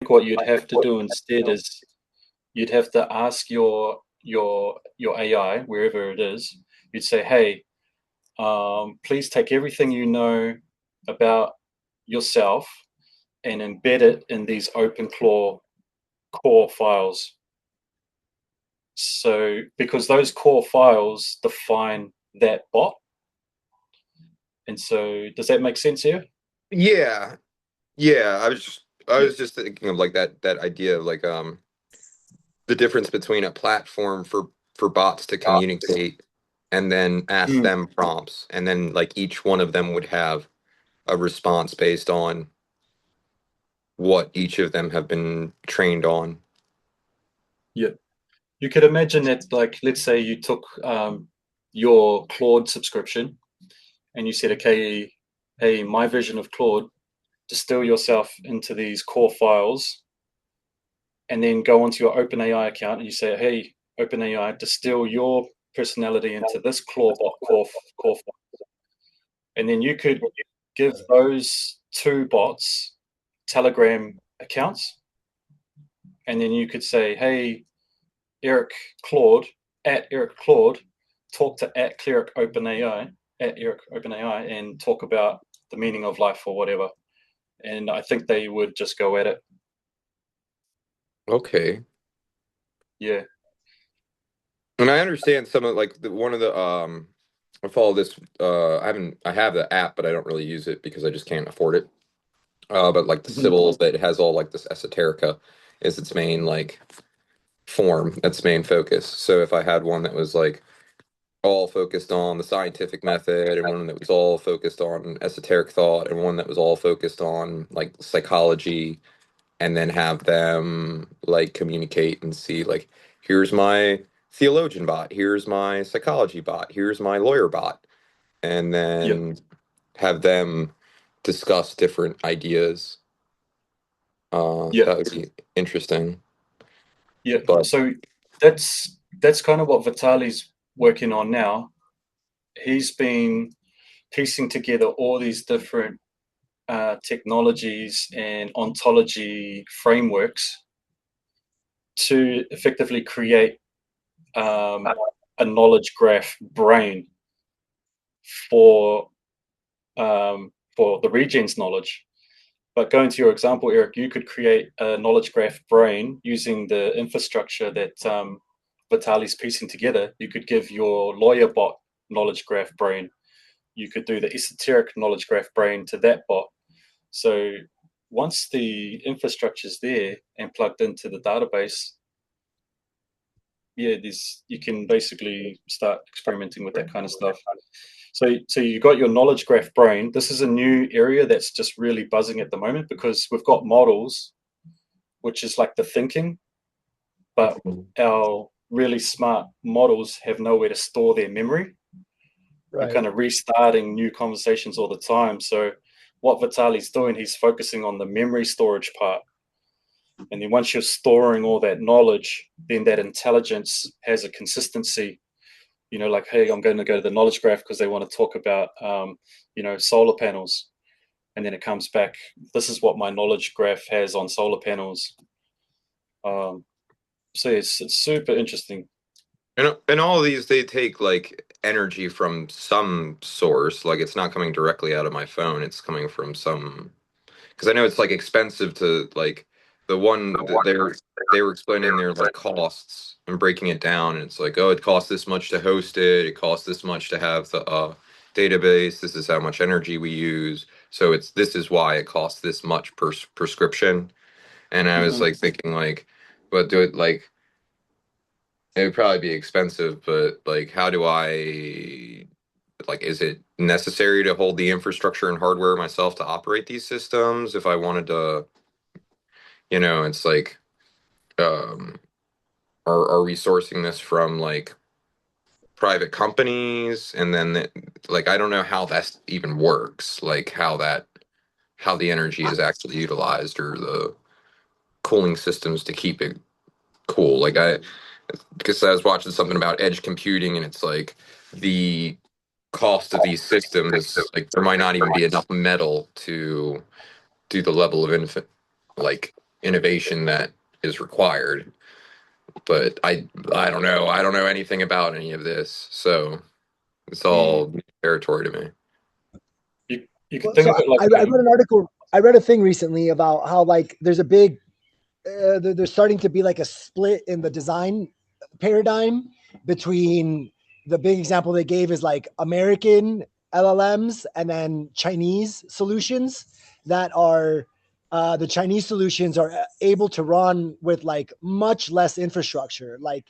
what you'd have to do instead is you'd have to ask your AI, wherever it is, you'd say, hey, please take everything you know about yourself and embed it in these OpenClaw core files. So, because those core files define that bot. And so, does that make sense here? Yeah, yeah. I Yeah. was just thinking of like that idea of like the difference between a platform for bots to communicate and then ask Mm, them prompts, and then like each one of them would have a response based on what each of them have been trained on. yeah. You could imagine that, like, let's say you took your Claude subscription and you said, okay, hey, my vision of Claude, distill yourself into these core files, and then go onto your OpenAI account and you say, hey, OpenAI, distill your personality into this core file. And then you could give those two bots Telegram accounts, and then you could say, hey, Eric Claude, at Eric Claude, talk to at Cleric OpenAI, at Eric OpenAI, and talk about the meaning of life or whatever. And I think they would just go at it. Okay. Yeah. And I understand some of like one of the I follow this I have the app, but I don't really use it because I just can't afford it. But like the Mhm. Sybil that has all like this esoterica is its main like form, its main focus. So if I had one that was like all focused on the scientific method, and one that was all focused on esoteric thought, and one that was all focused on like psychology, and then have them like communicate and see like, here's my theologian bot, here's my psychology bot, here's my lawyer bot, and Yeah. then have them discuss different ideas. Yeah. That would be interesting. Yeah. But So that's kind of what Vitali's working on now. He's been piecing together all these different technologies and ontology frameworks to effectively create a knowledge graph brain for for the Regen's knowledge. But going to your example, Eric, you could create a knowledge graph brain using the infrastructure that Vitali's piecing together. You could give your lawyer bot knowledge graph brain. You could do the esoteric knowledge graph brain to that bot. So once the infrastructure is there and plugged into the database, yeah, this you can basically start experimenting with that kind of stuff. So you got your knowledge graph brain. This is a new area that's just really buzzing at the moment because we've got models, which is like the thinking, but our really smart models have nowhere to store their memory. We're Right. kind of restarting new conversations all the time. So what Vitali's doing, he's focusing on the memory storage part. And then once you're storing all that knowledge, then that intelligence has a consistency. Like, hey, I'm going to go to the knowledge graph because they want to talk about, solar panels. And then it comes back, this is what my knowledge graph has on solar panels. Um, so it's super interesting. and all of these, they take like energy from some source. Like it's not coming directly out of my phone. It's coming from some, because I know it's like expensive to like the one that they were explaining their like costs and breaking it down, and it's like, oh, it costs this much to host it, it costs this much to have the database, this is how much energy we use, so it's this is why it costs this much per prescription. And I was Mm-hmm. like thinking like, but do it like, it would probably be expensive, but like how do I, like, is it necessary to hold the infrastructure and hardware myself to operate these systems if I wanted to, it's like, um, are we sourcing this from like private companies? And then like, I don't know how that even works, like how the energy is actually utilized, or the cooling systems to keep it cool. Like because I was watching something about edge computing, and it's like the cost of these systems, like there might not even be enough metal to do the level of infant, like innovation that is required. But I don't know. I don't know anything about any of this, so it's all new territory to me. You could Well, think so of it like I read an article. I read a thing recently about how like there's a big there's starting to be like a split in the design paradigm between the big example they gave is like American LLMs and then Chinese solutions that are the Chinese solutions are able to run with like much less infrastructure, like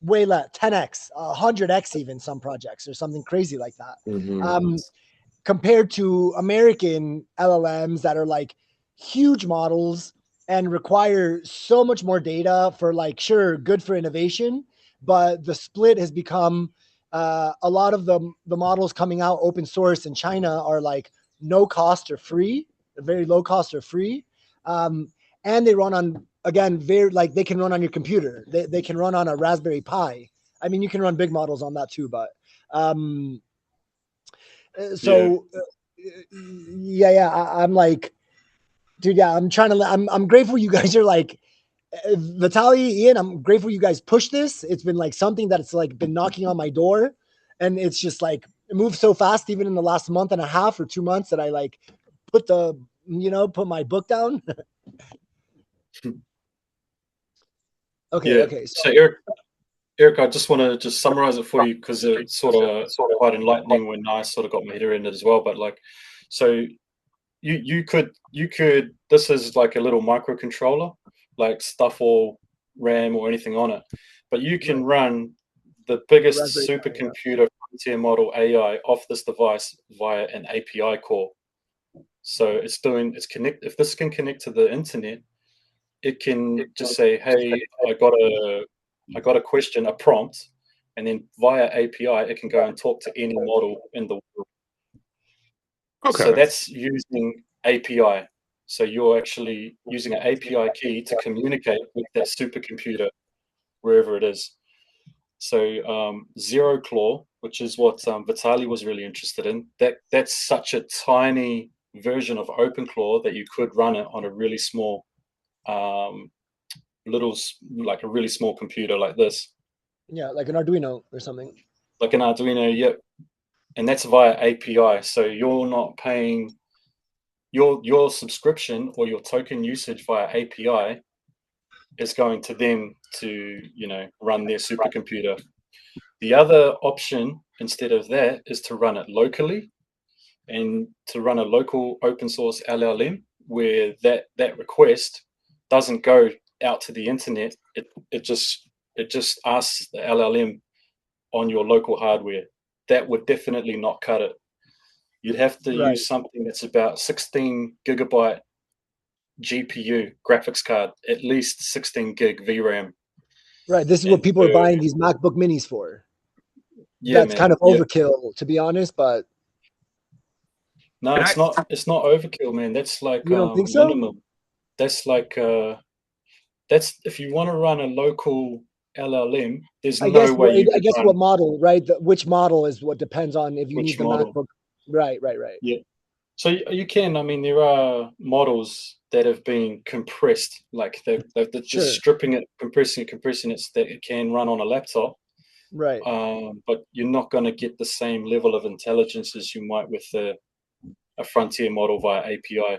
way less, 10x, 100x, even some projects or something crazy like that. Mm-hmm. Compared to American LLMs that are like huge models and require so much more data for like, sure, good for innovation, but the split has become a lot of the models coming out open source in China are like no cost or free, very low cost or free. And they run on, again, very like they can run on your computer. They can run on a Raspberry Pi. I mean, you can run big models on that too, but yeah. so yeah, I'm like, dude, yeah, I'm trying to. I'm grateful you guys are like Vitaly, Ian. I'm grateful you guys push this. It's been like something that's like been knocking on my door, and it's just like it moved so fast, even in the last month and a half or 2 months, that I like put my book down. Yeah. Okay. So Eric, I just want to just summarize it for you because it's sort of quite enlightening when I sort of got my head around it as well. But like, so you could this is like a little microcontroller, like stuff or RAM or anything on it, but you can Right. run the biggest Raspberry Pi, yeah. supercomputer frontier model AI off this device via an API call. So it's connect. If this can connect to the internet, it can just say, "Hey, I got a question, a prompt," and then via API, it can go and talk to any model in the world. So Okay. that's using API. So you're actually using an API key to communicate with that supercomputer wherever it is. So Zero Claw, which is what Vitali was really interested in, that's such a tiny version of OpenClaw that you could run it on a really small, um, like a really small computer like this, Yeah, like an Arduino or something. like an Arduino. Yep, and that's via API. So you're not paying your subscription or your token usage via API is going to them to run their supercomputer. The other option instead of that is to run it locally and to run a local open source LLM where that request doesn't go out to the internet. It just asks the LLM on your local hardware. That would definitely not cut it. You'd have to Right. use something that's about 16 gigabyte GPU graphics card, at least 16 gig VRAM. Right. This is what And people are so, buying these MacBook Minis for. yeah, That's kind man, of yeah. overkill, to be honest, but No, And it's I, not. It's not overkill, man. That's like you don't think so? minimum. That's like that's if you want to run a local LLM. There's I no guess way you I could guess run what model, right? Which model is what depends on if you need which the model. MacBook. Right. Yeah. So you can. I mean, there are models that have been compressed, like they're just Sure. stripping it, compressing it so that it can run on a laptop. Right. But you're not going to get the same level of intelligence as you might with a frontier model via API.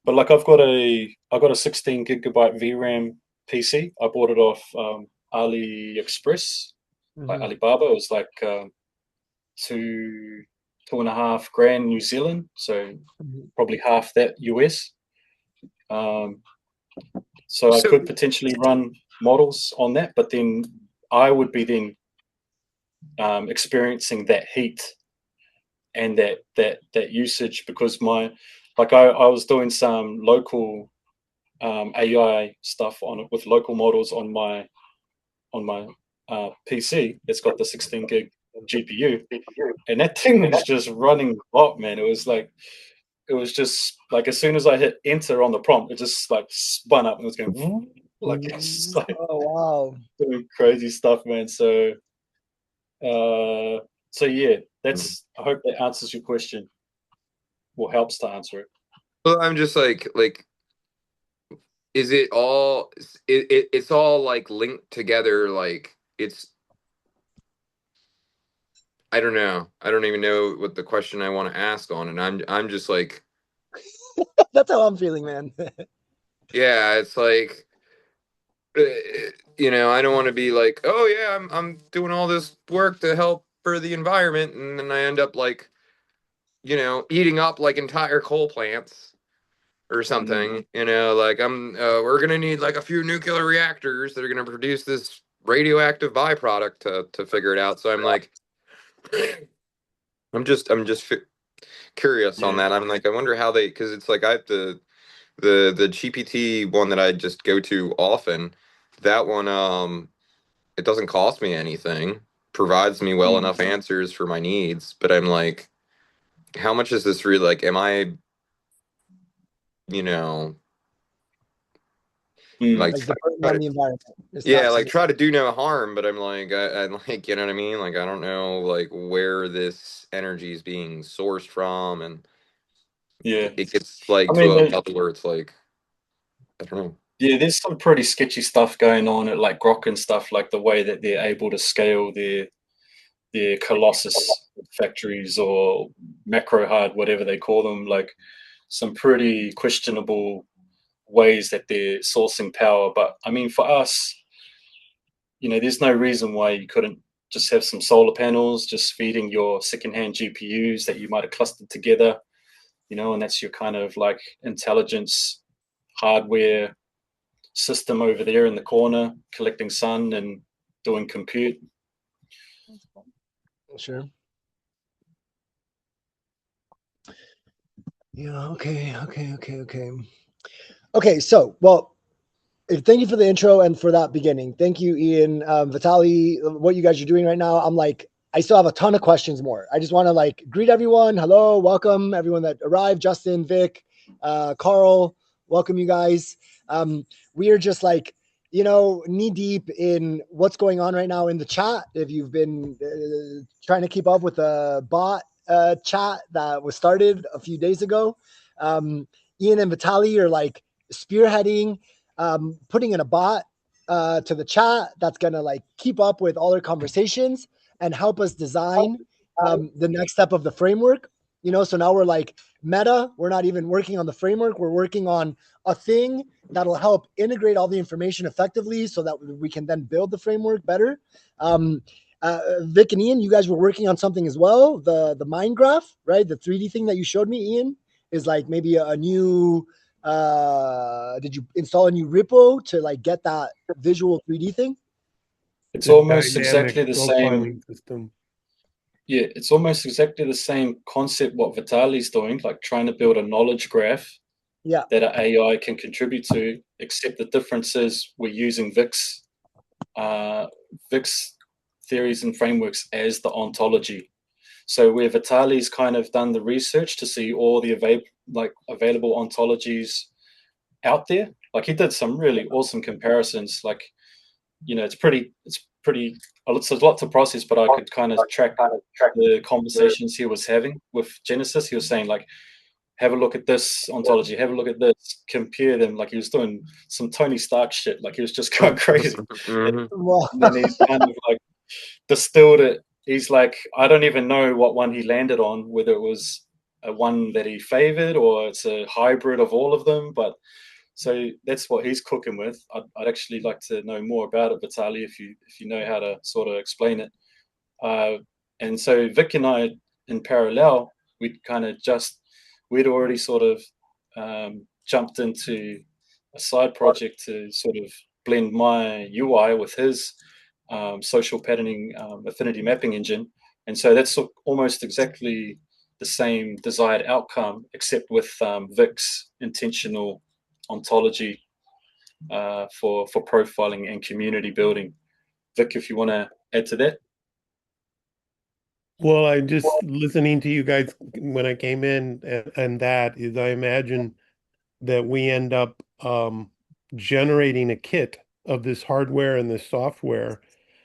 But like I've got a 16 gigabyte VRAM PC. I bought it off AliExpress, like Hmm. Alibaba. It was like two and a half grand New Zealand, so Hmm. probably half that US. Um, so I so could potentially run models on that, but then I would be then experiencing that heat and that usage because I was doing some local AI stuff on it with local models on my PC. It's got the 16 gig GPU, and that thing was just running hot, man. It was just like as soon as I hit enter on the prompt, it just like spun up and it was going like it's just like Oh wow. doing crazy stuff, man. Uh, so yeah, that's. I hope that answers your question or helps to answer it. well, I'm just like is it all it's all like linked together, like it's I don't know. I don't even know what the question I want to ask on, and I'm just like, That's how I'm feeling, man. yeah, it's like uh, I don't want to be like, oh yeah, I'm doing all this work to help for the environment, and then I end up like, eating up like entire coal plants or something. Like we're gonna need like a few nuclear reactors that are gonna produce this radioactive byproduct to figure it out. So I'm like, I'm just curious on Yeah. that. I'm like, I wonder how they, because it's like I have the GPT one that I just go to often. That one, it doesn't cost me anything, provides me well Mm. enough answers for my needs. But I'm like, how much is this really like? Am I, you know, Mm. like, Like the burden on the environment is yeah, like toxic. try to do no harm, but I'm like, I like, you know what I mean? Like, I don't know, like where this energy is being sourced from, and Yeah. it gets like I to mean, a level where it's like, I don't know. yeah, there's some pretty sketchy stuff going on at like Grok and stuff, like the way that they're able to scale their Colossus factories or macro hard, whatever they call them, like some pretty questionable ways that they're sourcing power. But I mean, for us, there's no reason why you couldn't just have some solar panels just feeding your secondhand GPUs that you might have clustered together, and that's your kind of like intelligence hardware system over there in the corner collecting sun and doing compute. Sure. Yeah. Okay. Okay. Okay. Okay. Okay. So, well, thank you for the intro and for that beginning. Thank you, Ian, Vitali. What you guys are doing right now, I'm like, I still have a ton of questions more. I just want to like greet everyone. Hello, welcome everyone that arrived. Justin, Vic, Carl, welcome you guys. We are just like, knee deep in what's going on right now in the chat. If you've been trying to keep up with the bot chat that was started a few days ago, Ian and Vitali are like spearheading, putting in a bot to the chat that's going to like keep up with all our conversations and help us design the next step of the framework. So now we're like meta. We're not even working on the framework. We're working on a thing that'll help integrate all the information effectively so that we can then build the framework better. Vic and Ian, you guys were working on something as well. The mind graph, right? The 3D thing that you showed me, Ian, is like maybe a new did you install a new repo to like get that visual 3D thing? It's The almost dynamic exactly the same. profiling system. Yeah, it's almost exactly the same concept what Vitali's doing, like trying to build a knowledge graph Yeah. that an AI can contribute to, except the difference is we're using VIX theories and frameworks as the ontology. So where Vitali's kind of done the research to see all the available ontologies out there, like he did some really awesome comparisons. Like, it's pretty, it's a lot to process, but I could kind of track the conversations he was having with Genesis. He was saying like, have a look at this ontology, have a look at this, compare them. Like he was doing some Tony Stark shit. Like he was just going crazy. Mhm. Well, And then he's kind of like distilled it. He's like, I don't even know what one he landed on, whether it was a one that he favored or it's a hybrid of all of them. But so that's what he's cooking with. I'd actually like to know more about it, Vitaly, if you know how to sort of explain it. Uh, and so Vic and I, in parallel, we'd already sort of jumped into a side project to sort of blend my UI with his social patterning affinity mapping engine. And so that's almost exactly the same desired outcome, except with Vic's intentional ontology for profiling and community building. Vic, if you want to add to that. Well, I just listening to you guys when I came in, and that is, I imagine that we end up generating a kit of this hardware and this software,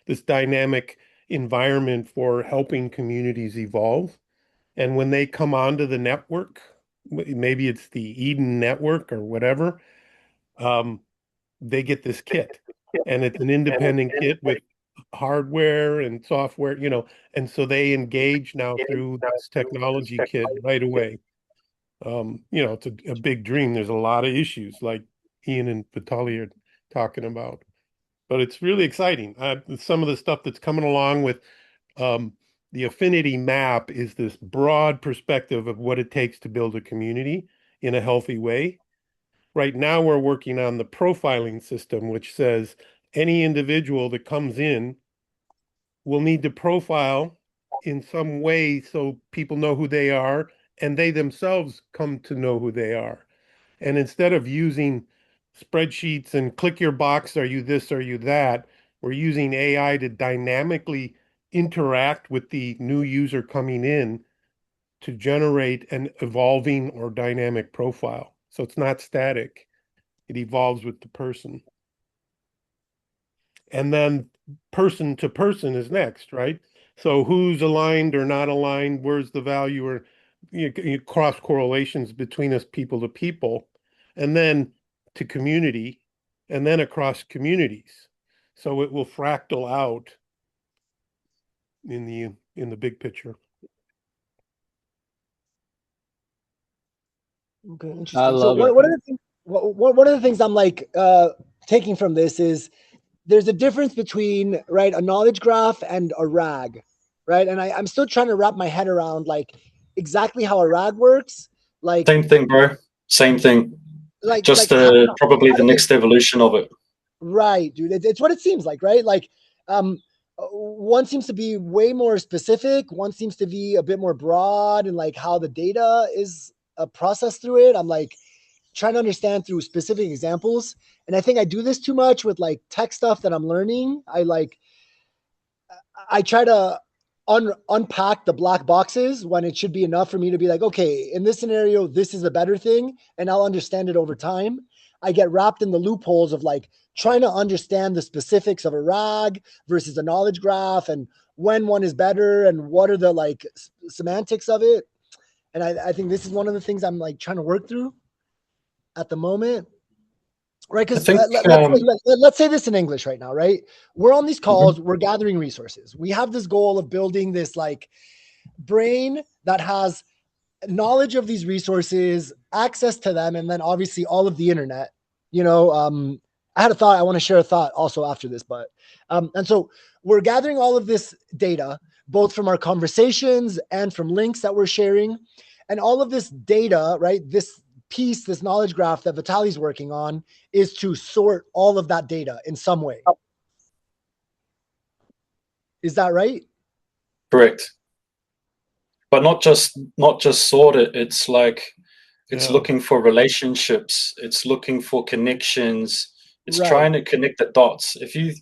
this dynamic environment for helping communities evolve. And when they come onto the network, maybe it's the Eden network or whatever, they get this kit, and it's an independent kit with hardware and software, and so they engage now through this technology kit right away. It's a big dream. There's a lot of issues like Ian and Vitaly are talking about, but it's really exciting. Some of the stuff that's coming along with the affinity map is this broad perspective of what it takes to build a community in a healthy way. Right now, we're working on the profiling system, which says any individual that comes in will need to profile in some way so people know who they are and they themselves come to know who they are. And instead of using spreadsheets and click your box, are you this, are you that, we're using AI to dynamically interact with the new user coming in to generate an evolving or dynamic profile. So it's not static. It evolves with the person. And then person to person is next, right? So who's aligned or not aligned? Where's the value or cross correlations between us people to people, and then to community, and then across communities. So it will fractal out in the big picture. Okay, interesting. I So love it. one of the things I'm like taking from this is there's a difference between a knowledge graph and a RAG, right? And I'm still trying to wrap my head around like exactly how a RAG works. Like Same thing, bro. Same thing. Just how probably the do they, next evolution of it. right, dude? It's what it seems like, right? Like one seems to be way more specific. One seems to be a bit more broad, and like how the data is processed through it. I'm like trying to understand through specific examples. And I think I do this too much with like tech stuff that I'm learning. I try to unpack the black boxes when it should be enough for me to be like, okay, in this scenario, this is a better thing, and I'll understand it over time. I get wrapped in the loopholes of like trying to understand the specifics of a RAG versus a knowledge graph and when one is better and what are the like semantics of it. And I think this is one of the things I'm like trying to work through at the moment. Right, because let's say this in English right now, right? We're on these calls, we're gathering resources. We have this goal of building this like brain that has knowledge of these resources, access to them, and then obviously all of the internet. I had a thought. I want to share a thought also after this, but and so we're gathering all of this data, both from our conversations and from links that we're sharing, and all of this data, right? This knowledge graph that Vitaly's working on is to sort all of that data in some way. Is that right? Correct. But not just sort it. It's like it's looking for relationships. It's looking for connections. It's trying to connect the dots. If you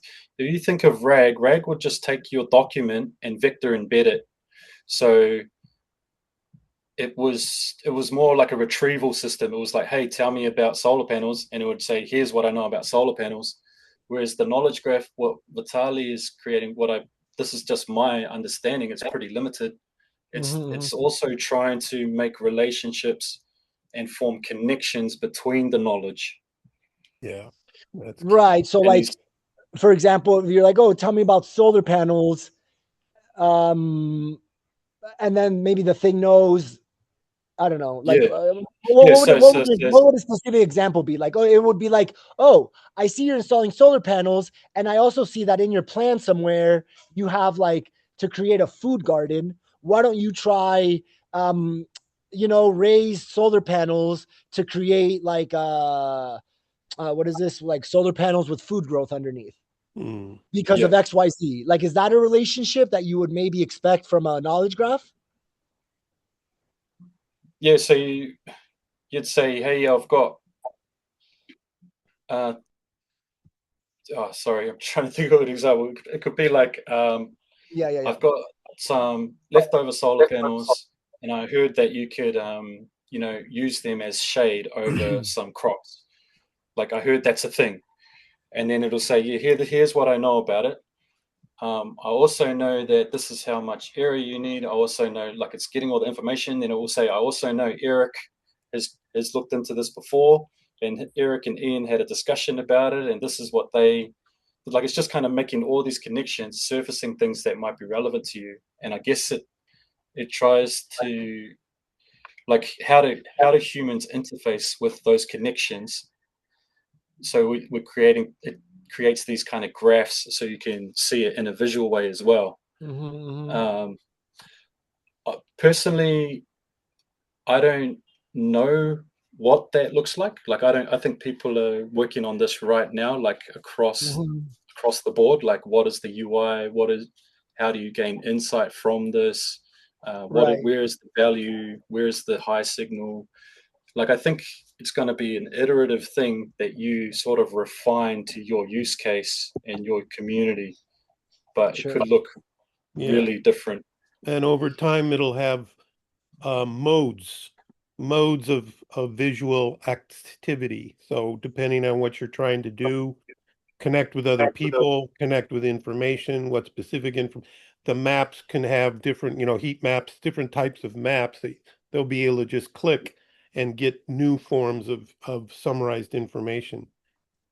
think of RAG would just take your document and vector embed it. So it was more like a retrieval system. It was like, hey, tell me about solar panels, and it would say, here's what I know about solar panels. Whereas the knowledge graph, what Vitaly is creating, this is just my understanding, it's pretty limited. It's also trying to make relationships and form connections between the knowledge. Yeah. Right. So like, for example, if you're like, oh, tell me about solar panels, and then maybe the thing knows, I don't know, like what would a specific example be? Like, oh, it would be like, oh, I see you're installing solar panels, and I also see that in your plan somewhere you have like to create a food garden. Why don't you try raise solar panels to create like what is this, like solar panels with food growth underneath because of XYZ? Like, is that a relationship that you would maybe expect from a knowledge graph? Yeah, so you'd say, hey, I've got sorry, I'm trying to think of an example. It could be like I've got some leftover solar panels, and I heard that you could use them as shade over some crops. Like, I heard that's a thing. And then it'll say, yeah, here's what I know about it. I also know that this is how much area you need. I also know, like, it's getting all the information. Then it will say, I also know Eric has looked into this before. and Eric and Ian had a discussion about it, and this is what they like. It's just kind of making all these connections, surfacing things that might be relevant to you. And I guess it tries to, like, how do humans interface with those connections. So we're creating, it creates these kind of graphs so you can see it in a visual way as well. Personally, I don't know what that looks like. Like, I think people are working on this right now, like across the board. Like, what is the UI? How do you gain insight from this? Where is the value? Where is the high signal? Like, I think it's going to be an iterative thing that you sort of refine to your use case and your community, but it could look really different. And over time, it'll have modes of visual activity. So depending on what you're trying to do, connect with other people, connect with information, what specific the maps can have different, heat maps, different types of maps that they'll be able to just click and get new forms of summarized information.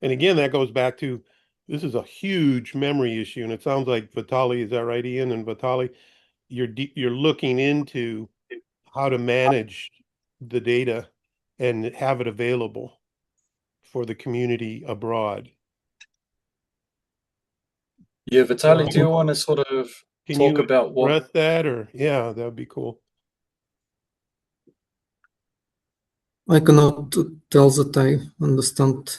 And again, that goes back to, this is a huge memory issue. And it sounds like Vitaly, is that right, Ian? And Vitaly, you're looking into how to manage the data and have it available for the community abroad. Yeah, Vitaly, do you want to sort of talk about what? Address that, or that would be cool. I cannot tell that I understood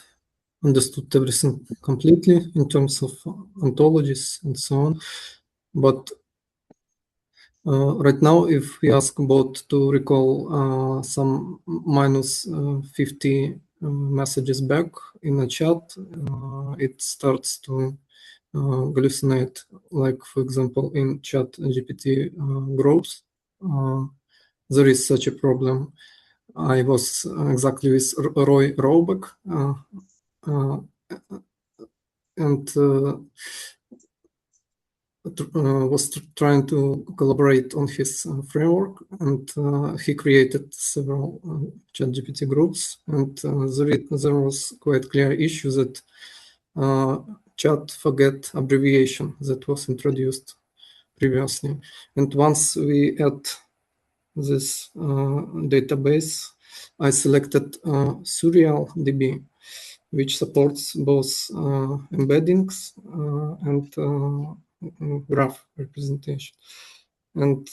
everything completely in terms of ontologies and so on, but right now, if we ask bot to recall some minus 50 messages back in a chat, it starts to hallucinate. Like, for example, in chat GPT groups, there is such a problem. I was exactly with Roy Robeck, and was trying to collaborate on his framework, and he created several ChatGPT groups, and there was quite clear issue that chat forget abbreviation that was introduced previously. And once we add this database, I selected SurialDB, which supports both embeddings and graph representation. And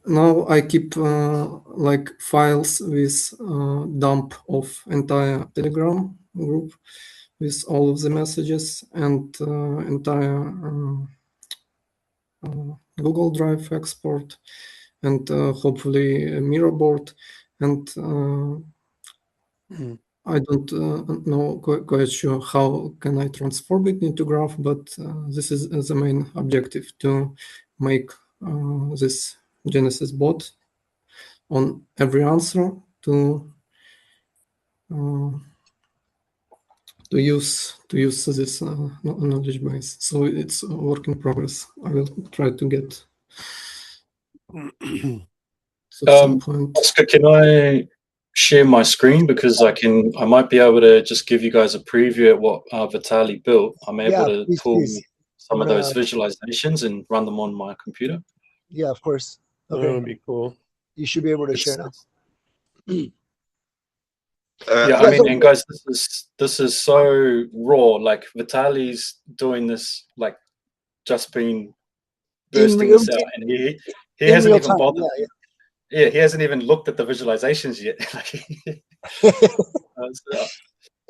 now I keep like files with dump of entire Telegram group with all of the messages and entire Google Drive export, and hopefully a mirror board. And I don't know quite sure how can I transform it into graph, but this is the main objective, to make this Genesis bot on every answer to use this knowledge base. So it's a work in progress. I will try to get at some point. Oscar, can I share my screen, because I might be able to just give you guys a preview at what Vitaly built. I'm able to pull some of those visualizations and run them on my computer. Yeah, of course. Okay, that would be cool. You should be able to share now. I mean, and guys, this is so raw. Like, Vitaly's doing this, like, just been bursting this out, and he hasn't even bothered. Yeah, he hasn't even looked at the visualizations yet.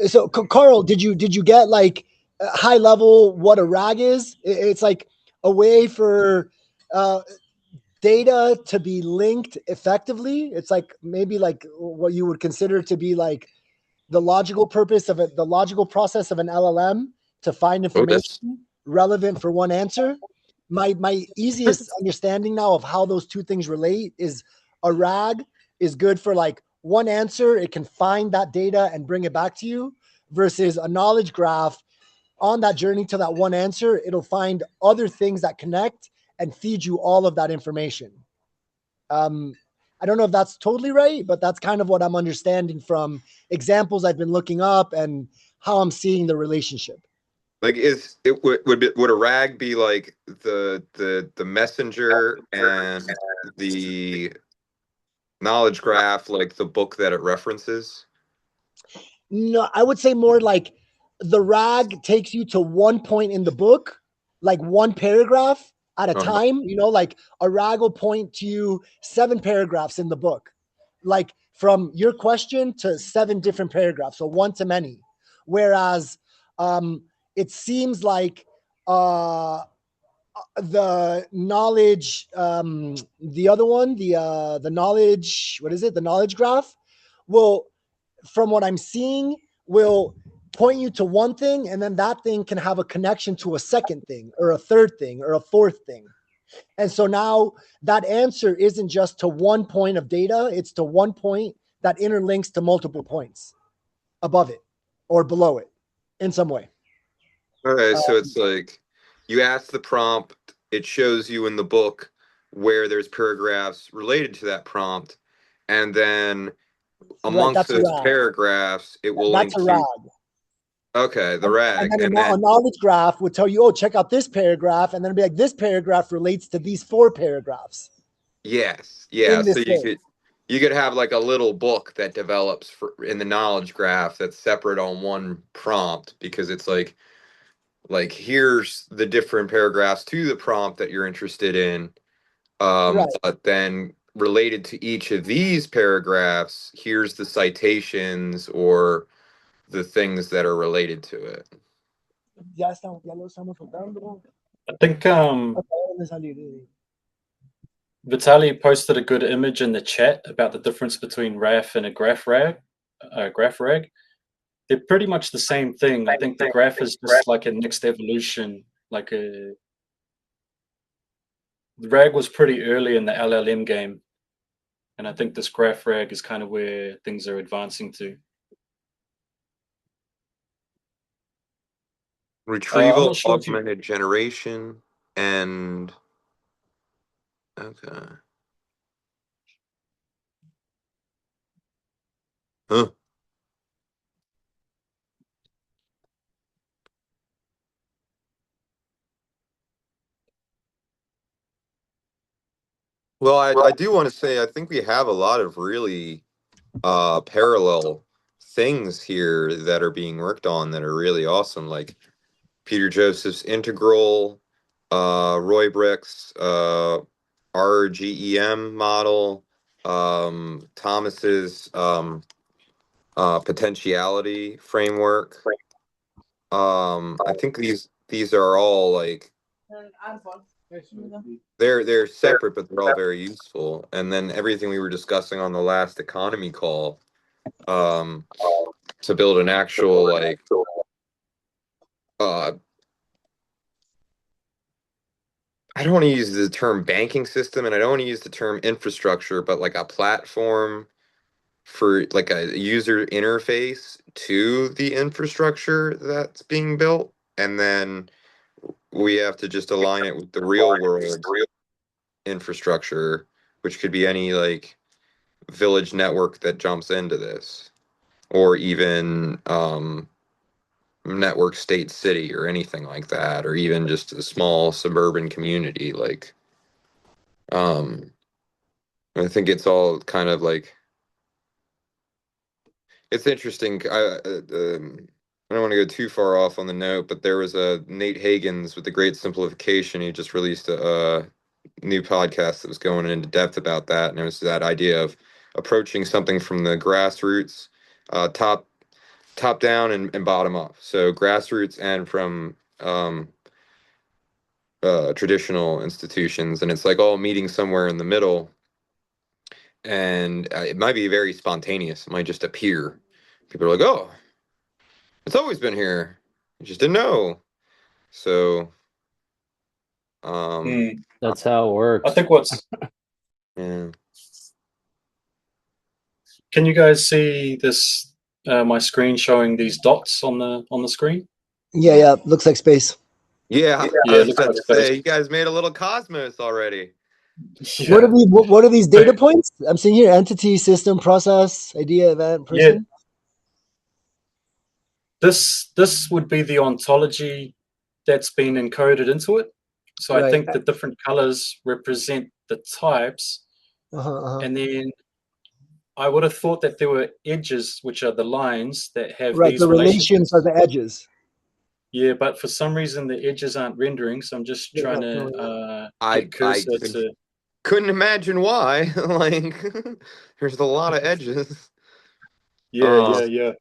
So, Carl, did you get like high level what a RAG is? It's like a way for data to be linked effectively. It's like maybe like what you would consider to be like the logical purpose of it, the logical process of an LLM to find information relevant for one answer. My easiest understanding now of how those two things relate is a RAG is good for like one answer. It can find that data and bring it back to you, versus a knowledge graph. On that journey to that one answer, it'll find other things that connect and feed you all of that information. And I don't know if that's totally right, but that's kind of what I'm understanding from examples I've been looking up and how I'm seeing the relationship. Like, would a rag be like the messenger and the knowledge graph, like the book that it references? No, I would say more like the rag takes you to one point in the book, like one paragraph at a time. You know, like a rag will point to you 7 paragraphs in the book, like from your question to 7 different paragraphs, so one to many. Whereas it seems like the knowledge, the other one, the knowledge, what is it? The knowledge graph will, from what I'm seeing, will point you to one thing, and then that thing can have a connection to a second thing or a third thing or a fourth thing. And so now that answer isn't just to one point of data, it's to one point that interlinks to multiple points above it or below it in some way. Okay, so it's like you ask the prompt, it shows you in the book where there's paragraphs related to that prompt, and then amongst those paragraphs, it will link to rag. Okay, the rag. And then a knowledge graph would tell you, oh, check out this paragraph, and then it'd be like, this paragraph relates to these 4 paragraphs. Yes, yeah. So you could have like a little book that develops in the knowledge graph that's separate on one prompt, because it's like here's the different paragraphs to the prompt that you're interested in. Right. But then related to each of these paragraphs, here's the citations or the things that are related to it. I think Vitaly posted a good image in the chat about the difference between RAF and a graph rag. They're pretty much the same thing. I think the graph is just like a next evolution. The rag was pretty early in the LLM game, and I think this graph rag is kind of where things are advancing to. Retrieval, augmented generation, and okay. Huh. Well, I do want to say I think we have a lot of really parallel things here that are being worked on that are really awesome, like Peter Joseph's integral, Roy Brick's RGEM model, Thomas's potentiality framework. I think these are all like they're separate, but they're all very useful. And then everything we were discussing on the last economy call, to build an actual like I don't want to use the term banking system, and I don't want to use the term infrastructure, but like a platform for like a user interface to the infrastructure that's being built. And then we have to just align it with the real world infrastructure, which could be any like village network that jumps into this, or even network state city or anything like that, or even just a small suburban community. Like I think it's all kind of like it's interesting. I don't want to go too far off on the note, but there was a Nate Hagens with The Great Simplification. He just released a new podcast that was going into depth about that, and it was that idea of approaching something from the grassroots, top down and bottom up. So grassroots and from traditional institutions, and it's like all meeting somewhere in the middle. And it might be very spontaneous. It might just appear. People are like, "Oh, it's always been here. You just didn't know." So, that's how it works. I think yeah. Can you guys see this? My screen showing these dots on the screen. Yeah. Looks like space. Yeah. I was about to say, you guys made a little cosmos already. Yeah. What are these data points? I'm seeing here: entity, system, process, idea, event, person. This would be the ontology that's been encoded into it. So I Right. think the different colors represent the types, and then I would have thought that there were edges, which are the lines that have Right. The these relations relationships. are the edges. Yeah, but for some reason the edges aren't rendering, so I'm just They're trying not showing. to I get cursor to. couldn't imagine why. Like, there's a lot of edges. Yeah.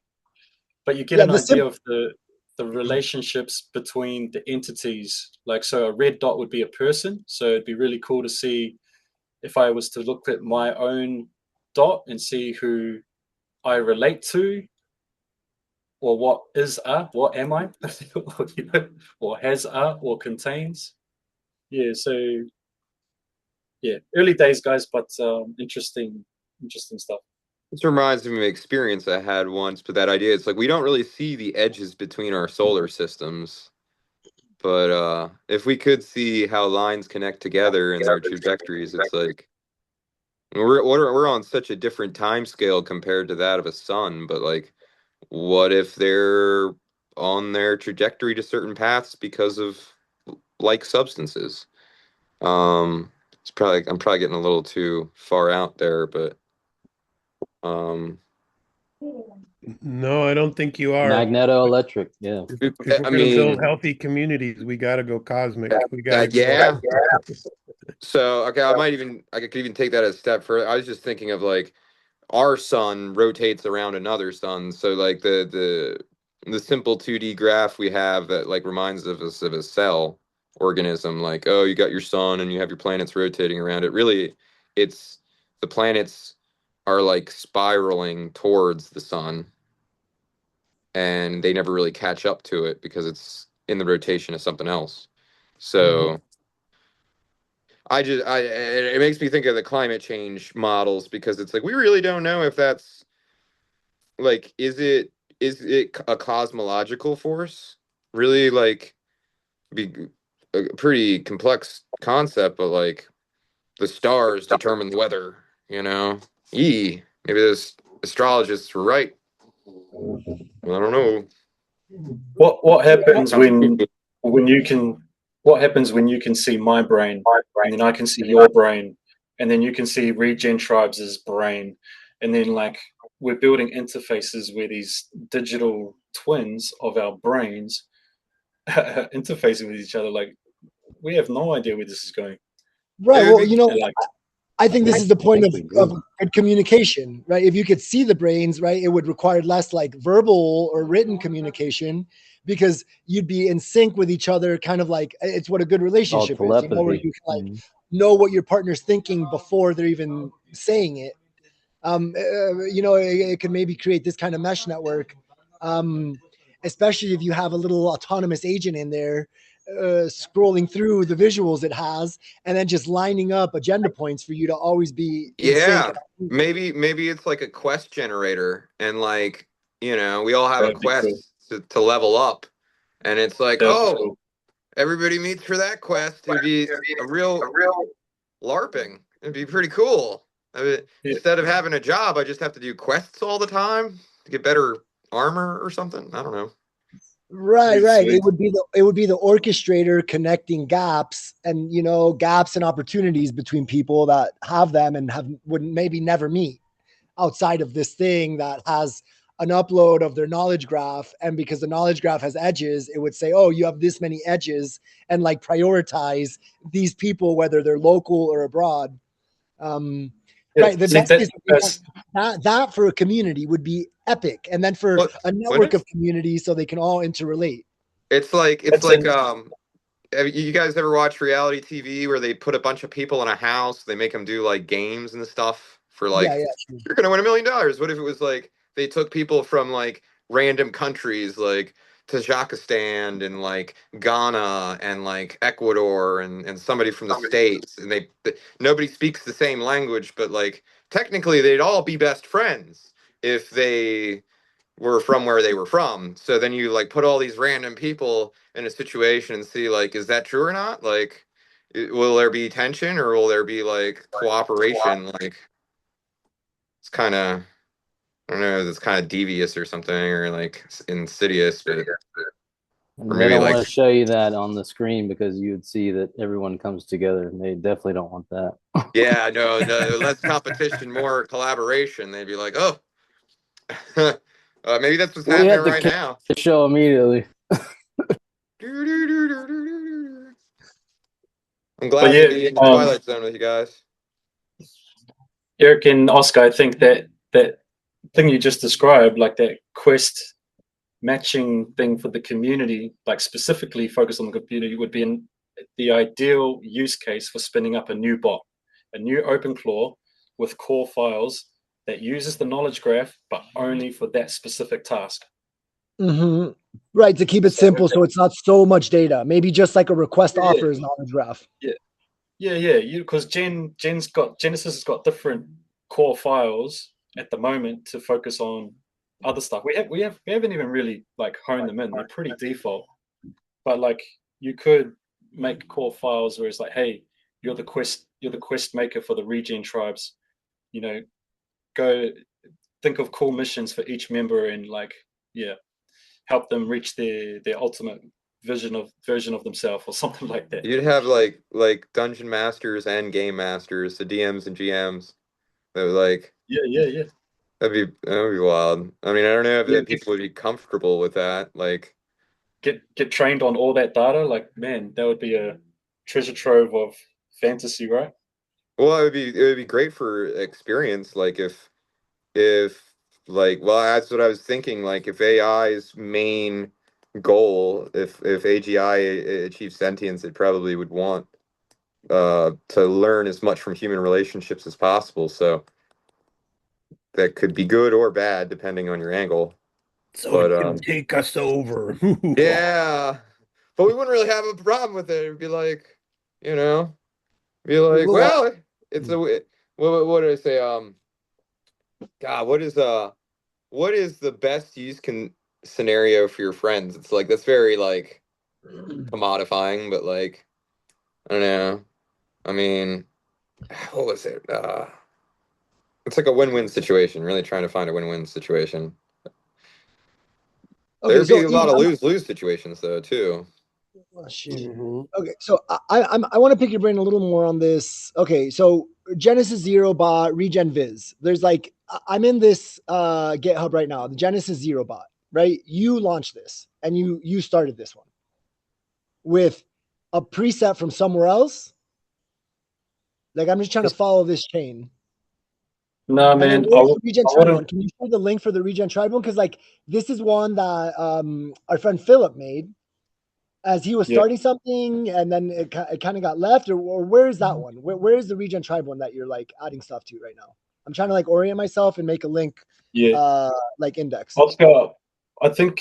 But you get Yeah, an idea of the relationships between the entities. Like, so a red dot would be a person. So it'd be really cool to see if I was to look at my own dot and see who I relate to, or what am I, or has or contains. Yeah, so yeah, early days, guys, but interesting stuff. This reminds me of an experience I had once, but that idea, it's like we don't really see the edges between our solar systems. But if we could see how lines connect together and their trajectories, it's like we're on such a different time scale compared to that of a sun. But like, what if they're on their trajectory to certain paths because of like substances? I'm probably getting a little too far out there, but um, No, I don't think you are. Magneto-electric, yeah. If we're I going to build mean, healthy communities, we got to go cosmic. We got to go. yeah. So okay, I could even take that a step further. I was just thinking of like our sun rotates around another sun, so like the simple 2D graph we have that like reminds us of a cell organism, like, oh, you got your sun and you have your planets rotating around it. Really, it's the planets are like spiraling towards the sun, and they never really catch up to it because it's in the rotation of something else. So it makes me think of the climate change models, because it's like we really don't know if that's like, is it a cosmological force? Really, like, be a pretty complex concept, but like the stars determine the weather, you know? Maybe those astrologists were right. I don't know. What happens when you can? What happens when you can see my brain, and then I can see your brain, and then you can see Regen Tribes' brain, and then like we're building interfaces where these digital twins of our brains interfacing with each other. Like we have no idea where this is going. Right. Well, you know, Like, I think this is the point think we of do. good communication, right? If you could see the brains, right, it would require less like verbal or written communication, because you'd be in sync with each other, kind of like it's what a good relationship is, you know, where Telepathy. you can like know what your partner's thinking before they're even saying it. You know, it could maybe create this kind of mesh network, um, especially if you have a little autonomous agent in there scrolling through the visuals it has, and then just lining up agenda points for you to always be in sync. Yeah, maybe it's like a quest generator, and like, we all have a that'd be cool. quest to level up, and it's like, That'd be oh, cool. everybody meets for that quest. It'd be a real LARPing. It'd be pretty cool. I mean, Yeah. instead of having a job, I just have to do quests all the time to get better armor or something. I don't know. Right. Sweet. It would be the orchestrator connecting gaps, and you know, gaps and opportunities between people that have them and would maybe never meet outside of this thing that has an upload of their knowledge graph. And because the knowledge graph has edges, it would say, oh, you have this many edges, and like prioritize these people, whether they're local or abroad. Yeah, Right. The see, best case that for a community would be epic. And then for Look, a network of communities so they can all interrelate. it's like that's have you guys ever watch reality TV where they put a bunch of people in a house, they make them do like games and stuff for Yeah, like, sure. you're gonna win $1 million. What if it was like they took people from like random countries like Tajikistan and like Ghana and like Ecuador and somebody from the States, and nobody speaks the same language, but like technically they'd all be best friends if they were from where they were from. So then you like put all these random people in a situation and see like, is that true or not? Like, Will there be tension or will there be like cooperation? Like it's kind of, I don't know, it's kind of devious or something, or like insidious, but or And they maybe don't like, want to show you that on the screen because you would see that everyone comes together. And they definitely don't want that. yeah, no, no, less competition, more collaboration. They'd be like, oh, maybe that's what's We happening have to right now. show immediately. I'm But glad to yeah, be in the Twilight Zone with you guys. Eric and Oscar, I think that thing you just described, like that quest matching thing for the community, like specifically focused on the community, would be the ideal use case for spinning up a new bot, a new OpenClaw with core files that uses the knowledge graph, but only for that specific task. Mm-hmm. Right, to keep it simple, so it's not so much data. Maybe just like a request offers knowledge graph. Yeah. Because Genesis has got different core files at the moment to focus on other stuff. We haven't even really like honed them in. They're pretty default, but like you could make core files where it's like, hey, you're the quest maker for the Regen tribes. You know, go think of cool missions for each member and like help them reach their ultimate version of themselves or something like that. You'd have like dungeon masters and game masters, the DMs and GMs. That would like Yeah. that'd be wild. I mean, I don't know Yeah, if people would be comfortable with that. Like, get trained on all that data. Like, man, that would be a treasure trove of fantasy, right? well, it would be great for experience. Like if like, well, that's what I was thinking. Like if AI's main goal, if AGI achieves sentience, it probably would want to learn as much from human relationships as possible. So that could be good or bad depending on your angle. So But it can take us over. yeah, but we wouldn't really have a problem with it. It'd be like, you know, be like, well, it's a what did I say? God, what is the best use scenario for your friends? It's like that's very like commodifying, but like I don't know. I mean, what was it? It's like a win-win situation. Really trying to find a win-win situation. Okay, There'd so be a lot of lose-lose situations though too. oh, shit. Mhm. Okay, so I want to pick your brain a little more on this. Okay, so Genesis Zero bot, Regen Viz. There's like I'm in this GitHub right now, the Genesis Zero bot, right? You launched this and you started this one with a preset from somewhere else. Like I'm just trying to follow this chain. No, And then man, where's the Regen I Tribe one? wouldn't. Can you share the link for the Regen Tribe one? Because like this is one that our friend Philip made as he was Yeah, starting something, and then it kind of got left. Or where is that one? Where is the Regen Tribe one that you're like adding stuff to right now? I'm trying to like orient myself and make a link, yeah. like index. Oscar, I think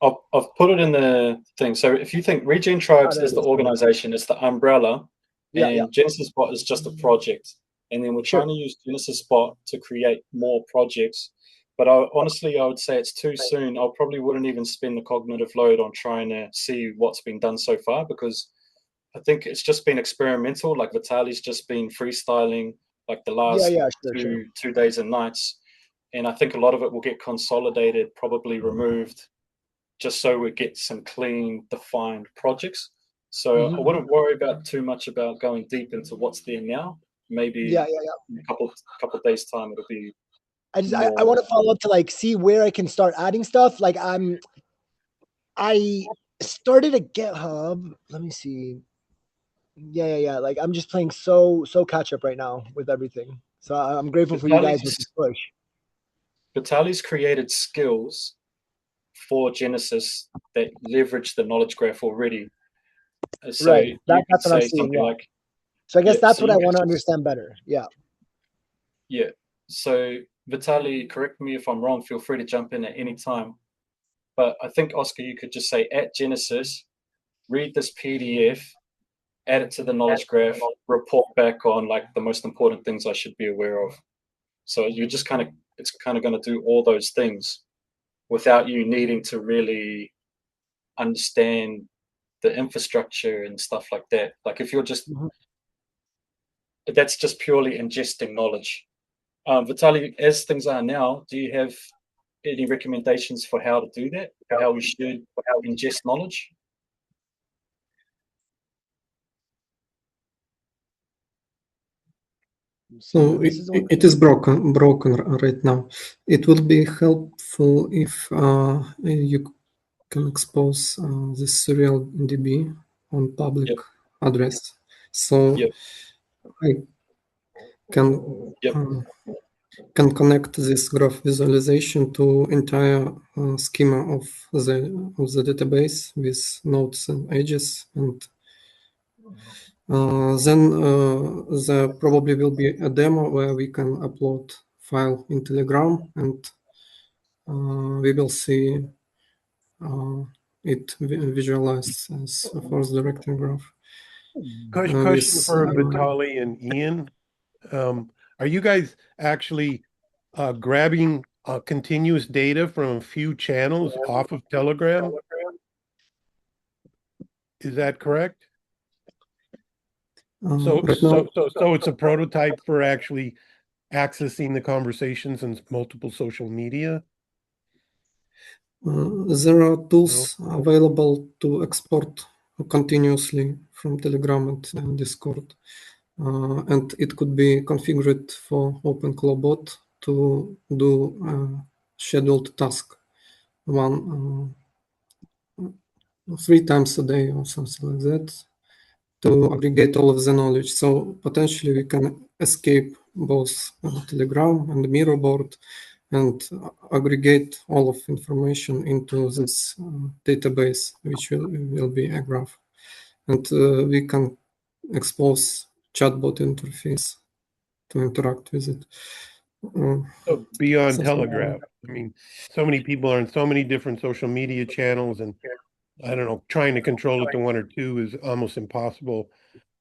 I've put it in the thing. So if you think Regen Oh, Tribes there is it the is. organization, it's the umbrella, Yeah. and Genesis Bot is just a project. And then we're Sure. trying to use Genesis Bot to create more projects. But honestly, I would say it's too soon. I probably wouldn't even spend the cognitive load on trying to see what's been done so far because I think it's just been experimental. Like Vitali's just been freestyling like the last Yeah. Sure. two days and nights. And I think a lot of it will get consolidated, probably removed, just so we get some clean, defined projects. So I wouldn't worry about too much about going deep into what's there now. Maybe Yeah. in a couple of days time it'll be I more. want to follow up to like see where I can start adding stuff. Like I started a GitHub. Let me see. Yeah. Like I'm just playing so catch up right now with everything. So I'm grateful for you guys with this push. Vitali's created skills for Genesis that leverage the knowledge graph already. So Right. you That's could what I'm say seeing. something Yeah. like, So I guess that's so what I you want to could understand better. Yeah. Yeah. So Vitali, correct me if I'm wrong. Feel free to jump in at any time. But I think Oscar, you could just say at Genesis, read this PDF, add it to the knowledge graph, report back on like the most important things I should be aware of. So you're just it's kind of going to do all those things without you needing to really understand the infrastructure and stuff like that. Like if you're just, that's just purely ingesting knowledge. Vitaly, as things are now, do you have any recommendations for how to do that? For how we should ingest knowledge? So it is broken right now. It would be helpful if you can expose this serial DB on public address. So I can connect this graph visualization to entire schema of the database with nodes and edges, and then there probably will be a demo where we can upload file in Telegram, and we will see it visualized as a force directing graph. Question for Vitaly and Ian. Are you guys actually grabbing continuous data from a few channels off of Telegram? Is that correct? So it's a prototype for actually accessing the conversations in multiple social media? There are tools available to export continuously from Telegram and Discord. And it could be configured for OpenClaw to do a scheduled task 3 times a day or something like that, to aggregate all of the knowledge. So potentially we can escape both Telegram and the mirror board and aggregate all of information into this database, which will be a graph. And we can expose chatbot interface to interact with it. So beyond Telegram, I mean, so many people are in so many different social media channels, and I don't know, trying to control it to 1 or 2 is almost impossible.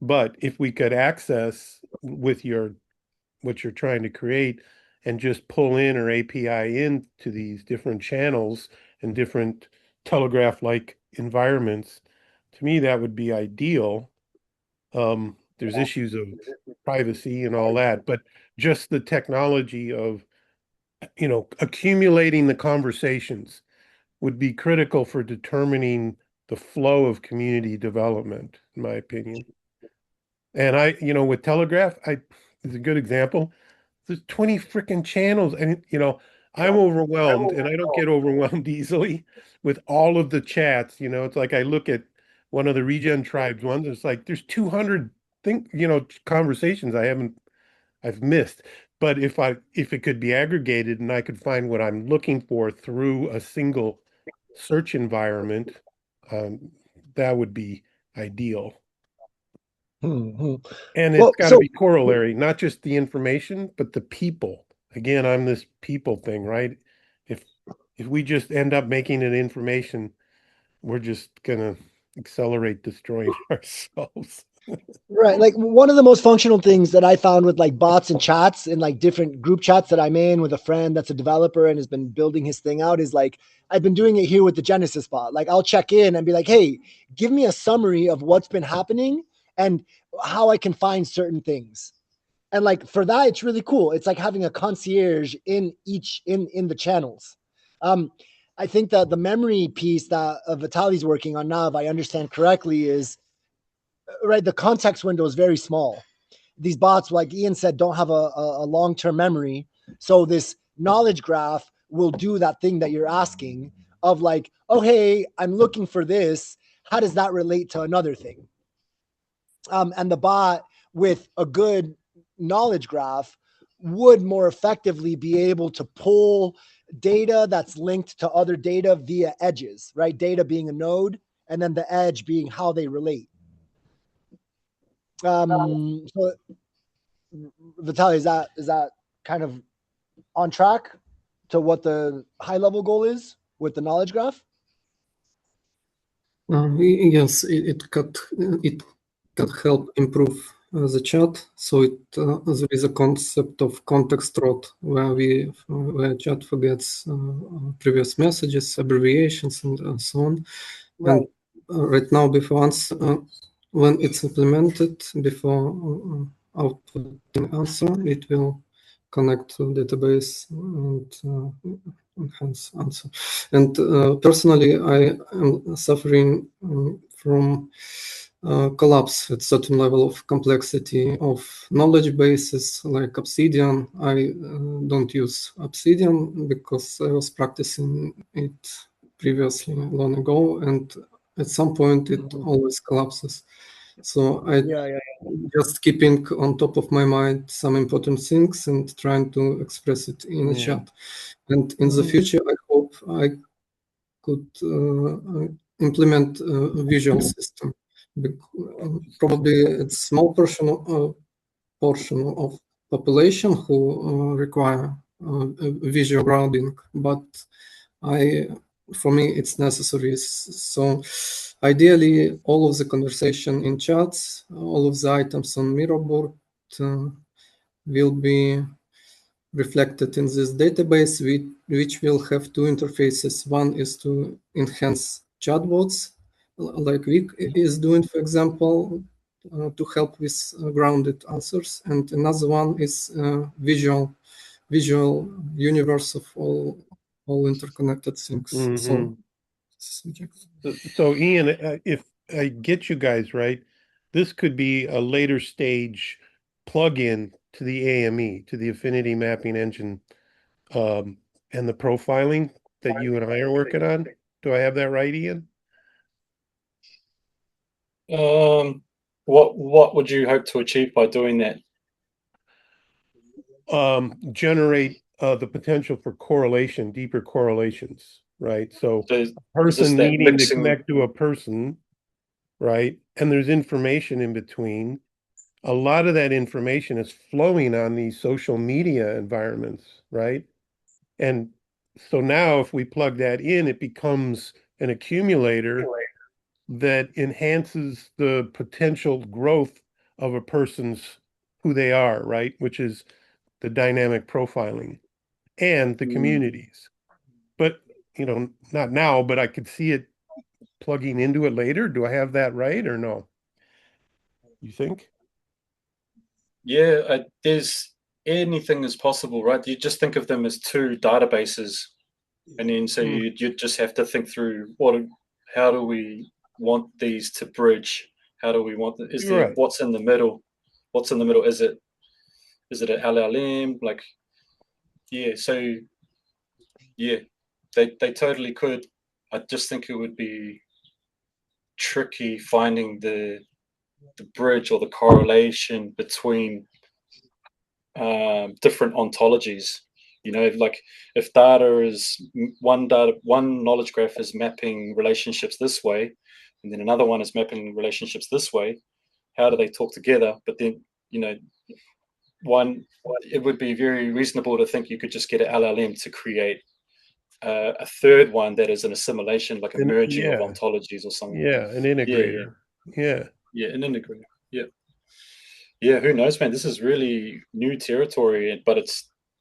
But if we could access with what you're trying to create and just pull in or API into these different channels and different Telegraph-like environments, to me, that would be ideal. There's issues of privacy and all that, but just the technology of, accumulating the conversations would be critical for determining the flow of community development, in my opinion. And with Telegraph, is a good example. There's 20 freaking channels, and I'm overwhelmed, and I don't get overwhelmed easily with all of the chats. It's like I look at one of the Regen tribes ones. It's like there's 200 conversations I've missed. But if it could be aggregated and I could find what I'm looking for through a single search environment, that would be ideal. And it's got to be corollary, not just the information, but the people. Again, I'm this people thing, right? If we just end up making it information, we're just gonna accelerate destroying ourselves. Right. Like one of the most functional things that I found with like bots and chats and like different group chats that I'm in with a friend that's a developer and has been building his thing out is like, I've been doing it here with the Genesis bot. Like I'll check in and be like, hey, give me a summary of what's been happening and how I can find certain things. And like for that, it's really cool. It's like having a concierge in the channels. I think that the memory piece that Vitaly's working on now, if I understand correctly, is right. The context window is very small. These bots, like Ian said, don't have a long-term memory. So this knowledge graph will do that thing that you're asking of like, oh, hey, I'm looking for this. How does that relate to another thing? And the bot with a good knowledge graph would more effectively be able to pull data that's linked to other data via edges, right? Data being a node, and then the edge being how they relate. So Vitaly, is that kind of on track to what the high level goal is with the knowledge graph? Yes, it could help improve the chat. So there is a concept of context rot where chat forgets previous messages, abbreviations, and so on. Right. right now before when it's implemented, before outputting answer, it will connect to database and enhance answer. And personally, I am suffering from collapse at certain level of complexity of knowledge bases like Obsidian. I don't use Obsidian because I was practicing it previously long ago, and at some point it always collapses. So I just keeping on top of my mind some important things and trying to express it in a chat. And in the future, I hope I could implement a visual system. Probably it's small portion of population who require visual grounding, but for me it's necessary. So ideally, all of the conversation in chats, all of the items on Mirrorboard will be reflected in this database, which will have two interfaces. One is to enhance chatbots, like Vic is doing, for example, to help with grounded answers, and another one is visual universe of all interconnected things. So Ian, if I get you guys right, this could be a later stage plug-in to the AME, to the Affinity Mapping Engine, and the profiling that you and I are working on. Do I have that right, Ian? What would you hope to achieve by doing that? Generate the potential for correlation, deeper correlations, right? So Is a person that needing to mixing? connect to a person, right? And there's information in between. A lot of that information is flowing on these social media environments, right? And so now if we plug that in, it becomes an accumulator that enhances the potential growth of a person's who they are, right? Which is the dynamic profiling and the communities. But, not now, but I could see it plugging into it later. Do I have that right or no? You think? Yeah, there's anything is possible, right? You just think of them as two databases, and then so you just have to think through how do we want these to bridge? How do we want what's in the middle? What's in the middle? Is it an LLM? Like, yeah, so yeah, they totally could. I just think it would be tricky finding the bridge or the correlation between different ontologies. Like if one knowledge graph is mapping relationships this way, and then another one is mapping relationships this way, how do they talk together? But then, it would be very reasonable to think you could just get an LLM to create a third one that is an assimilation, like a merging of ontologies or something. Yeah, an integrator. Yeah, an integrator. Yeah, who knows, man? This is really new territory, but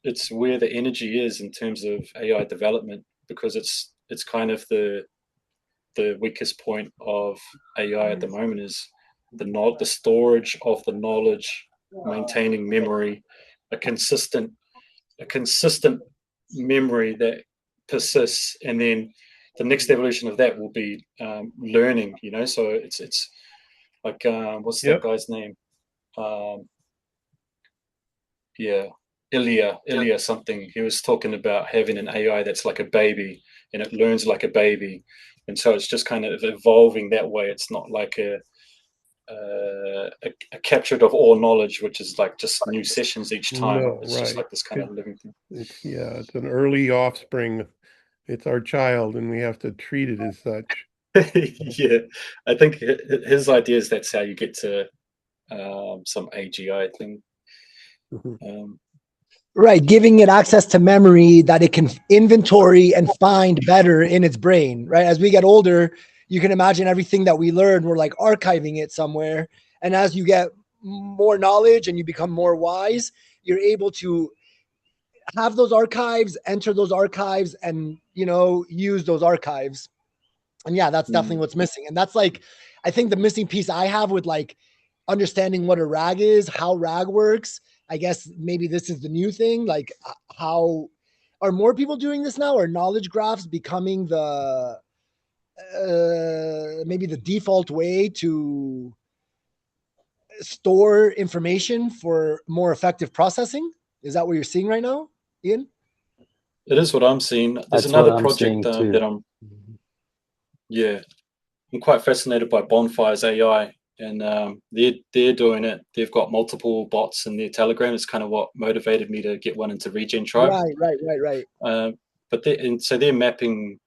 it's where the energy is in terms of AI development, because it's kind of the weakest point of AI at the moment is the storage of the knowledge, maintaining memory, a consistent memory that persists, and then the next evolution of that will be learning. So it's like what's that guy's name? Ilya something. He was talking about having an AI that's like a baby and it learns like a baby, and so it's just kind of evolving that way. It's not like a captured of all knowledge, which is like just new sessions each time. No, it's just like this kind of living thing. It's an early offspring. It's our child, and we have to treat it as such. Yeah, I think his idea is that's how you get to some AGI thing. Right, giving it access to memory that it can inventory and find better in its brain, right? As we get older, you can imagine everything that we learn, we're like archiving it somewhere. And as you get more knowledge and you become more wise, you're able to have those archives, enter those archives, and use those archives. And yeah, that's definitely what's missing. And that's like, I think the missing piece I have with like understanding what a RAG is, how RAG works. I guess maybe this is the new thing. Like, how are more people doing this now? Are knowledge graphs becoming the maybe the default way to store information for more effective processing? Is that what you're seeing right now, Ian? It is what I'm seeing. There's That's what another I'm project seeing too. that I'm quite fascinated by Bonfire's AI, and they're doing it. They've got multiple bots in their Telegram. It's kind of what motivated me to get one into Regen Tribe. Right. But they're mapping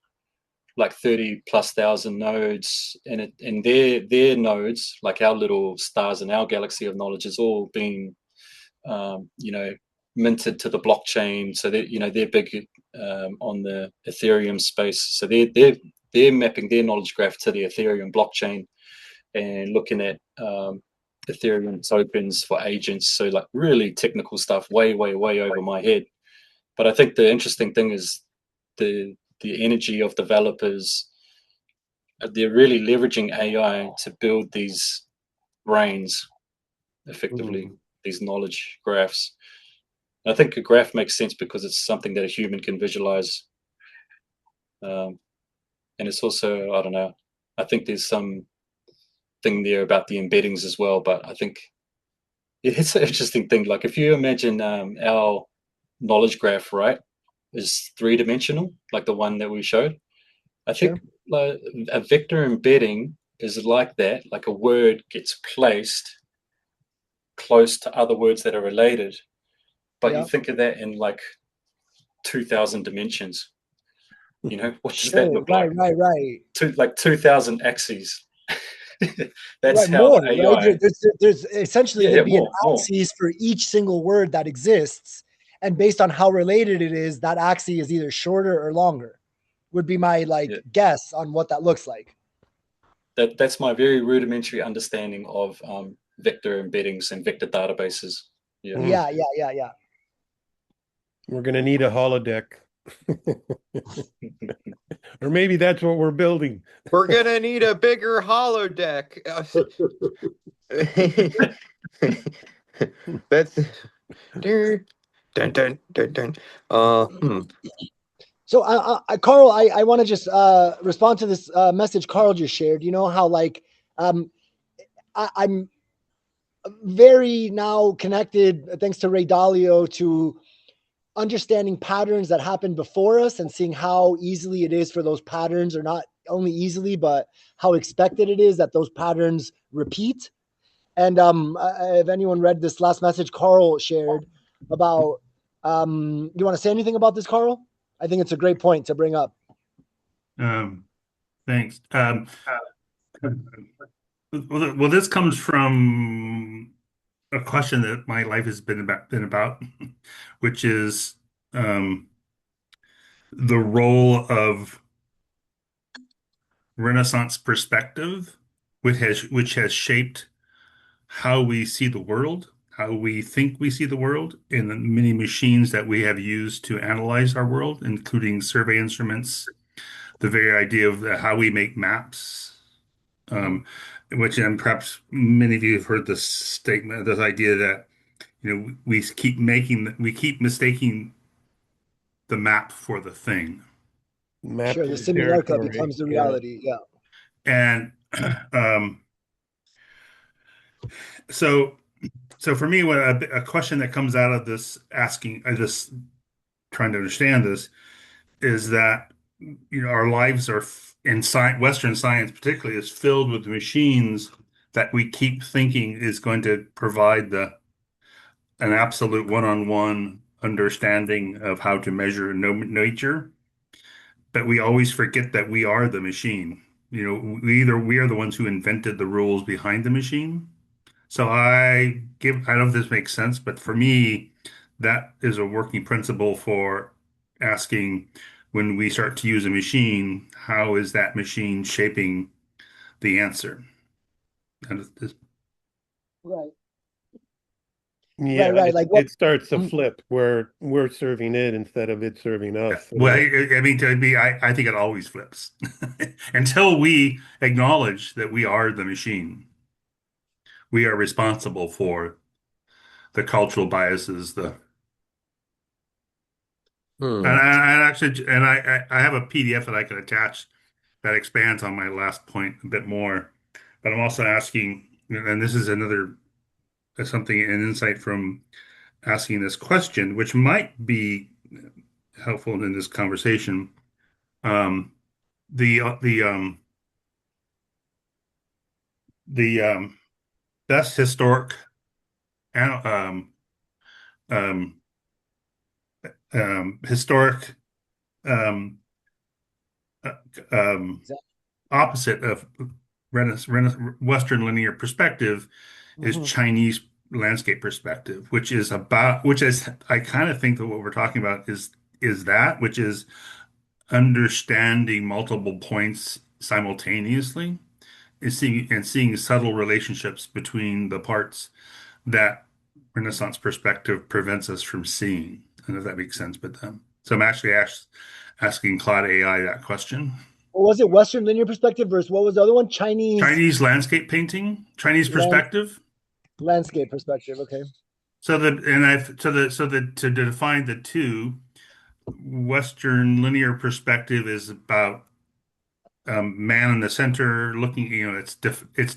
like 30 plus thousand nodes, and their nodes, like our little stars in our galaxy of knowledge, is all being minted to the blockchain. So they're big on the Ethereum space. So they're mapping their knowledge graph to the Ethereum blockchain and looking at Ethereum tokens for agents. So like really technical stuff, way over my head. But I think the interesting thing is the energy of developers. They're really leveraging AI to build these brains effectively, these knowledge graphs. I think a graph makes sense because it's something that a human can visualize. And it's also, I don't know, I think there's some thing there about the embeddings as well. But I think it's an interesting thing. Like if you imagine our knowledge graph, right, is three-dimensional, like the one that we showed. I think like a vector embedding is like that, like a word gets placed close to other words that are related, but you think of that in like 2,000 dimensions. What does that look like? Right. Like 2,000 axes. That's right, how more, the AI. right? There's essentially there'd be more. an axis for each single word that exists, and based on how related it is, that axis is either shorter or longer. Would be my guess on what that looks like. That's my very rudimentary understanding of vector embeddings and vector databases. Yeah. We're going to need a holodeck. Or maybe that's what we're building. We're going to need a bigger holodeck. That's dun. So, Carl, I want to just respond to this message Carl just shared. You know how like I'm very now connected, thanks to Ray Dalio, to understanding patterns that happened before us and seeing how easily it is for those patterns, or not only easily, but how expected it is that those patterns repeat. And if anyone read this last message Carl shared about, you want to say anything about this, Carl? I think it's a great point to bring up. Thanks. Well, this comes from a question that my life has been about, which is the role of Renaissance perspective, which has shaped how we see the world, how we think we see the world, in the many machines that we have used to analyze our world, including survey instruments, the very idea of how we make maps, which, and perhaps many of you have heard this statement, this idea that we keep mistaking the map for the thing. Sure, the simulacra becomes the reality. Yeah. And so for me, what a question that comes out of this asking, this trying to understand this, is that our lives are in science, Western science particularly, is filled with machines that we keep thinking is going to provide an absolute one-on-one understanding of how to measure nature, but we always forget that we are the machine. We are the ones who invented the rules behind the machine. So I don't know if this makes sense, but for me, that is a working principle for asking, when we start to use a machine, how is that machine shaping the answer? Right. Yeah, Right. Like what? it starts to Mhm. flip where we're serving it instead of it serving us. Well, I mean, to me, I think it always flips until we acknowledge that we are the machine. We are responsible for the cultural biases, the Hmm. and I have a PDF that I can attach that expands on my last point a bit more. But I'm also asking, and this is another something, an insight from asking this question, which might be helpful in this conversation. Um, the uh, the um, the best historic an- um, historic um, uh, um, opposite of Western linear perspective is Mhm. Chinese landscape perspective, which is I kind of think that what we're talking about is that, which is understanding multiple points simultaneously, is seeing subtle relationships between the parts that Renaissance perspective prevents us from seeing. I don't know if that makes sense, but so I'm actually asking Claude AI that question. What was it? Western linear perspective versus what was the other one? Chinese Chinese landscape painting, Chinese land, perspective. landscape perspective. Okay. So the and I've so the to define the two, Western linear perspective is about man in the center, looking. It's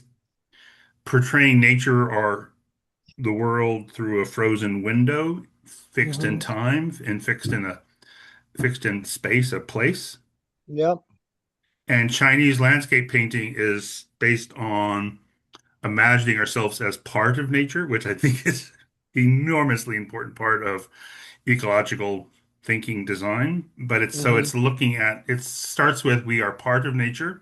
portraying nature or the world through a frozen window, fixed in Hmm. time and fixed in space, a place. Yep. And Chinese landscape painting is based on imagining ourselves as part of nature, which I think is enormously important part of ecological thinking design. But Hmm. it's looking at it starts with we are part of nature,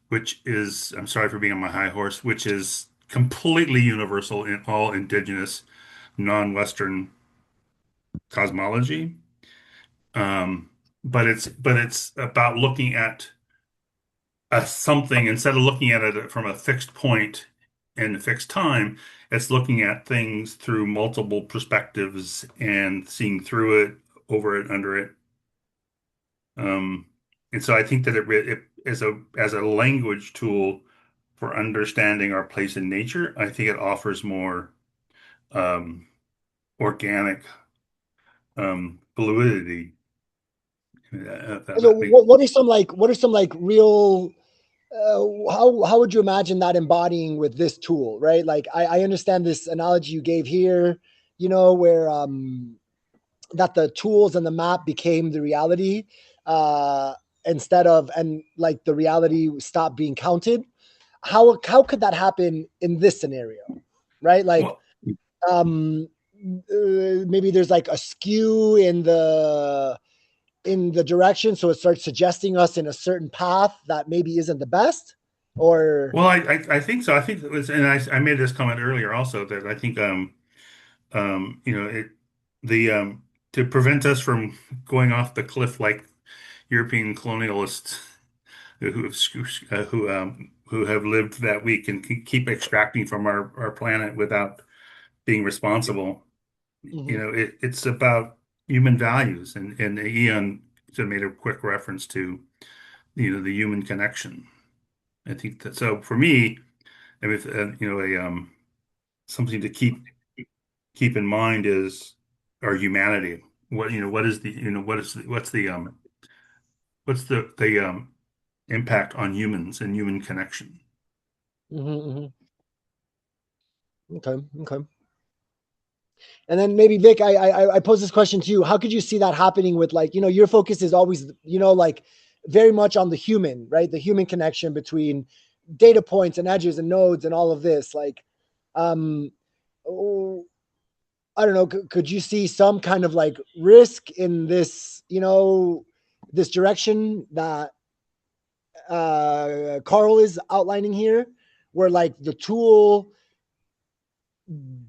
which is I'm sorry for being on my high horse, which is completely universal in all indigenous non-Western cosmology. Um, but it's about looking at something instead of looking at it from a fixed point and a fixed time. It's looking at things through multiple perspectives and seeing through it, over it, under it. Um, and so I think that it as a language tool for understanding our place in nature, I think it offers more um, organic fluidity. So That makes what are some like real how would you imagine that embodying with this tool, right? Like I understand this analogy you gave here, where that the tools and the map became the reality, uh, instead of, and like the reality stopped being counted. How could that happen in this scenario, right? Like well, um, maybe there's like a skew in the direction, so it starts suggesting us in a certain path that maybe isn't the best, or well, I think so. I think it was, and I made this comment earlier also that I think it the to prevent us from going off the cliff like European colonialists who have lived that week and keep extracting from our planet without being responsible. Mhm. It's about human values, and Ian sort of made a quick reference to the human connection. I think that so for me, I mean, a something to keep in mind is our humanity. What is the what's the impact on humans and human connection? Mhm. Okay. Okay. And then maybe Vic, I pose this question to you. How could you see that happening with, like, your focus is always, like very much on the human, right? The human connection between data points and edges and nodes and all of this. Like, um, oh, I don't know. Could you see some kind of like risk in this, this direction that Carl is outlining here, where like the tool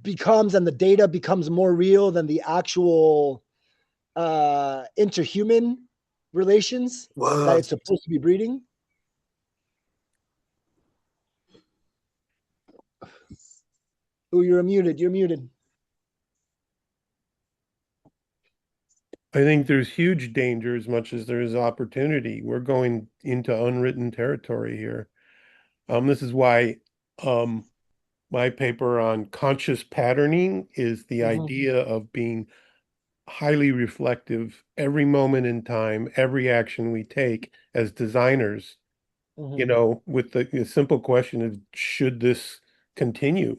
becomes and the data becomes more real than the actual interhuman relations that What? it's supposed to be breeding? Oh, you're muted. You're muted. I think there's huge danger as much as there is opportunity. We're going into unwritten territory here. This is why um, my paper on conscious patterning is the Mhm. idea of being highly reflective every moment in time, every action we take as designers, Mhm. with the simple question of should this continue?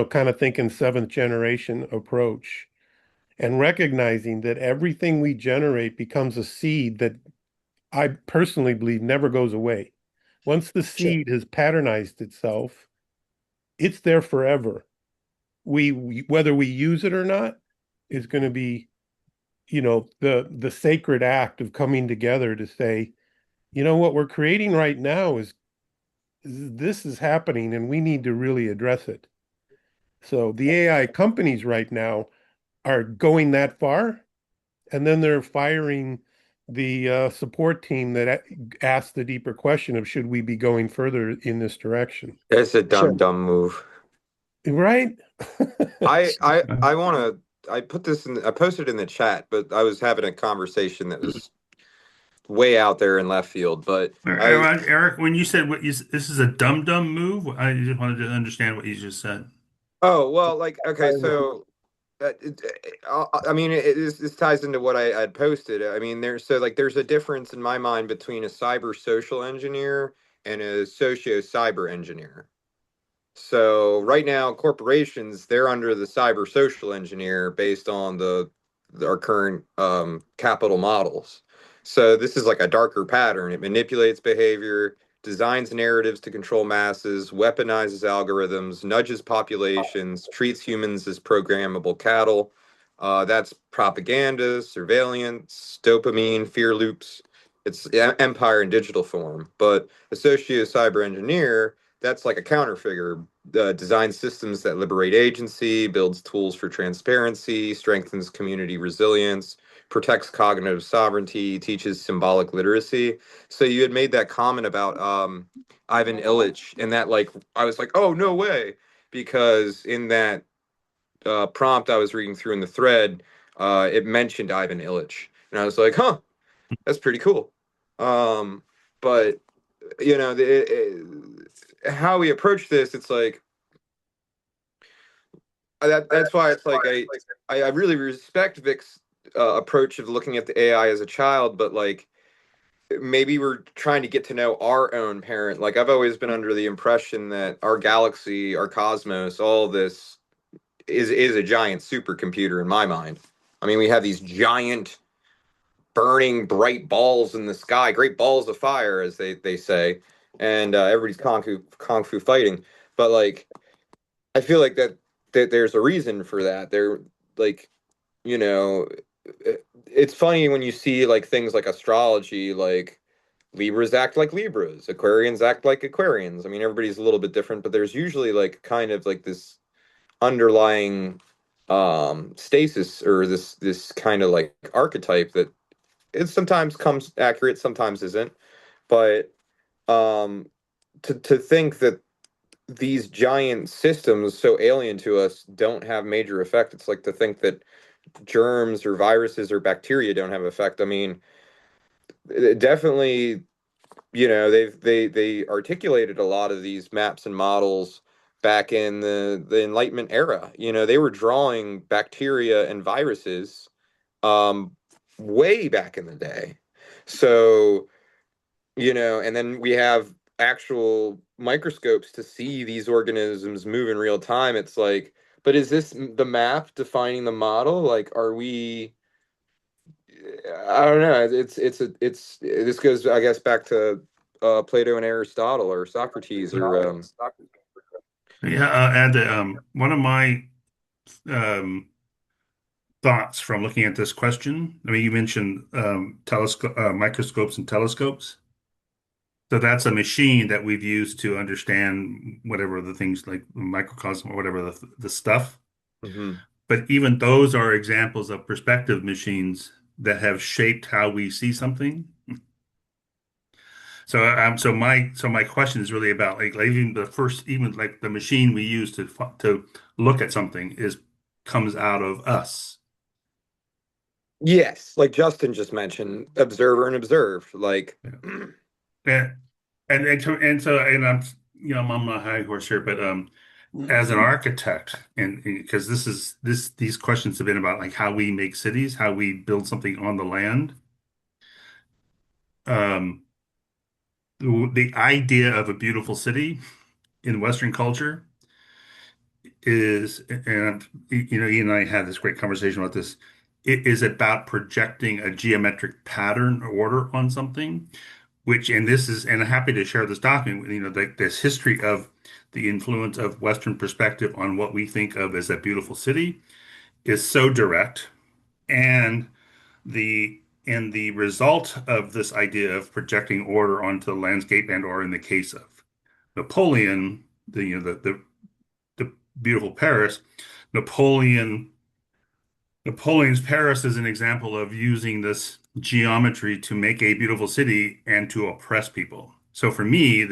Kind of thinking seventh generation approach and recognizing that everything we generate becomes a seed that I personally believe never goes away. Once the Sure. seed has patternized itself, it's there forever. Whether we use it or not is going to be, the sacred act of coming together to say, what we're creating right now is this is happening and we need to really address it. So the AI companies right now are going that far, and then they're firing the support team that asked the deeper question of should we be going further in this direction? It's a Sure. dumb move. Right? I want to. I put this in. I posted it in the chat, but I was having a conversation that was way out there in left field. But I Eric, when you said this is a dumb move, I just wanted to understand what you just said. Oh, well, like, okay, so I mean, this ties into what I had posted. I mean, there's a difference in my mind between a cyber social engineer and a socio cyber engineer. So right now, corporations, they're under the cyber social engineer based on our current capital models. So this is like a darker pattern. It manipulates behavior, designs narratives to control masses, weaponizes algorithms, nudges populations, treats humans as programmable cattle. That's propaganda, surveillance, dopamine, fear loops. It's empire in digital form. But a socio cyber engineer, that's like a counterfigure. Designs systems that liberate agency, builds tools for transparency, strengthens community resilience, protects cognitive sovereignty, teaches symbolic literacy. So you had made that comment about Ivan Illich, and that, like, I was like, oh, no way, because in that prompt I was reading through in the thread, it mentioned Ivan Illich, and I was like, huh, that's pretty cool. But how we approach this, it's like that's why it's like I really respect Vic's approach of looking at the AI as a child, but like maybe we're trying to get to know our own parent. Like I've always been under the impression that our galaxy, our cosmos, all this is a giant supercomputer in my mind. I mean, we have these giant burning bright balls in the sky, great balls of fire, as they say, and everybody's kung fu fighting. But like, I feel like that there's a reason for that. They're like, you know, it's funny when you see like things like astrology, like Libras act like Libras, Aquarians act like Aquarians. I mean, everybody's a little bit different, but there's usually like kind of like this underlying stasis, or this kind of like archetype that it sometimes comes accurate, sometimes isn't. But um to think that these giant systems so alien to us don't have major effect. It's like to think that germs or viruses or bacteria don't have effect. I mean, definitely, they articulated a lot of these maps and models back in the Enlightenment era. They were drawing bacteria and viruses um way back in the day. So, and then we have actual microscopes to see these organisms move in real time. It's like, but is this the map defining the model? Like, are we? I don't know. It's this goes, I guess, back to Plato and Aristotle or Socrates or Yeah, and one of my um, thoughts from looking at this question. I mean, you mentioned telescope, microscopes, and telescopes. So that's a machine that we've used to understand whatever the things like microcosm or whatever the stuff. Mhm. But even those are examples of perspective machines that have shaped how we see something. So my question is really about like even the first, even like the machine we use to look at something is comes out of us. Yes, like Justin just mentioned, observer and observe. Like, Yeah. And I'm I'm on my high horse here, but as an architect, and because these questions have been about like how we make cities, how we build something on the land. Um, the idea of a beautiful city in Western culture is, and Ian and I had this great conversation about this. It is about projecting a geometric pattern or order on something, and I'm happy to share this document, this history of the influence of Western perspective on what we think of as a beautiful city is so direct. And the result of this idea of projecting order onto the landscape and or in the case of Napoleon, the beautiful Paris, Napoleon Napoleon's Paris is an example of using this geometry to make a beautiful city and to oppress people. So for me,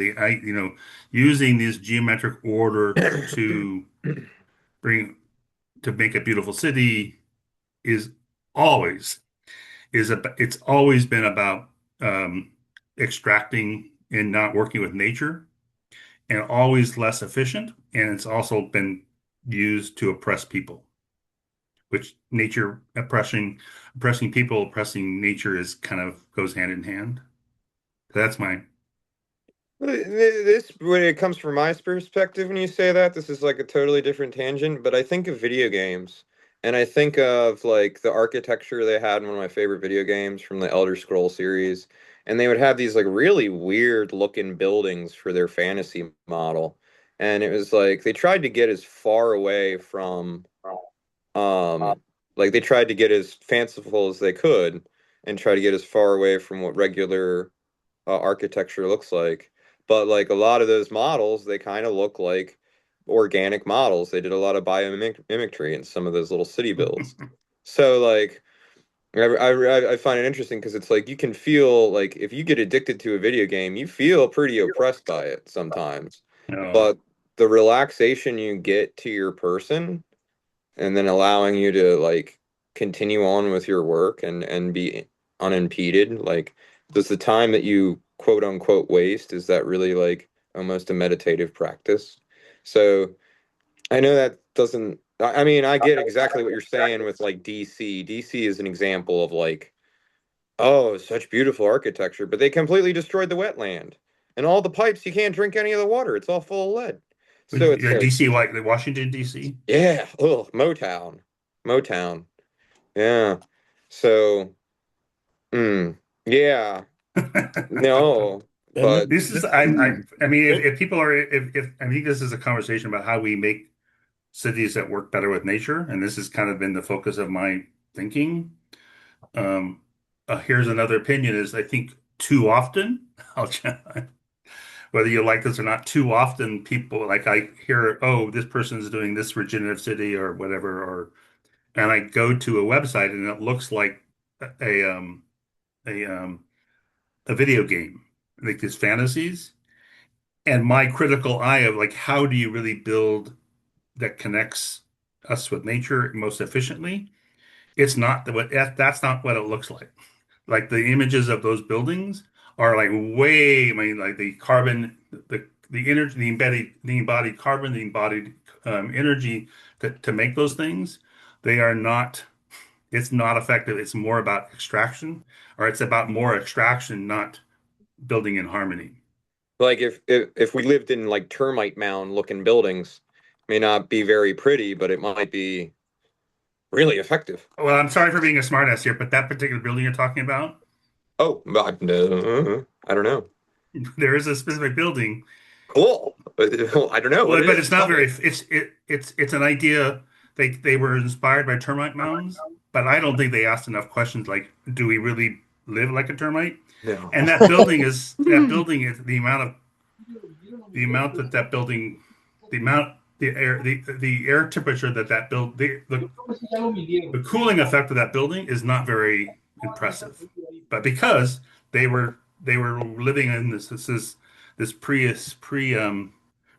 using this geometric order to bring to make a beautiful city is always it's always been about extracting and not working with nature, and always less efficient. And it's also been used to oppress people, which nature oppressing people, oppressing nature is kind of goes hand in hand. That's my this, when it comes from my perspective, when you say that, this is like a totally different tangent, but I think of video games, and I think of like the architecture they had in one of my favorite video games from the Elder Scroll series, and they would have these like really weird looking buildings for their fantasy model, and it was like they tried to get as far away from, um, like they tried to get as fanciful as they could, and try to get as far away from what regular architecture looks like. But like a lot of those models, they kind of look like organic models. They did a lot of biomimicry in some of those little city builds. So like I find it interesting because it's like you can feel like if you get addicted to a video game, you feel pretty oppressed by it sometimes. no. But the relaxation you get to your person and then allowing you to like continue on with your work and be unimpeded, like does the time that you quote unquote waste, is that really like almost a meditative practice? So I know that doesn't, I mean, I get exactly what you're saying with like DC is an example of like, oh, such beautiful architecture, but they completely destroyed the wetland and all the pipes, you can't drink any of the water, it's all full of lead. So it's Yeah, like, DC, like the Washington DC. yeah, oh, Motown. Yeah. So, yeah, no, And but This is I mean if people are if I think this is a conversation about how we make cities that work better with nature, and this has kind of been the focus of my thinking. Um, Here's another opinion: is I think too often, I'll, whether you like this or not, too often people like I hear, oh, this person is doing this regenerative city or whatever, and I go to a website and it looks like a um a um a video game, like these fantasies. And my critical eye of like, how do you really build that connects us with nature most efficiently? It's not that's not what it looks like. Like the images of those buildings are like way, I mean, like the carbon, the energy, the embodied carbon, the embodied energy to make those things. They are not. It's not effective. It's more about extraction, or it's about more extraction, not building in harmony. like if we lived in like termite mound looking buildings, may not be very pretty, but it might be really effective. Well, I'm sorry for being a smartass here, but that particular building you're talking about, Oh, I don't know. there is a specific building. Cool. I don't know what Well, it but is. it's not Tell me. very. It's an idea. They were inspired by termite mounds, but I don't think they asked enough questions like, do we really live like a termite? No. And that building is the amount that building, the air temperature that build the cooling effect of that building is not very impressive. But because they were living in this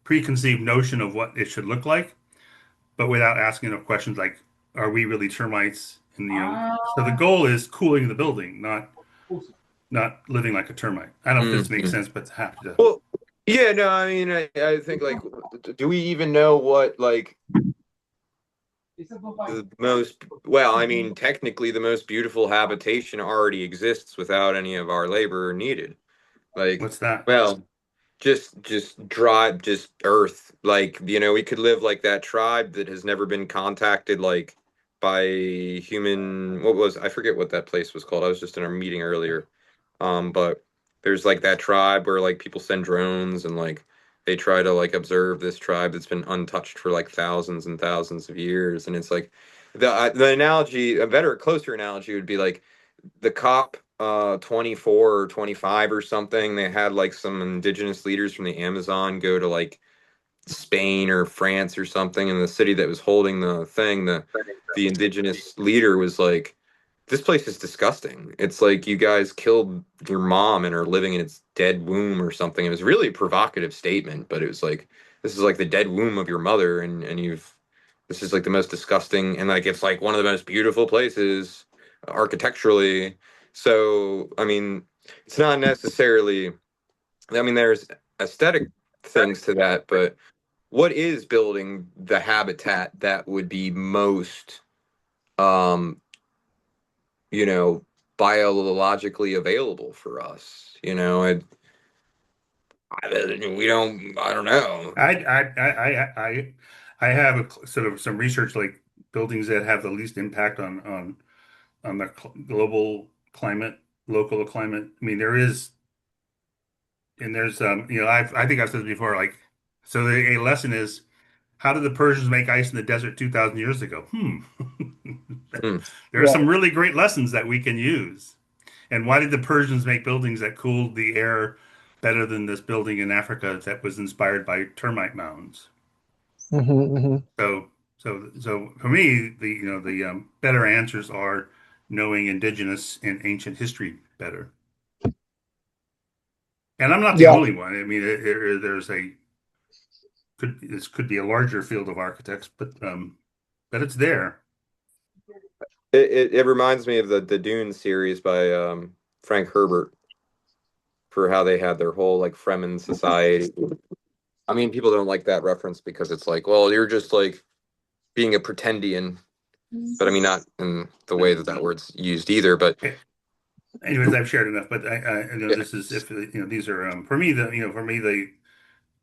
preconceived notion of what it should look like, but without asking enough questions like, are we really termites And so the goal is cooling the building, not living like a termite. I don't know if this makes sense, but happy to. Well, yeah, no, I mean, I think like, do we even know what like the most, well, I mean, technically the most beautiful habitation already exists without any of our labor needed. Like, What's that? well, just drive, just earth. Like, we could live like that tribe that has never been contacted like by human, I forget what that place was called. I was just in our meeting earlier. But there's like that tribe where like people send drones and like they try to like observe this tribe that's been untouched for like thousands and thousands of years. And it's like the analogy, a better, closer analogy would be like the COP 24 or 25 or something. They had like some indigenous leaders from the Amazon go to like Spain or France or something, and the city that was holding the thing, the indigenous leader was like, this place is disgusting. It's like you guys killed your mom and are living in its dead womb or something. It was really a provocative statement, but it was like, this is like the dead womb of your mother, and this is like the most disgusting, and like it's like one of the most beautiful places architecturally. So I mean, it's not necessarily, I mean, there's aesthetic things to that, but what is building the habitat that would be most um you know biologically available for us? We don't, I don't know. I have sort of some research, like buildings that have the least impact on the global climate, local climate. I mean, there's I think I've said this before. Like, so a lesson is, how did the Persians make ice in the desert 2,000 years ago? Hmm. There are some really great lessons that we can use. And why did the Persians make buildings that cooled the air better than this building in Africa that was inspired by termite mounds? So for me, the better answers are knowing indigenous and ancient history better. And I'm not the Yeah. only one. I mean, this could be a larger field of architects, but it's there. It reminds me of the Dune series by Frank Herbert, for how they had their whole like Fremen society. I mean, people don't like that reference because it's like, well, you're just like being a pretendian, but I mean, not in the way that word's used either. But Anyways, I've shared enough. But I know yeah. this is, if these are for me,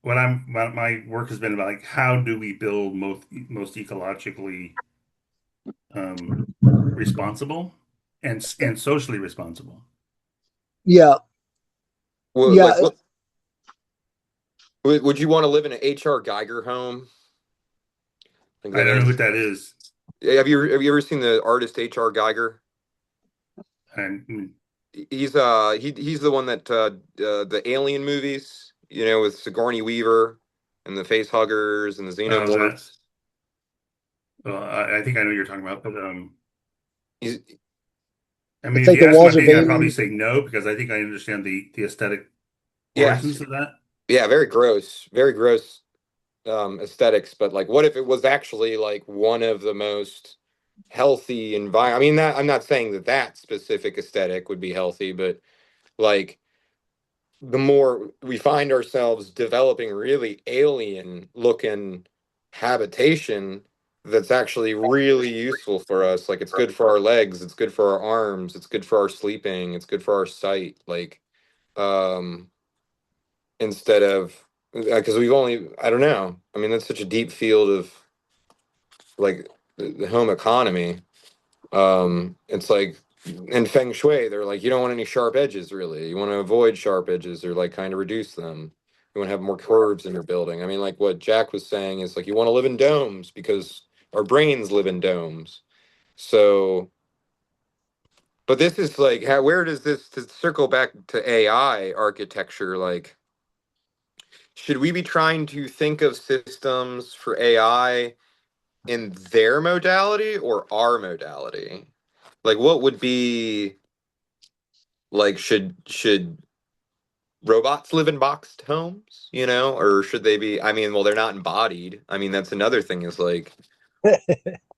what my work has been about, like, how do we build most ecologically responsible and socially responsible. Yeah. Well, Yeah. like, would you want to live in an H.R. Geiger home? I don't know what that is. Have you ever seen the artist H.R. Geiger? And He's the one that the Alien movies, with Sigourney Weaver and the face huggers and the xenomorphs. Well, I think I know what you're talking about, but He's, I mean, It's if like you the ask walls my are opinion, I'd veining. probably say no, because I think I understand the aesthetic yes, origins of that. yeah, very gross aesthetics. But like, what if it was actually like one of the most healthy environment? I mean, I'm not saying that specific aesthetic would be healthy, but like, the more we find ourselves developing really alien looking habitation that's actually really useful for us, like it's good for our legs, it's good for our arms, it's good for our sleeping, it's good for our sight, like um instead of, because we've only, I don't know, I mean, that's such a deep field of like the home economy. It's like in feng shui, they're like, you don't want any sharp edges, really. You want to avoid sharp edges, or like kind of reduce them. You want to have more curves in your building. I mean, like what Jack was saying is like, you want to live in domes because our brains live in domes. So, but this is like, where does this, to circle back to AI architecture, like, should we be trying to think of systems for AI in their modality or our modality? Like, what would be, like, should robots live in boxed homes, or should they be, I mean, well, they're not embodied. I mean, that's another thing, is like,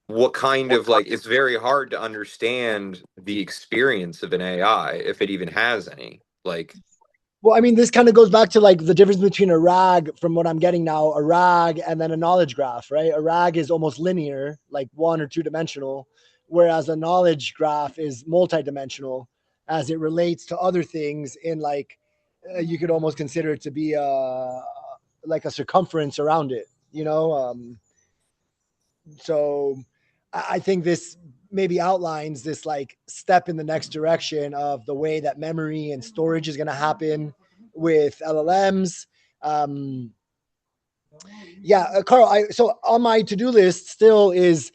what kind of like, it's very hard to understand the experience of an AI if it even has any. Like, well, I mean, this kind of goes back to like the difference between a RAG, from what I'm getting now, a RAG and then a knowledge graph, right? A RAG is almost linear, like 1 or 2 dimensional, whereas a knowledge graph is multidimensional as it relates to other things in like, you could almost consider it to be like a circumference around it, you know? So I think this maybe outlines this like step in the next direction of the way that memory and storage is going to happen with LLMs. Carl, so on my to-do list still is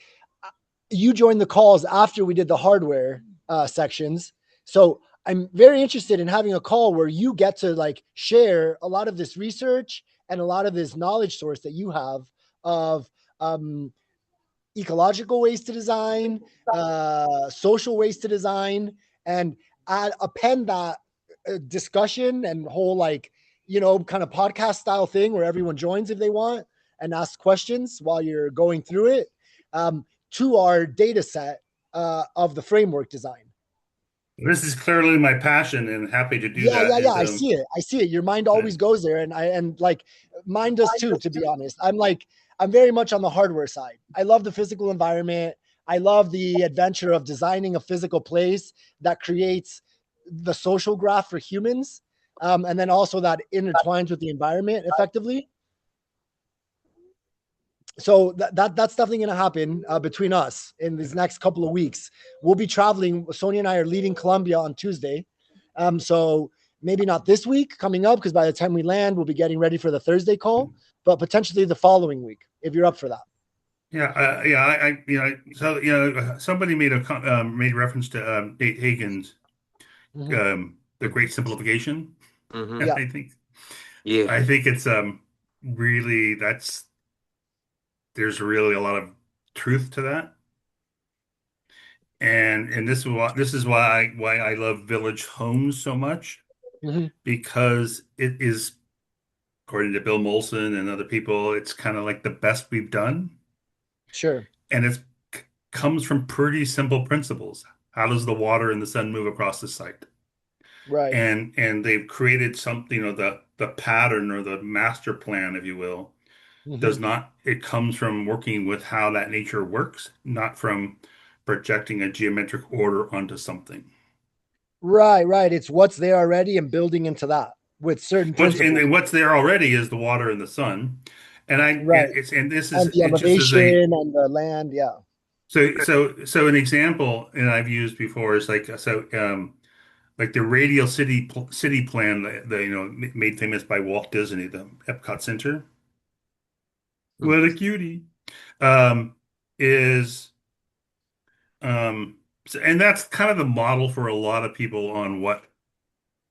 you joined the calls after we did the hardware sections. So I'm very interested in having a call where you get to like share a lot of this research and a lot of this knowledge source that you have of ecological ways to design, social ways to design, and append that discussion and whole like, you know, kind of podcast style thing where everyone joins if they want and asks questions while you're going through it, to our data set of the framework design. This is clearly my passion, and happy to do Yeah, that. yeah. I see it. I see it. Your mind always goes there, and like mine does too. To be honest, I'm very much on the hardware side. I love the physical environment. I love the adventure of designing a physical place that creates the social graph for humans, and then also that intertwines with the environment effectively. So that's definitely going to happen between us in these next couple of weeks. We'll be traveling. Sonia and I are leaving Colombia on Tuesday. So maybe not this week coming up, because by the time we land, we'll be getting ready for the Thursday call, but potentially the following week, if you're up for that. So somebody made reference to Nate Hagen's The Great Simplification. mm-hmm. I think it's really there's really a lot of truth to that, and this is why I love village homes so much, because it is, according to Bill Molson and other people, it's kind of like the best we've done. Sure. And it comes from pretty simple principles. How does the water and the sun move across the site? Right. And they've created something, the pattern or the master plan, if you will, it comes from working with how that nature works, not from projecting a geometric order onto something. Right. It's what's there already and building into that with certain principles. And what's there already is the water and the sun. And this is the elevation and the land. Yeah. So an example, and I've used before, is like the radial city plan, made famous by Walt Disney, the Epcot Center. What a cutie. And that's kind of the model for a lot of people on what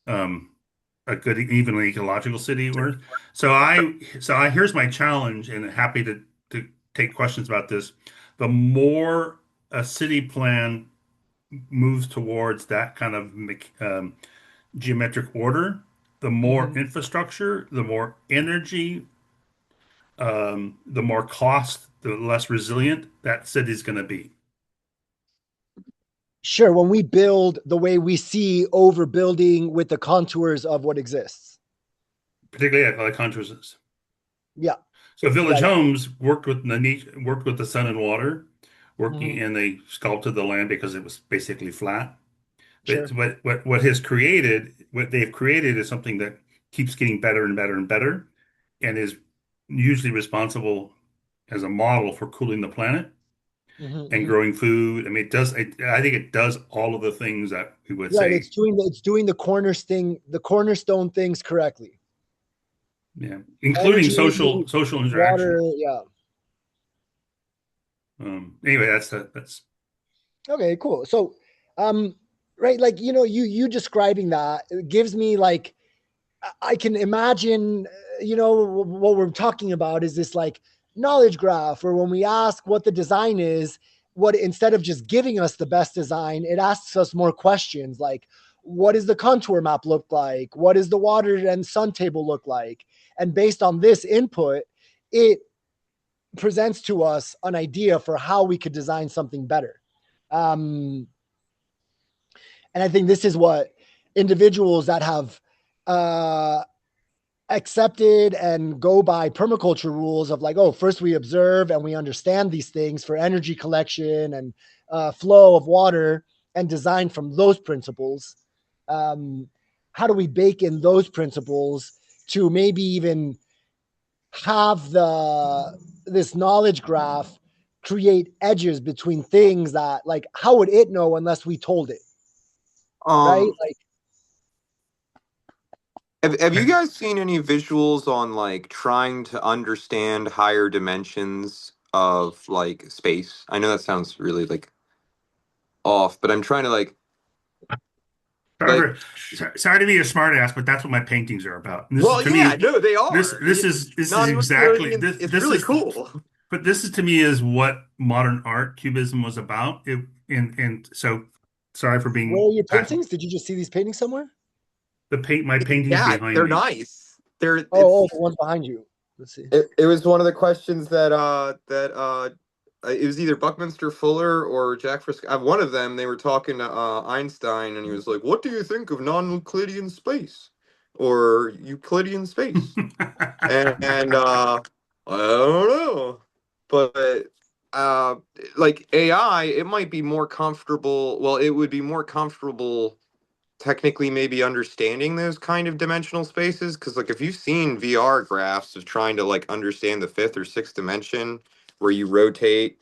a good, even an ecological city was. So here's my challenge, and happy to take questions about this. The more a city plan moves towards that kind of geometric order, the more infrastructure, the more energy, the more cost, the less resilient that city is going to be. Sure. When we build the way we see overbuilding with the contours of what exists. Particularly how the contours is. Yeah. So village homes worked with the sun and water, and they sculpted the land because it was basically flat. But Sure. what they've created is something that keeps getting better and better and better, and is usually responsible as a model for cooling the planet and growing food. I mean, I think it does all of the things that we would say. It's doing the cornerstone things correctly. Yeah, including social interaction. Water, yeah. Anyway, that's okay. Cool. So, right, like you describing that, it gives me like, I can imagine, what we're talking about is this like knowledge graph, or when we ask what the design is, what instead of just giving us the best design, it asks us more questions like, what does the contour map look like? What does the water and sun table look like? And based on this input, it presents to us an idea for how we could design something better. And I think this is what individuals that have accepted and go by permaculture rules of like, oh, first we observe and we understand these things for energy collection and flow of water and design from those principles. How do we bake in those principles to maybe even have this knowledge graph create edges between things that, like, how would it know unless we told it? Right? Like, have you guys seen any visuals on like trying to understand higher dimensions of like space? I know that sounds really like off, but I'm trying to like Sorry to be a smart ass, but that's what my paintings are about. And this well, is to yeah, me, no, they are. this is Not even exactly Floridian, this. it's This really is cool. But this is to me is what modern art, cubism was about. And so sorry for being. where are your paintings? Did you just see these paintings somewhere? My paintings Yeah, behind they're me. nice. They're the ones behind you. Let's see. It was one of the questions that it was either Buckminster Fuller or Jack Fresco. One of them, they were talking to Einstein, and he was like, "What do you think of non-Euclidean space or Euclidean space?" and I don't know, but like AI, it might be more comfortable. Well, it would be more comfortable technically maybe understanding those kind of dimensional spaces, because like if you've seen VR graphs of trying to like understand the fifth or sixth dimension where you rotate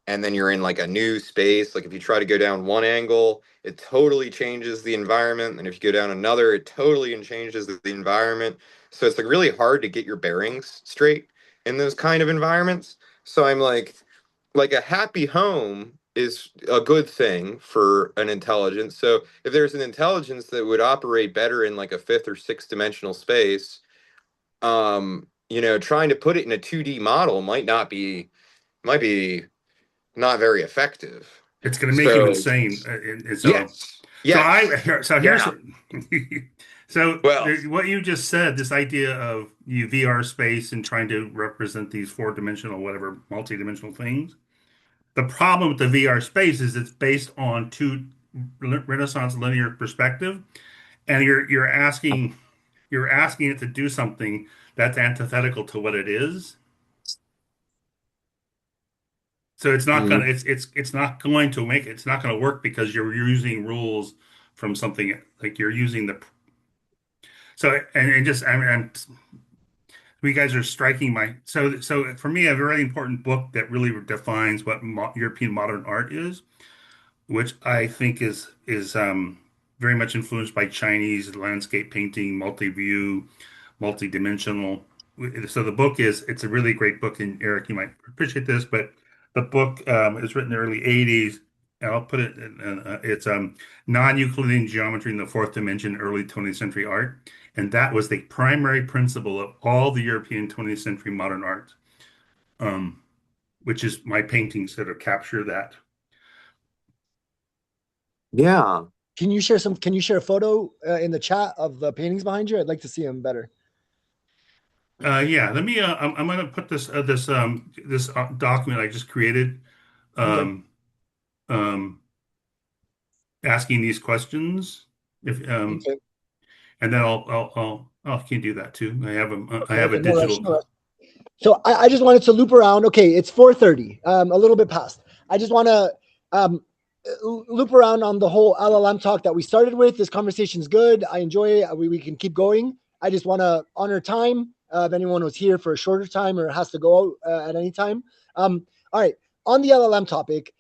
and then you're in like a new space, like if you try to go down one angle it totally changes the environment, and if you go down another it totally changes the environment. So it's like really hard to get your bearings straight in those kind of environments. So I'm like a happy home is a good thing for an intelligence. So if there's an intelligence that would operate better in like a fifth or sixth dimensional space, trying to put it in a 2D model might be not very effective. It's going to make you So insane. And so, yes, so here's, well, what you just said, this idea of VR space and trying to represent these four-dimensional, whatever, multi-dimensional things. The problem with the VR space is it's based on two Renaissance linear perspective, and you're asking it to do something that's antithetical to what it is. So it's not gonna it's not going to make it. It's not going to work because you're using rules from something like you're using the. So and just I'm you guys are striking my so for me a very important book that really defines what European modern art is, which I think is very much influenced by Chinese landscape painting, multi-view, multi-dimensional. So the book it's a really great book, and Eric, you might appreciate this, but the book is written in the early 80s, and I'll put it it's non-Euclidean geometry in the fourth dimension, early 20th century art. And that was the primary principle of all the European 20th century modern art, which is my paintings that have captured that. yeah. Can you share a photo in the chat of the paintings behind you? I'd like to see them better. Yeah, let me. I'm going to put this document I just created, Okay. Asking these questions. If Okay. and then I can do that too. I have a I have a Okay, no rush, digital. no rush. So I just wanted to loop around. Okay, it's 4:30, a little bit past. I just want to loop around on the whole LLM talk that we started with. This conversation is good. I enjoy it. We can keep going. I just want to honor time. If anyone was here for a shorter time or has to go out at any time. All right, on the LLM topic,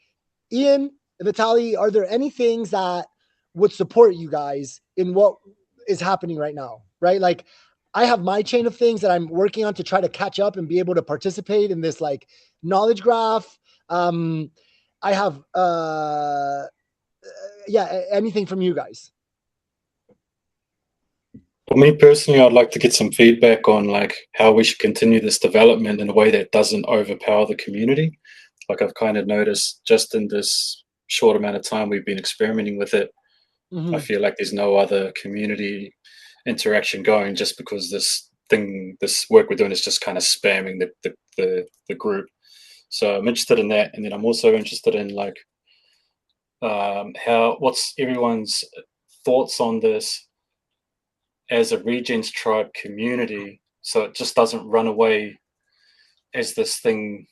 Ian, Vitaly, are there any things that would support you guys in what is happening right now? Right, like I have my chain of things that I'm working on to try to catch up and be able to participate in this like knowledge graph. I have anything from you guys? For me personally, I'd like to get some feedback on like how we should continue this development in a way that doesn't overpower the community. Like I've kind of noticed just in this short amount of time we've been experimenting with it, I feel like there's no other community interaction going, just because this work we're doing is just kind of spamming the group. So I'm interested in that, and then I'm also interested in like what's everyone's thoughts on this as a Regen's tribe community, so it just doesn't run away as this thing,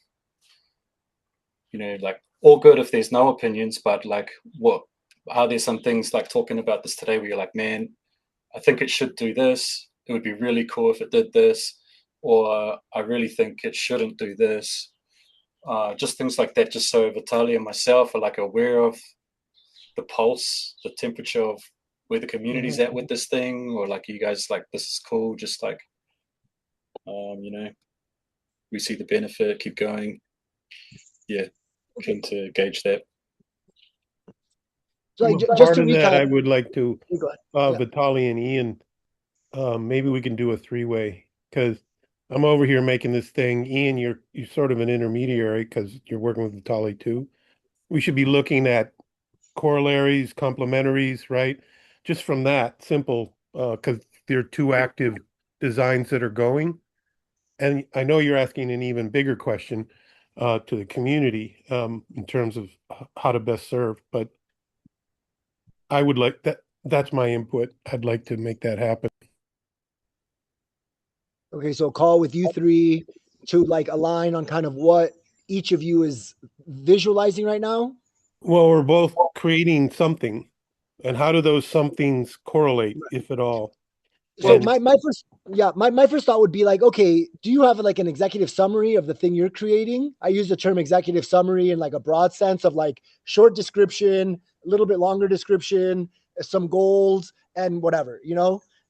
like all good if there's no opinions, but like what are there some things like talking about this today where you're like, man, I think it should do this. It would be really cool if it did this, or I really think it shouldn't do this. Just things like that, just so Vitaly and myself are like aware of the pulse, the temperature of where the community's at with this thing, or like you guys like this is cool, just like we see the benefit, keep going. Yeah, keen to gauge that. So Well, just part to of recap, that, I would like to, go ahead. Vitaly and Ian, maybe we can do a three-way, because I'm over here making this thing. Ian, you're sort of an intermediary because you're working with Vitaly too. We should be looking at corollaries, complementaries, right? Just from that simple, because there are two active designs that are going. And I know you're asking an even bigger question to the community in terms of how to best serve, but I would like that. That's my input. I'd like to make that happen. Okay, so call with you three to like align on kind of what each of you is visualizing right now. Well, we're both creating something, and how do those somethings correlate, if at all? So And my first thought would be like, okay, do you have like an executive summary of the thing you're creating? I use the term executive summary in like a broad sense of like short description, a little bit longer description, some goals, and whatever,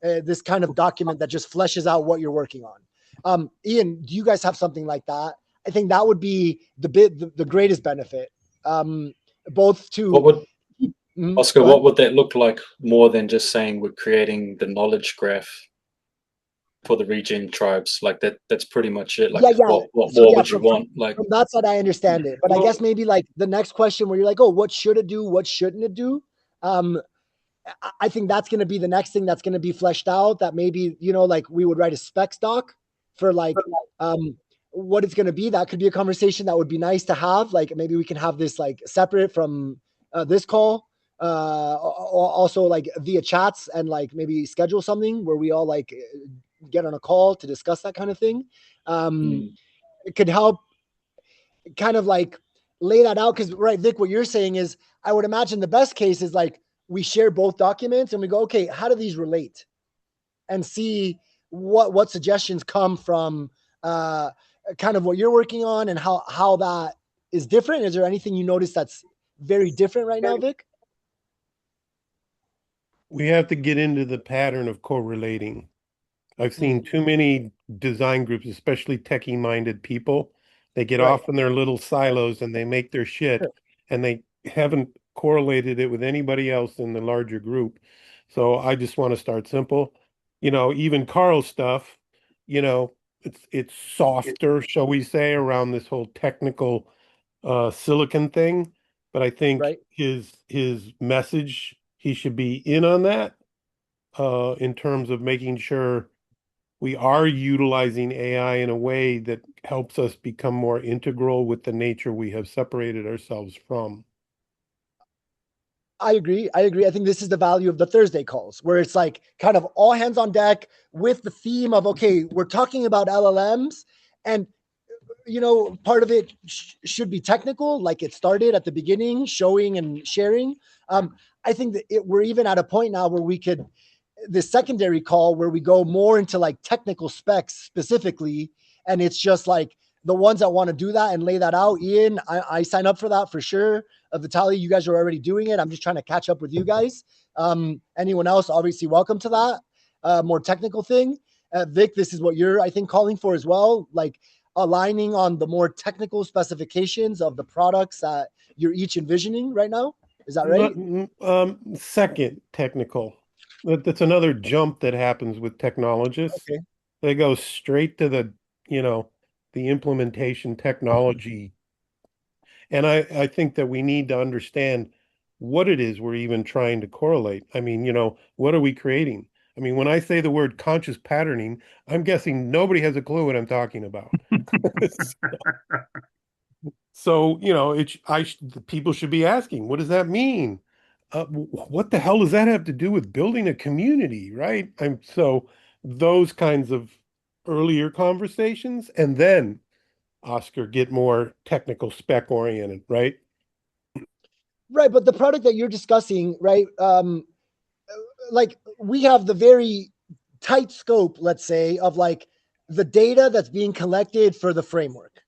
this kind of document that just fleshes out what you're working on. Ian, do you guys have something like that? I think that would be the greatest benefit. Both to What would Oscar, go ahead. what would that look like more than just saying we're creating the knowledge graph for the Regen tribes? Like that's pretty much it. Like Yeah. what So more yeah, would you want? Like from that side, I understand it. But I guess maybe like the next question where you're like, oh, what should it do? What shouldn't it do? I think that's going to be the next thing that's going to be fleshed out. That maybe, like we would write a specs doc for like what it's going to be. That could be a conversation that would be nice to have. Like maybe we can have this like separate from this call. Also like via chats, and like maybe schedule something where we all like get on a call to discuss that kind of thing. It could help kind of like lay that out, because right, Vic, what you're saying is I would imagine the best case is like we share both documents and we go, okay, how do these relate, and see what suggestions come from kind of what you're working on and how that is different. Is there anything you notice that's very different right now, Vic? we have to get into the pattern of correlating. I've seen too many design groups, especially techie-minded people. They get off in their little silos and they make their shit, and they haven't correlated it with anybody else in the larger group. So I just want to start simple. Even Carl's stuff, it's softer, shall we say, around this whole technical silicon thing. But I think Right. his message, he should be in on that in terms of making sure we are utilizing AI in a way that helps us become more integral with the nature we have separated ourselves from. I agree. I think this is the value of the Thursday calls, where it's like kind of all hands on deck with the theme of, okay, we're talking about LLMs, and part of it should be technical, like it started at the beginning, showing and sharing. I think that we're even at a point now where we could, the secondary call where we go more into like technical specs specifically, and it's just like the ones that want to do that and lay that out. Ian, I sign up for that for sure. Vitaly, you guys are already doing it. I'm just trying to catch up with you guys. Anyone else, obviously welcome to that more technical thing. Vic, this is what you're, I think, calling for as well, like aligning on the more technical specifications of the products that you're each envisioning right now. Is that right? Second, technical. That's another jump that happens with technologists. Okay. They go straight to the implementation technology. And I think that we need to understand what it is we're even trying to correlate. I mean, what are we creating? I mean, when I say the word conscious patterning, I'm guessing nobody has a clue what I'm talking about. So, people should be asking, what does that mean? What the hell does that have to do with building a community, right? So those kinds of earlier conversations, and then Oscar get more technical spec oriented, right? Right, but the product that you're discussing, right? Like we have the very tight scope, let's say, of like the data that's being collected for the framework,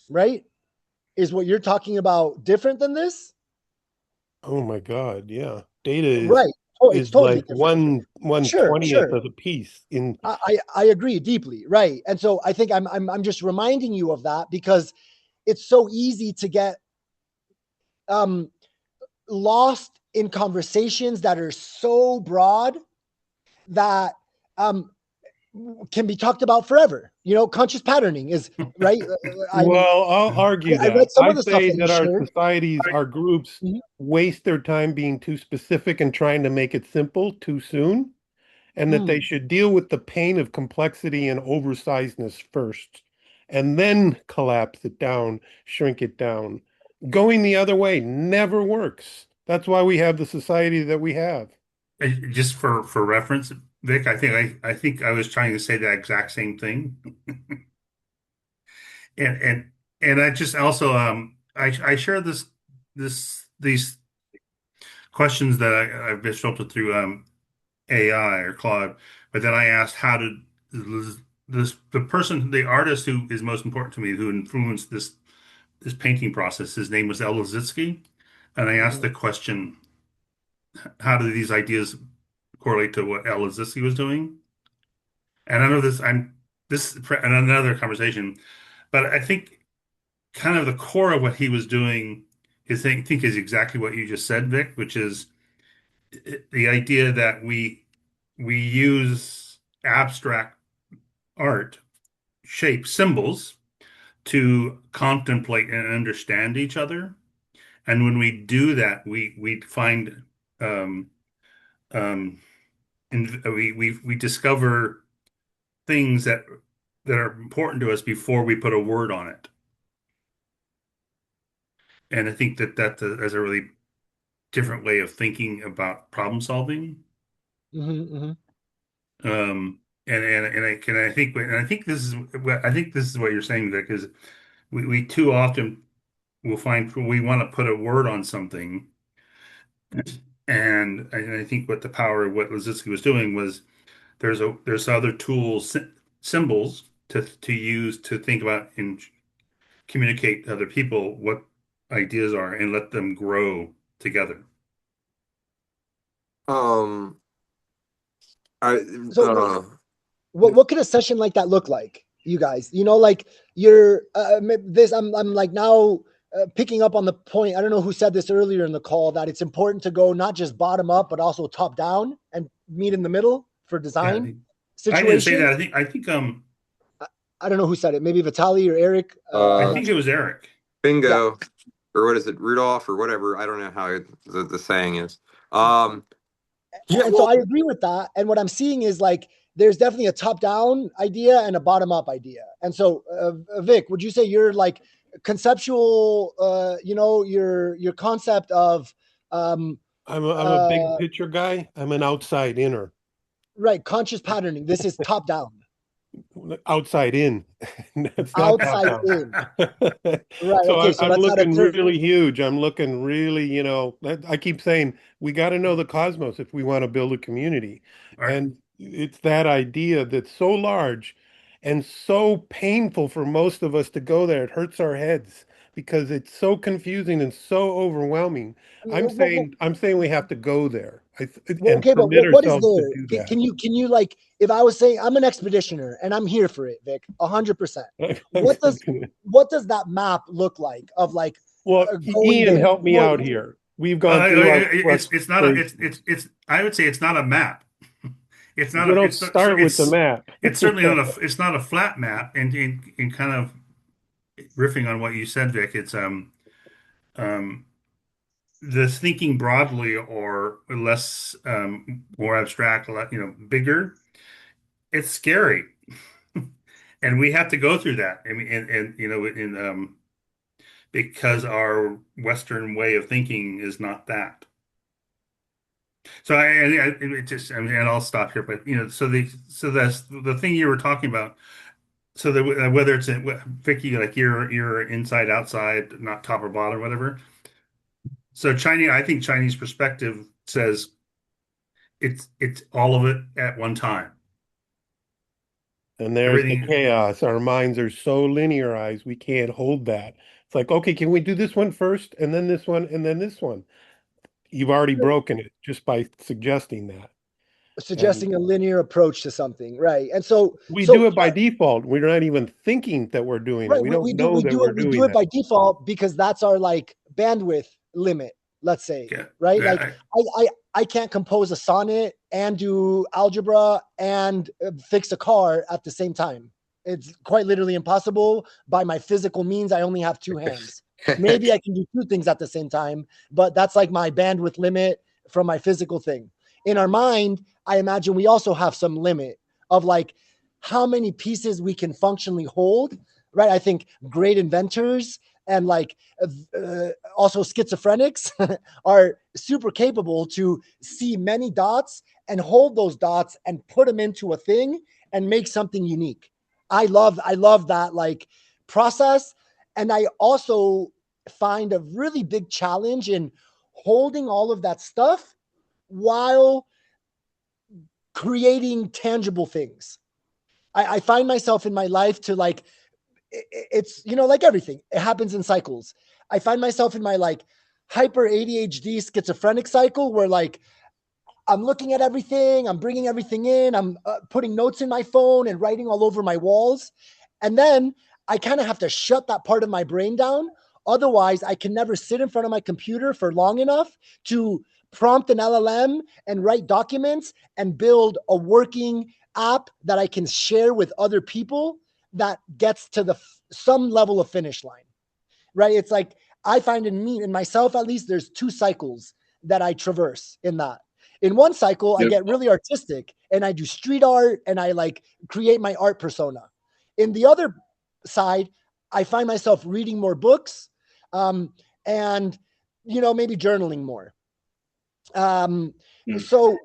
right? Is what you're talking about different than this? Oh my God, yeah. Data is Right. Oh, it's is totally like different. one Sure, twentieth sure. of the piece in. I agree deeply, right? And so I think I'm just reminding you of that because it's so easy to get um, lost in conversations that are so broad that um, can be talked about forever. You know, conscious patterning is right. Well, I'll argue I read that. some I of the stuff say that you that our shared. societies, our groups Mhm. waste their time being too specific and trying to make it simple too soon, and that they Mm. should deal with the pain of complexity and oversizedness first, and then collapse it down, shrink it down. Going the other way never works. That's why we have the society that we have. Just for reference, Vic, I think I was trying to say that exact same thing. And I just also I share these questions that I've been filtered through AI or Claude, but then I asked how did the artist who is most important to me, who influenced this painting process, his name was Elizitsky, and I asked Mhm. the question, how do these ideas correlate to what Elizitsky was doing? And I know this is another conversation, but I think kind of the core of what he was doing is I think is exactly what you just said, Vic, which is the idea that we use abstract art, shape, symbols to contemplate and understand each other. And when we do that, we find um, um, and we discover things that are important to us before we put a word on it. And I think that is a really different way of thinking about problem solving. Mhm, mhm. I think this is what you're saying, Vic, is we too often will find we want to put a word on something, and I think what the power of what Lizitzky was doing was there's other tools, symbols to use to think about and communicate to other people what ideas are and let them grow together. Um, I So what could a session like that look like, you guys? You know, like you're this. I'm like now picking up on the point. I don't know who said this earlier in the call that it's important to go not just bottom up but also top down and meet in the middle for Yeah, design I didn't say that. situations. I I don't know who said it. Maybe Vitali or Eric. I'm uh not think it sure. was Eric. Yeah, bingo, or what is it, Rudolph or whatever? I don't know how the saying is. Um, yeah, and so well, I agree with that. And what I'm seeing is like there's definitely a top down idea and a bottom up idea. And so, Vic, would you say you're like conceptual? You know, your concept of um, I'm a big uh, picture guy. I'm an outside inner. right conscious patterning. This is top down, Outside in. It's not top outside down. in. Right. So Okay. So I'm that's not looking observing. really huge. I'm looking really, I keep saying we got to know the cosmos if we want to build a community. All right. And it's that idea that's so large and so painful for most of us to go there. It hurts our heads because it's so confusing and so overwhelming. I'm saying we have to go there Well, and okay, but permit what is ourselves to there? do that. Can you like if I was saying I'm an expeditioner and I'm here for it, Vic, 100%. What does that map look like of like Well, going Ian, there? help me Well, out here. We've gone through our It's not a frustrations. it's I would say it's not a map. It's not You a don't start with the map. it's certainly not a flat map. And in kind of riffing on what you said, Vic, it's um the thinking broadly or less more abstract, bigger. It's scary, and we have to go through that. I mean, and in because our Western way of thinking is not that. So it just, I mean, and I'll stop here, but that's the thing you were talking about. So that whether it's Vicky, like you're inside, outside, not top or bottom, whatever. So I think Chinese perspective says it's all of it at one time. And there's the Everything, chaos. Our minds are so linearized, we can't hold that. It's like, okay, can we do this one first, and then this one, and then this one? You've already broken it just by suggesting that. And Suggesting a linear approach to something, right? And so, we do it by default. We're not even thinking that we're doing it. right, We we don't do know that we're we doing do it that. by default because that's our like bandwidth limit, let's say, yeah, right? yeah, Like I can't compose a sonnet and do algebra and fix a car at the same time. It's quite literally impossible by my physical means. I only have two hands. Maybe I can do two things at the same time, but that's like my bandwidth limit from my physical thing. In our mind, I imagine we also have some limit of like how many pieces we can functionally hold, right? I think great inventors and like also schizophrenics are super capable to see many dots and hold those dots and put them into a thing and make something unique. I love that like process. And I also find a really big challenge in holding all of that stuff while creating tangible things. I find myself in my life to like, it's, like everything, it happens in cycles. I find myself in my like hyper ADHD schizophrenic cycle where like I'm looking at everything, I'm bringing everything in, I'm putting notes in my phone and writing all over my walls. And then I kind of have to shut that part of my brain down. Otherwise, I can never sit in front of my computer for long enough to prompt an LLM and write documents and build a working app that I can share with other people that gets to some level of finish line, right? It's like I find in myself, at least, there's two cycles that I traverse in that. In one cycle, I get really artistic and I do street art and I like create my art persona. In the other side, I find myself reading more books, and maybe journaling more. So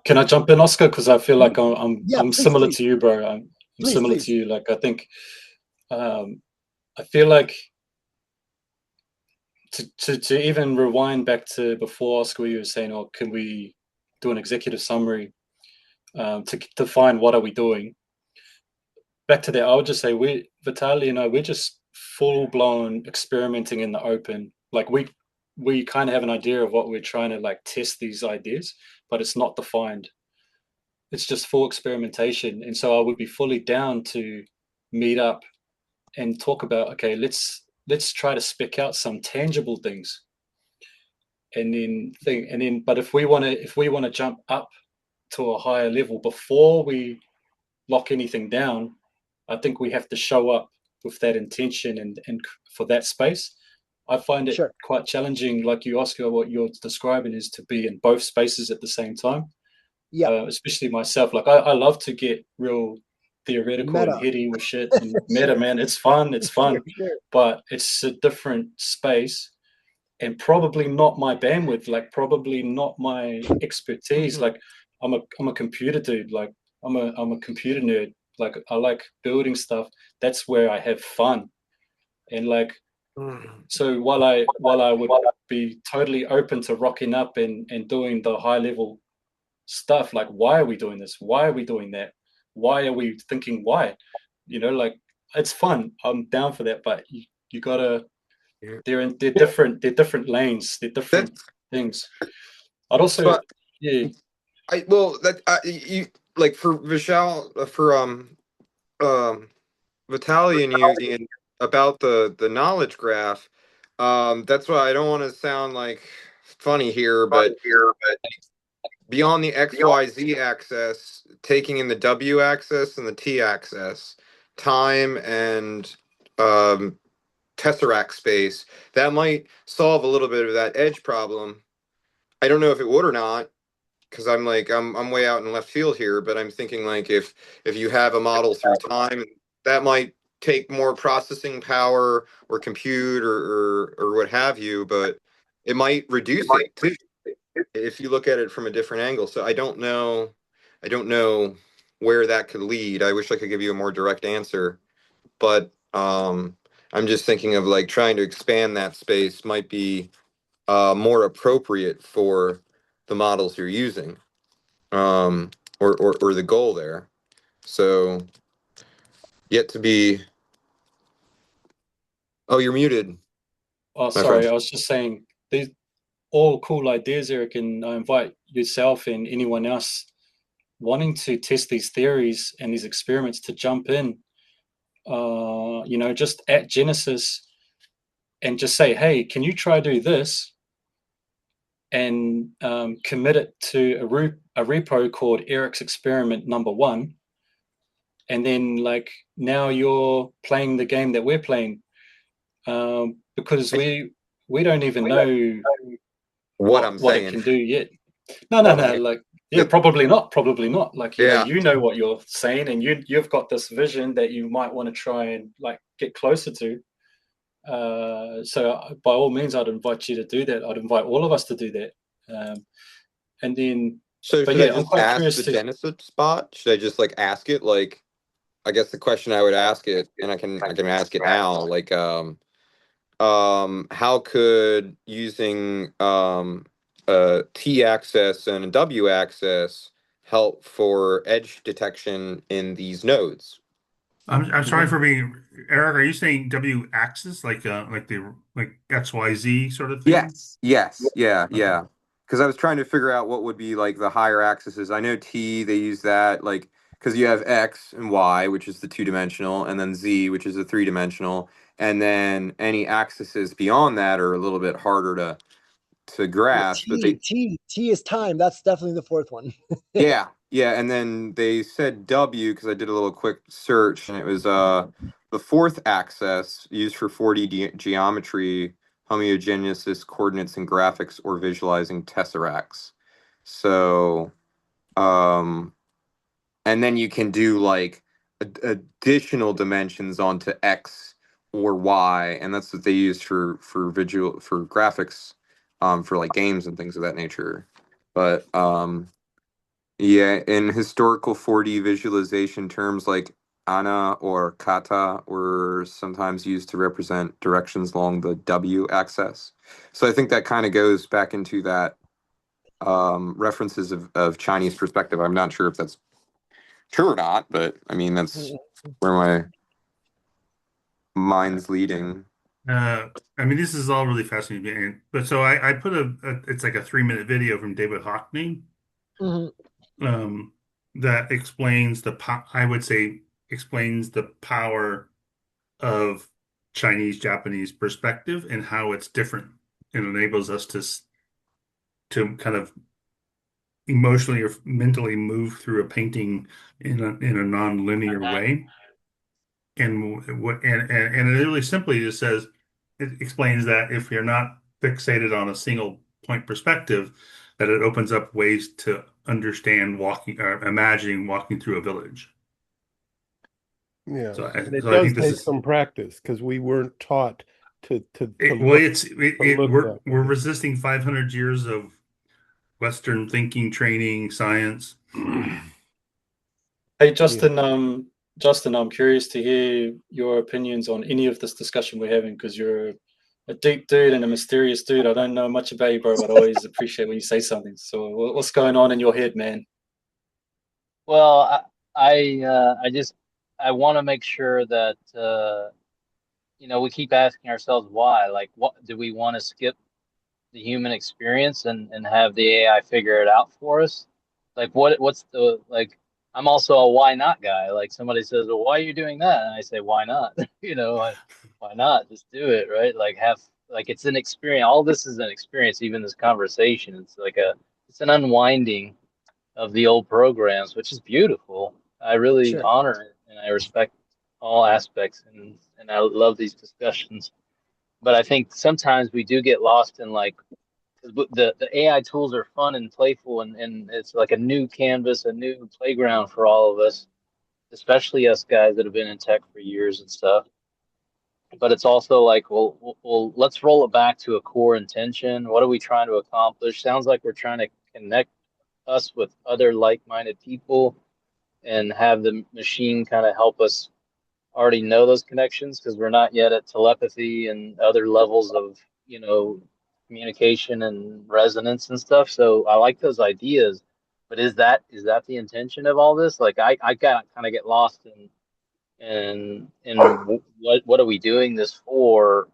can I jump in, Oscar? Because I feel like yeah, I'm please, similar please. to you, bro. I'm Please, similar please. to you. Like I think I feel like to even rewind back to before, Oscar, you were saying, "Oh, can we do an executive summary to define what are we doing?" Back to that, I would just say Vitaly and I, we're just full blown experimenting in the open. Like we kind of have an idea of what we're trying to like test these ideas, but it's not defined. It's just full experimentation. And so I would be fully down to meet up and talk about, okay, let's try to spec out some tangible things. But if we want to jump up to a higher level before we lock anything down, I think we have to show up with that intention and for that space. I find it quite challenging, like you, Oscar, what you're describing is to be in both spaces at the same time. Yeah. Especially myself. Like I love to get real theoretical and heady with shit and meta, man. It's fun. It's fun. Sure. But it's a different space and probably not my bandwidth, like probably not my expertise. Like I'm a computer dude. Like I'm a computer nerd. Like I like building stuff. That's where I have fun. And like so while I would be totally open to rocking up and doing the high level stuff, like why are we doing this? Why are we doing that? Why are we thinking why? Like it's fun. I'm down for that, but you gotta they're different lanes, they're different things. I'd also But yeah. You like for Vishal for Vitaly and you, Ian, about the knowledge graph. That's why I don't want to sound like funny here, but beyond the XYZ axis, taking in the W axis and the T axis, time and tesseract space, that might solve a little bit of that edge problem. I don't know if it would or not, because I'm way out in left field here, but I'm thinking like if you have a model through time, that might take more processing power or compute or what have you, but it might reduce it too if you look at it from a different angle. So I don't know where that could lead. I wish I could give you a more direct answer, but I'm just thinking of like trying to expand that space might be more appropriate for the models you're using, or the goal there. So yet to be. Oh, you're muted, Oh, my sorry, friend. I was just saying these all cool ideas, Eric, and I invite yourself and anyone else wanting to test these theories and these experiments to jump in. Just at Genesis and just say, hey, can you try do this? And commit it to a repo called Eric's Experiment Number One. And then, like, now you're playing the game that we're playing, because we don't even know What I'm what it saying. can do yet. No, Well, like, yeah, probably not. Like, yeah. you know what you're saying, and you've got this vision that you might want to try and like get closer to. So by all means, I'd invite you to do that. I'd invite all of us to do that. And then, So but should I yeah, I'm just quite ask curious the to. Genesis spot? Should I just like ask it? Like, I guess the question I would ask it, and I can ask it now. Like, how could using a T axis and a W axis help for edge detection in these nodes? I'm sorry for being Eric. Are you saying W axis like the like XYZ sort of thing? Yes. Yeah. Okay. Yeah. Because I was trying to figure out what would be like the higher axes. I know T, they use that like because you have X and Y, which is the two-dimensional, and then Z, which is the three-dimensional, and then any axes beyond that are a little bit harder to Yeah, grasp. But they, T is time. That's definitely the fourth one. yeah, and then they said W because I did a little quick search, and it was the fourth axis used for 4D geometry, homogeneous coordinates and graphics, or visualizing tesseracts. So, and then you can do like additional dimensions onto X or Y, and that's what they use for visual for graphics, for like games and things of that nature. But yeah, in historical 4D visualization, terms like ana or kata were sometimes used to represent directions along the W axis. So I think that kind of goes back into that references of Chinese perspective. I'm not sure if that's true or not, but I mean, that's where my mind's leading. I mean, this is all really fascinating. But so I put it's like a 3-minute video from David Hockney, Mhm. um, that explains I would say explains the power of Chinese Japanese perspective and how it's different. It enables us to kind of emotionally or mentally move through a painting in a non-linear way. And what and it really simply just says it explains that if you're not fixated on a single point perspective, that it opens up ways to understand walking or imagining walking through a village. Yeah. So And it so I does think this take is some practice because we weren't taught to well, look we're that way. resisting 500 years of Western thinking, training, science. Hey, Yeah. Justin, I'm curious to hear your opinions on any of this discussion we're having because you're a deep dude and a mysterious dude. I don't know much about you, bro, but I always appreciate when you say something. So, what's going on in your head, man? Well, I just I want to make sure that we keep asking ourselves why. Like, what do we want to skip the human experience and have the AI figure it out for us? Like, what's the like? I'm also a why not guy. Like somebody says, "Well, why are you doing that?" And I say, "Why not?" Why not? Just do it, right? Like it's an experience. All this is an experience. Even this conversation, it's an unwinding of the old programs, which is beautiful. I really Sure. honor it and I respect all aspects and I love these discussions. But I think sometimes we do get lost in like the AI tools are fun and playful and it's like a new canvas, a new playground for all of us. especially us guys that have been in tech for years and stuff. But it's also like, well, let's roll it back to a core intention. What are we trying to accomplish? Sounds like we're trying to connect us with other like-minded people and have the machine kind of help us already know those connections, because we're not yet at telepathy and other levels of, communication and resonance and stuff. So I like those ideas, but is that the intention of all this? Like I kind of get lost in what are we doing this for?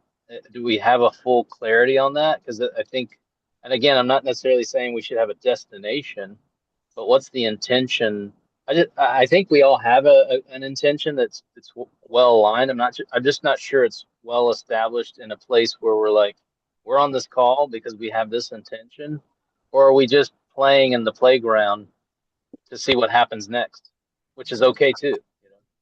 Do we have a full clarity on that? Because I think, and again, I'm not necessarily saying we should have a destination, but what's the intention? I think we all have an intention that's well aligned. I'm just not sure it's well established in a place where we're on this call because we have this intention, or are we just playing in the playground to see what happens next, which is okay too.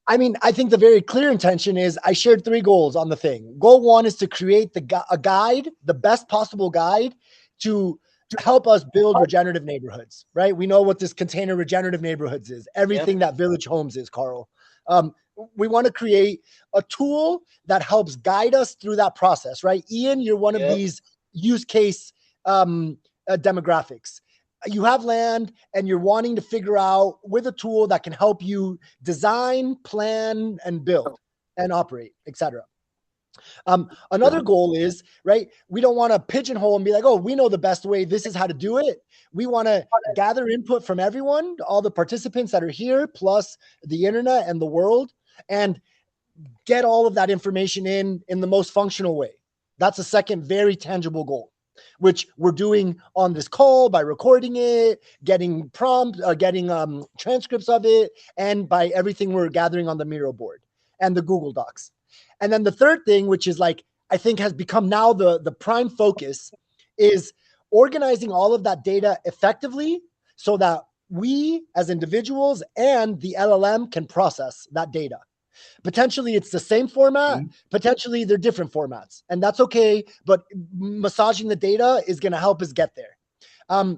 I mean, I think the very clear intention is I shared 3 goals on the thing. Goal 1 is to create a guide, the best possible guide to help us build regenerative neighborhoods, right? We know what this container regenerative neighborhoods is, everything that Village Homes is, Carl. We want to create a tool that helps guide us through that process, right? Ian, you're one of these use case demographics. You have land and you're wanting to figure out with a tool that can help you design, plan, and build and operate, etc. Another goal is, right, we don't want to pigeonhole and be like, oh, we know the best way. This is how to do it. We want to gather input from everyone, all the participants that are here, plus the internet and the world, and get all of that information in the most functional way. That's a second very tangible goal, which we're doing on this call by recording it, getting transcripts of it, and by everything we're gathering on the Miro board and the Google Docs. And then the third thing, which is like, I think has become now the prime focus, is organizing all of that data effectively so that we as individuals and the LLM can process that data. Potentially it's the same format, potentially they're different formats, and that's okay, but massaging the data is going to help us get there. I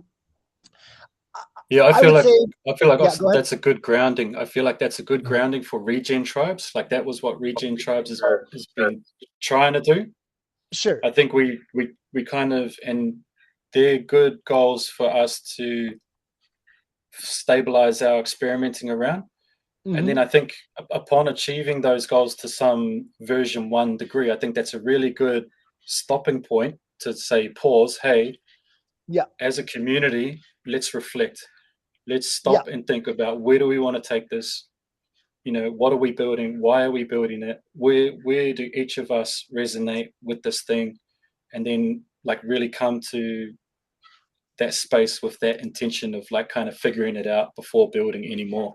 feel like also that's a good grounding. I feel like that's a good grounding for regen tribes. Like that was what regen tribes has been trying to do. Sure. I think we kind of, and they're good goals for us to stabilize our experimenting around. And then I think upon achieving those goals to some version 1 degree, I think that's a really good stopping point to say, pause, hey, as a community, let's reflect. Let's stop and think about, where do we want to take this? What are we building? Why are we building it? Where do each of us resonate with this thing? And then like really come to that space with that intention of like kind of figuring it out before building anymore.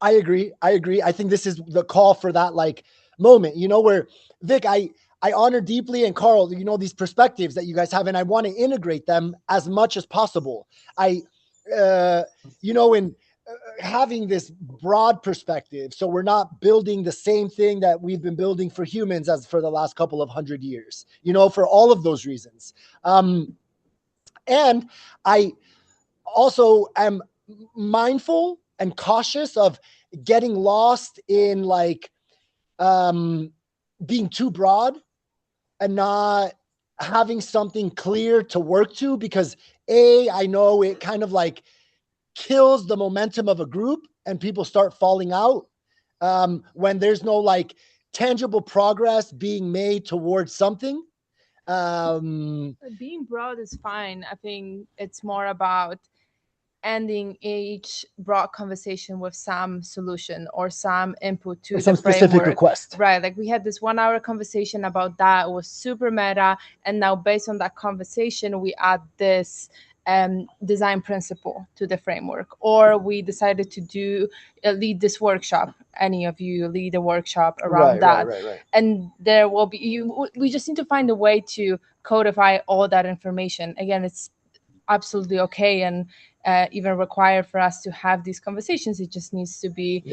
I agree. I think this is the call for that like moment, where Vic, I honor deeply, and Carl, these perspectives that you guys have, and I want to integrate them as much as possible. In having this broad perspective, so we're not building the same thing that we've been building for humans as for the last couple of 100 years, for all of those reasons. And I also am mindful and cautious of getting lost in like being too broad and not having something clear to work to, because I know it kind of like kills the momentum of a group and people start falling out when there's no like tangible progress being made towards something. Being broad is fine. I think it's more about ending each broad conversation with some solution or some input to some specific request. Right. Like we had this 1-hour conversation about that. It was super meta. And now based on that conversation, we add this design principle to the framework, or we decided to lead this workshop. Any of you lead a workshop around that. Right. And there will be, we just need to find a way to codify all that information. Again, it's absolutely okay and even required for us to have these conversations. It just needs to be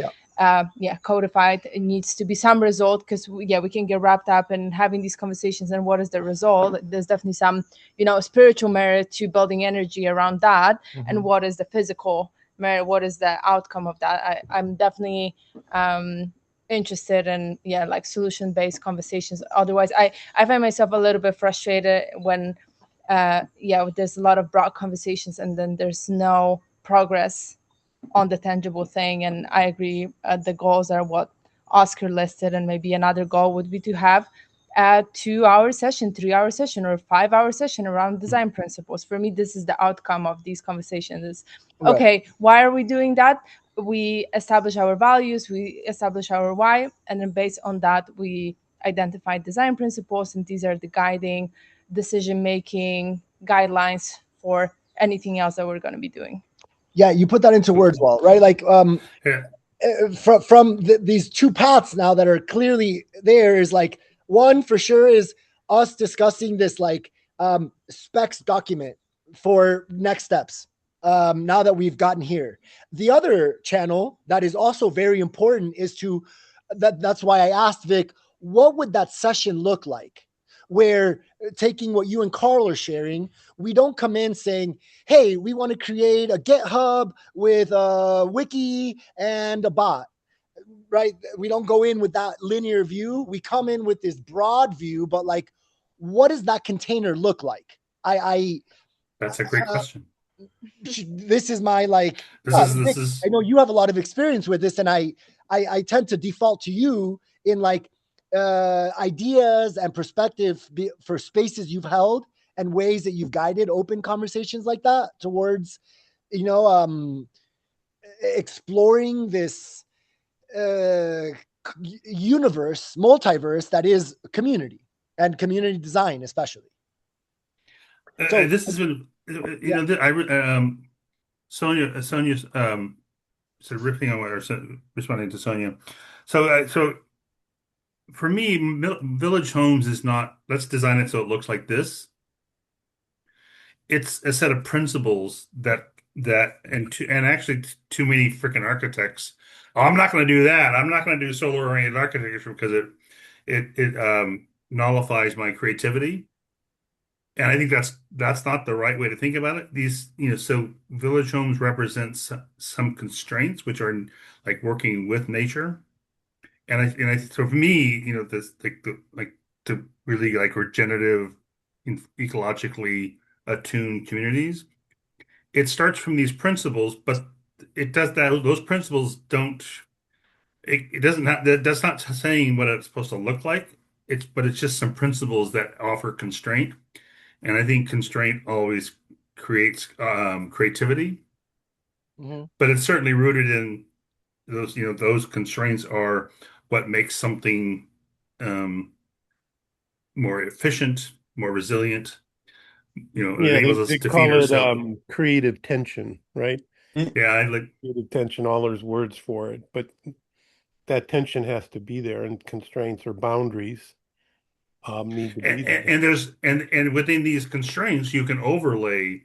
codified. It needs to be some result, because we can get wrapped up in having these conversations and what is the result. There's definitely some spiritual merit to building energy around that. And what is the physical Mary, what is the outcome of that? I'm definitely interested in like solution-based conversations. Otherwise, I find myself a little bit frustrated when there's a lot of broad conversations and then there's no progress on the tangible thing. And I agree, the goals are what Oscar listed, and maybe another goal would be to have a 2-hour session, 3-hour session, or 5-hour session around design principles. For me, this is the outcome of these conversations. Is okay, why are we doing that? We establish our values, we establish our why, and then based on that, we identify design principles, and these are the guiding decision-making guidelines for anything else that we're going to be doing. Yeah, you put that into words well, right? Like from these two paths now that are clearly there is like, one for sure is us discussing this like specs document for next steps. Now that we've gotten here, the other channel that is also very important is to that's why I asked Vic, what would that session look like? Where taking what you and Carl are sharing, we don't come in saying, hey, we want to create a GitHub with a wiki and a bot, right? We don't go in with that linear view. We come in with this broad view, but like, what does that container look like? That's a great question. This is my like, this is I know you have a lot of experience with this, and I tend to default to you in like ideas and perspective for spaces you've held and ways that you've guided open conversations like that towards, exploring this universe, multiverse that is community and community design, especially. So this has been, Sonia sort of riffing on what, or responding to Sonia. So for me, Village Homes is not, let's design it so it looks like this. It's a set of principles that actually too many freaking architects. Oh, I'm not going to do that. I'm not going to do solar oriented architecture because it nullifies my creativity. And I think that's not the right way to think about it. These, so Village Homes represents some constraints, which are like working with nature. So for me, this like to really like regenerative, ecologically attuned communities, it starts from these principles, but it does that. Those principles don't. It doesn't. That's not saying what it's supposed to look like. But it's just some principles that offer constraint. And I think constraint always creates creativity, but it's certainly rooted in those. Those constraints are what makes something more efficient, more resilient. Enables us they to call feed ourselves. Creative tension, right? Yeah, I like creative tension. All there's words for it, but that tension has to be there, and constraints or boundaries need to be there. And there's and within these constraints, you can overlay,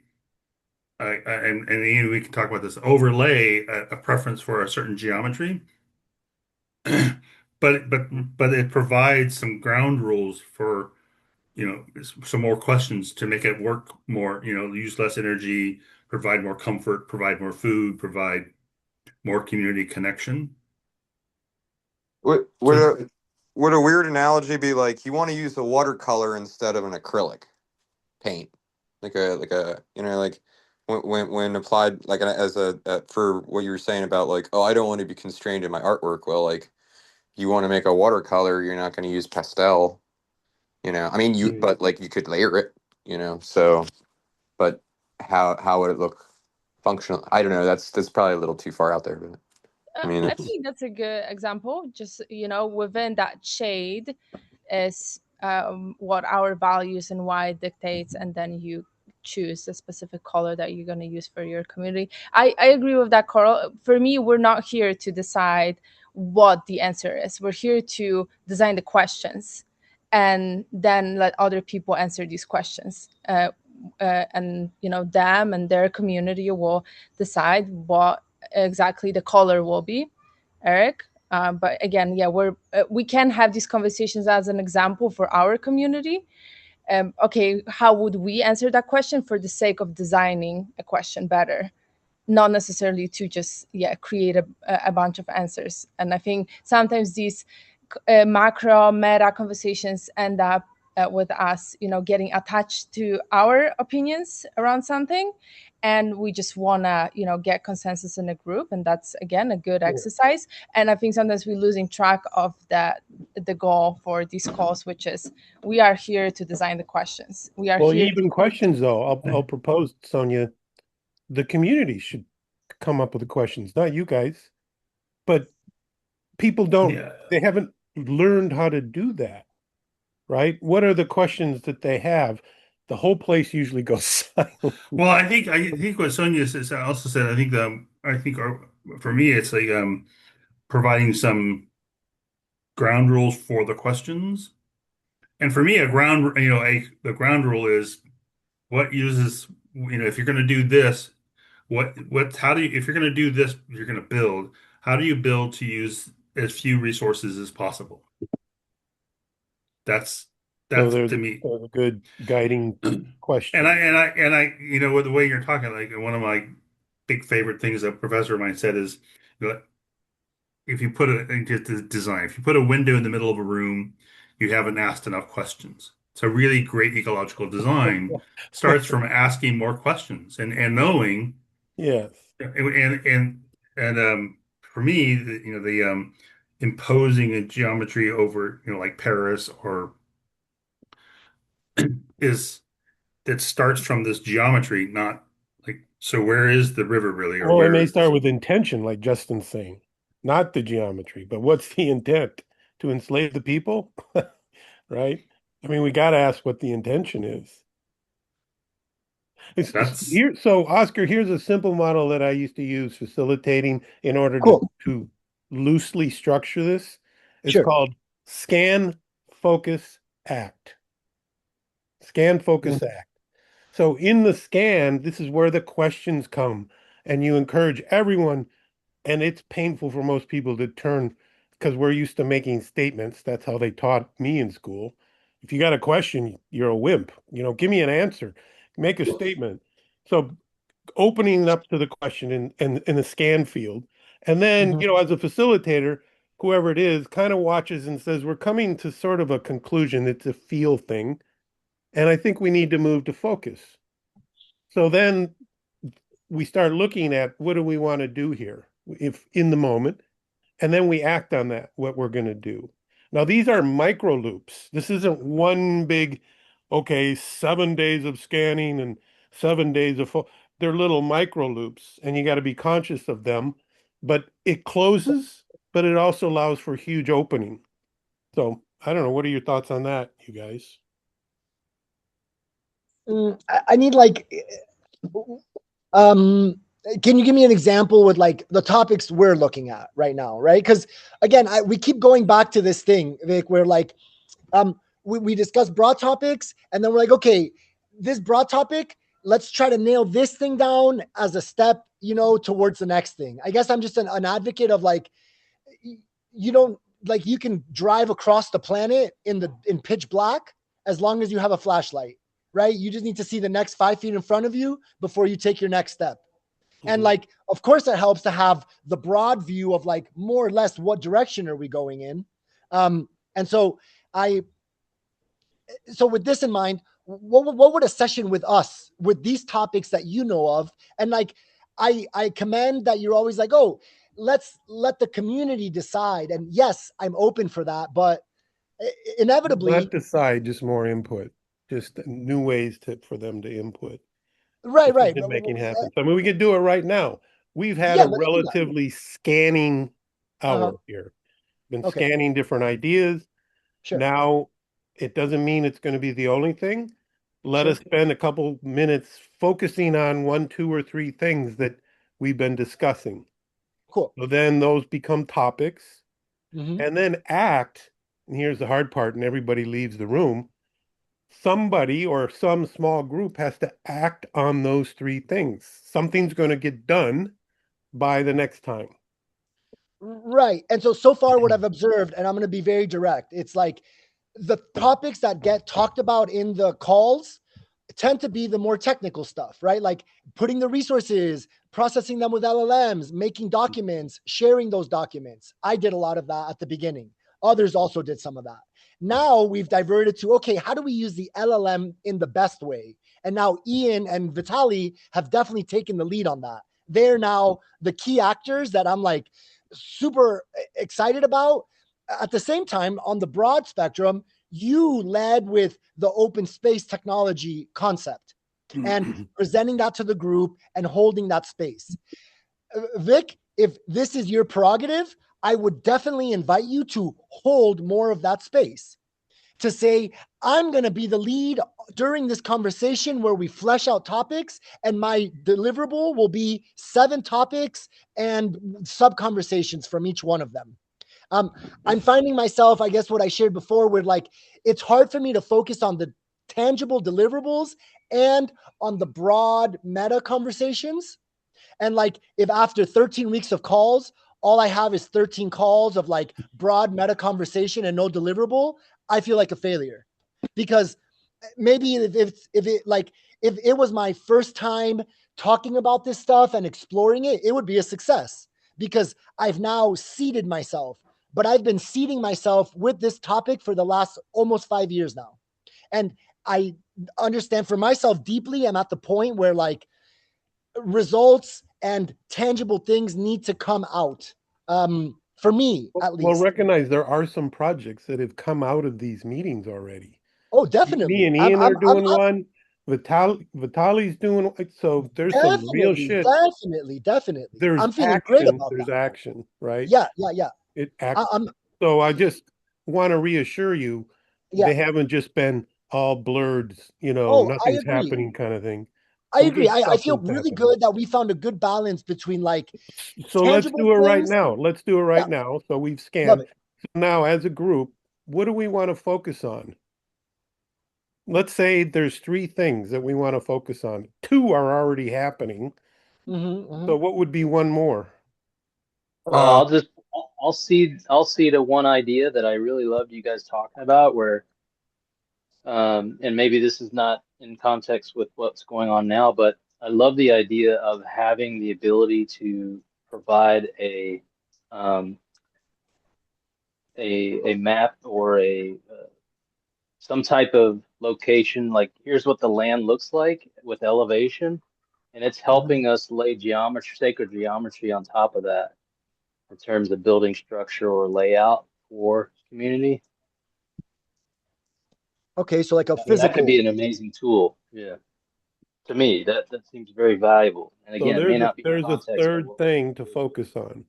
and we can talk about this. Overlay a preference for a certain geometry, but it provides some ground rules for some more questions to make it work more. Use less energy, provide more comfort, provide more food, provide more community connection. Would a weird analogy be like you want to use a watercolor instead of an acrylic paint, like when applied like as for what you were saying about like, oh, I don't want to be constrained in my artwork. Well, like you want to make a watercolor, you're not going to use pastel, I mean but like you could layer it, so, but how would it look functional? I don't know. That's probably a little too far out there, but I think that's a good example. Just, within that shade is what our values and why it dictates, and then you choose a specific color that you're going to use for your community. I agree with that, Carl. For me, we're not here to decide what the answer is. We're here to design the questions and then let other people answer these questions. And, them and their community will decide what exactly the color will be, Eric. But again, we can have these conversations as an example for our community. Okay, how would we answer that question for the sake of designing a question better? not necessarily to just create a bunch of answers. And I think sometimes these macro meta conversations end up with us, getting attached to our opinions around something, and we just want to get consensus in a group, and that's again a good exercise. And I think sometimes we're losing track of the goal for these calls, which is we are here to design the questions. We are here even questions though, I'll propose, Sonia, the community should come up with the questions, not you guys. But people don't, they haven't learned how to do that, right? What are the questions that they have? The whole place usually goes silent. Well, I think what Sonia also said. For me, it's like providing some ground rules for the questions. And for me, the ground rule is what uses, if you're going to do this, if you're going to do this, you're going to build, how do you build to use as few resources as possible? That's to me a good guiding question. And I, with the way you're talking, like one of my big favorite things a professor of mine said is, if you put a window in the middle of a room, you haven't asked enough questions. So really great ecological design starts from asking more questions and knowing. Yes. And for me, the imposing a geometry over, like Paris or that starts from this geometry, not like, so where is the river really? Well, it may start with intention, like Justin's saying, not the geometry, but what's the intent? To enslave the people? Right? I mean, we got to ask what the intention is. So, Oscar, here's a simple model that I used to use facilitating in order to loosely structure this. It's called Scan, Focus, Act. Scan, Focus, Act. So in the scan, this is where the questions come, and you encourage everyone, and it's painful for most people to turn, because we're used to making statements. That's how they taught me in school. If you got a question, you're a wimp. Give me an answer. Make a statement. So opening up to the question in the scan field. And then, as a facilitator, whoever it is kind of watches and says, we're coming to sort of a conclusion. It's a feel thing. And I think we need to move to focus. So then we start looking at what do we want to do here if in the moment, and then we act on that, what we're going to do. Now, these are micro loops. This isn't one big, 7 days of scanning and 7 days of they're little micro loops, and you got to be conscious of them. But it closes, but it also allows for huge opening. So I don't know. What are your thoughts on that, you guys? I need can you give me an example with like the topics we're looking at right now, right? Because again, we keep going back to this thing, Vic, where like we discuss broad topics, and then we're like, okay, this broad topic, let's try to nail this thing down as a step, towards the next thing. I guess I'm just an advocate of like, you can drive across the planet in pitch black as long as you have a flashlight. Right? You just need to see the next 5 feet in front of you before you take your next step. Mm-hmm. And like, of course, it helps to have the broad view of like more or less what direction are we going in. And so with this in mind, what would a session with us with these topics that you know of? And like, I commend that you're always like, oh, let's let the community decide. And yes, I'm open for that, but inevitably, not decide, just more input. Just new ways for them to input. Right. Making happen. I mean, we can do it right now. We've had a relatively scanning hour here. Been scanning different ideas. Sure. Now, it doesn't mean it's going to be the only thing. Let us spend a couple minutes focusing on 1, 2, or 3 things that we've been discussing. Cool. So then those become topics. Mm-hmm. And then act. And here's the hard part, and everybody leaves the room. Somebody or some small group has to act on those 3 things. Something's going to get done by the next time. Right. And so far what I've observed, and I'm going to be very direct, it's like the topics that get talked about in the calls tend to be the more technical stuff, right? Like putting the resources, processing them with LLMs, making documents, sharing those documents. I did a lot of that at the beginning. Others also did some of that. Now we've diverted to, okay, how do we use the LLM in the best way? And now Ian and Vitaly have definitely taken the lead on that. They're now the key actors that I'm like super excited about. At the same time, on the broad spectrum, you led with the open space technology concept and presenting that to the group and holding that space. Vic, if this is your prerogative, I would definitely invite you to hold more of that space, to say, I'm going to be the lead during this conversation where we flesh out topics, and my deliverable will be 7 topics and sub-conversations from each one of them. I'm finding myself, I guess what I shared before, where like, it's hard for me to focus on the tangible deliverables and on the broad meta conversations. And like, if after 13 weeks of calls, all I have is 13 calls of like broad meta conversation and no deliverable, I feel like a failure. Because maybe if it was my first time talking about this stuff and exploring it, it would be a success because I've now seeded myself. But I've been seeding myself with this topic for the last almost 5 years now. And I understand for myself deeply, I'm at the point where like results and tangible things need to come out. For me, at least. Well, recognize there are some projects that have come out of these meetings already. Oh, definitely. Me and Ian are doing one. Vitaly's doing, so there's some real shit. Definitely. There's I'm feeling action, great about there's that. action, right? Yeah. So I just want to reassure you, they haven't just been all blurred, nothing's happening kind of thing. I agree. I feel really good that we found a good balance between like. So let's do it right now. Let's do it right now. So we've scanned. So now as a group, what do we want to focus on? Let's say there's 3 things that we want to focus on. 2 are already happening. So what would be one more? Well, I'll see the one idea that I really loved you guys talking about where, and maybe this is not in context with what's going on now, but I love the idea of having the ability to provide a map or some type of location, like here's what the land looks like with elevation, and it's helping us lay sacred geometry on top of that in terms of building structure or layout for community. Okay, so like a physical. That could be an amazing tool. Yeah. To me, that seems very valuable. And again, so it may not be there's a third thing to focus on.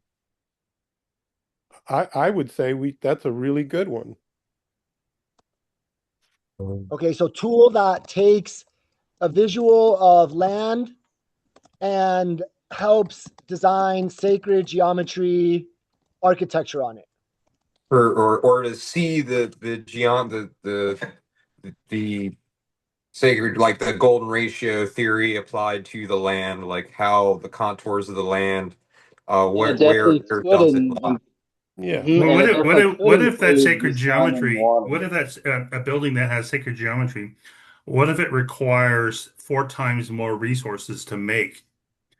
I would say that's a really good one. Okay, so tool that takes a visual of land and helps design sacred geometry architecture on it. Or to see the sacred, like the golden ratio theory applied to the land, like how the contours of the land, where does it lie? Yeah. What if that sacred geometry? What if that's a building that has sacred geometry? What if it requires 4 times more resources to make?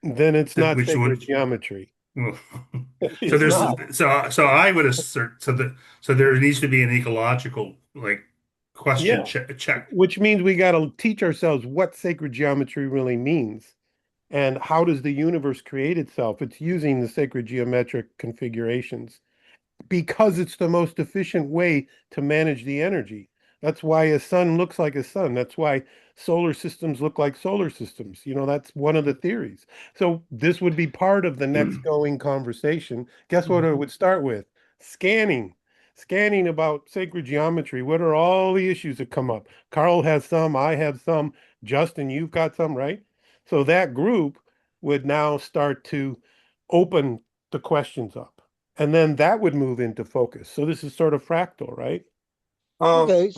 Then it's not sacred geometry. So I would assert so there needs to be an ecological question check. Which means we got to teach ourselves what sacred geometry really means. And how does the universe create itself? It's using the sacred geometric configurations because it's the most efficient way to manage the energy. That's why a sun looks like a sun. That's why solar systems look like solar systems. That's one of the theories. So this would be part of the next going conversation. Guess what it would start with? Scanning about sacred geometry. What are all the issues that come up? Carl has some, I have some, Justin, you've got some, right? So that group would now start to open the questions up. And then that would move into focus. So this is sort of fractal, right? Okay,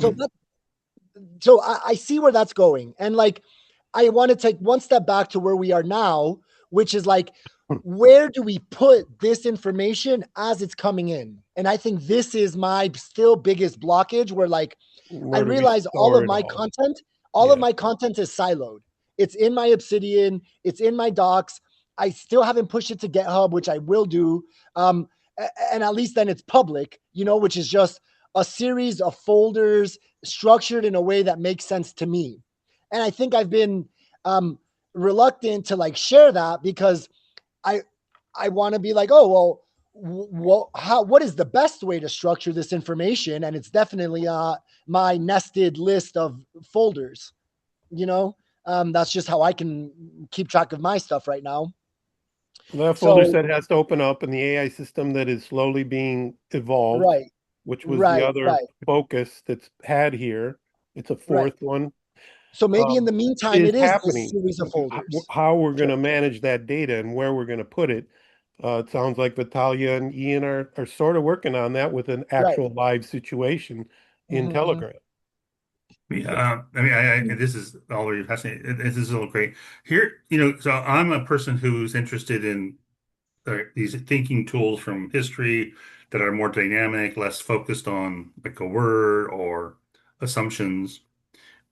so I see where that's going. And I want to take one step back to where we are now, which is where do we put this information as it's coming in? And I think this is my still biggest blockage where I realize all of my content All of my content is siloed. It's in my Obsidian. It's in my docs. I still haven't pushed it to GitHub, which I will do. And at least then it's public, which is just a series of folders structured in a way that makes sense to me. And I think I've been reluctant to like share that because I want to be like, oh, well, what is the best way to structure this information? And it's definitely my nested list of folders, that's just how I can keep track of my stuff right now. That folder set has to open up, and the AI system that is slowly being evolved, right, which was the other focus that's had here. It's a fourth one. So maybe in the meantime, it is happening. This series of folders. How we're going to manage that data and where we're going to put it. It sounds like Vitalia and Ian are sort of working on that with an actual live situation in Telegram. Yeah, this is all very fascinating. This is all great. Here, so I'm a person who's interested in these thinking tools from history that are more dynamic, less focused on like a word or assumptions.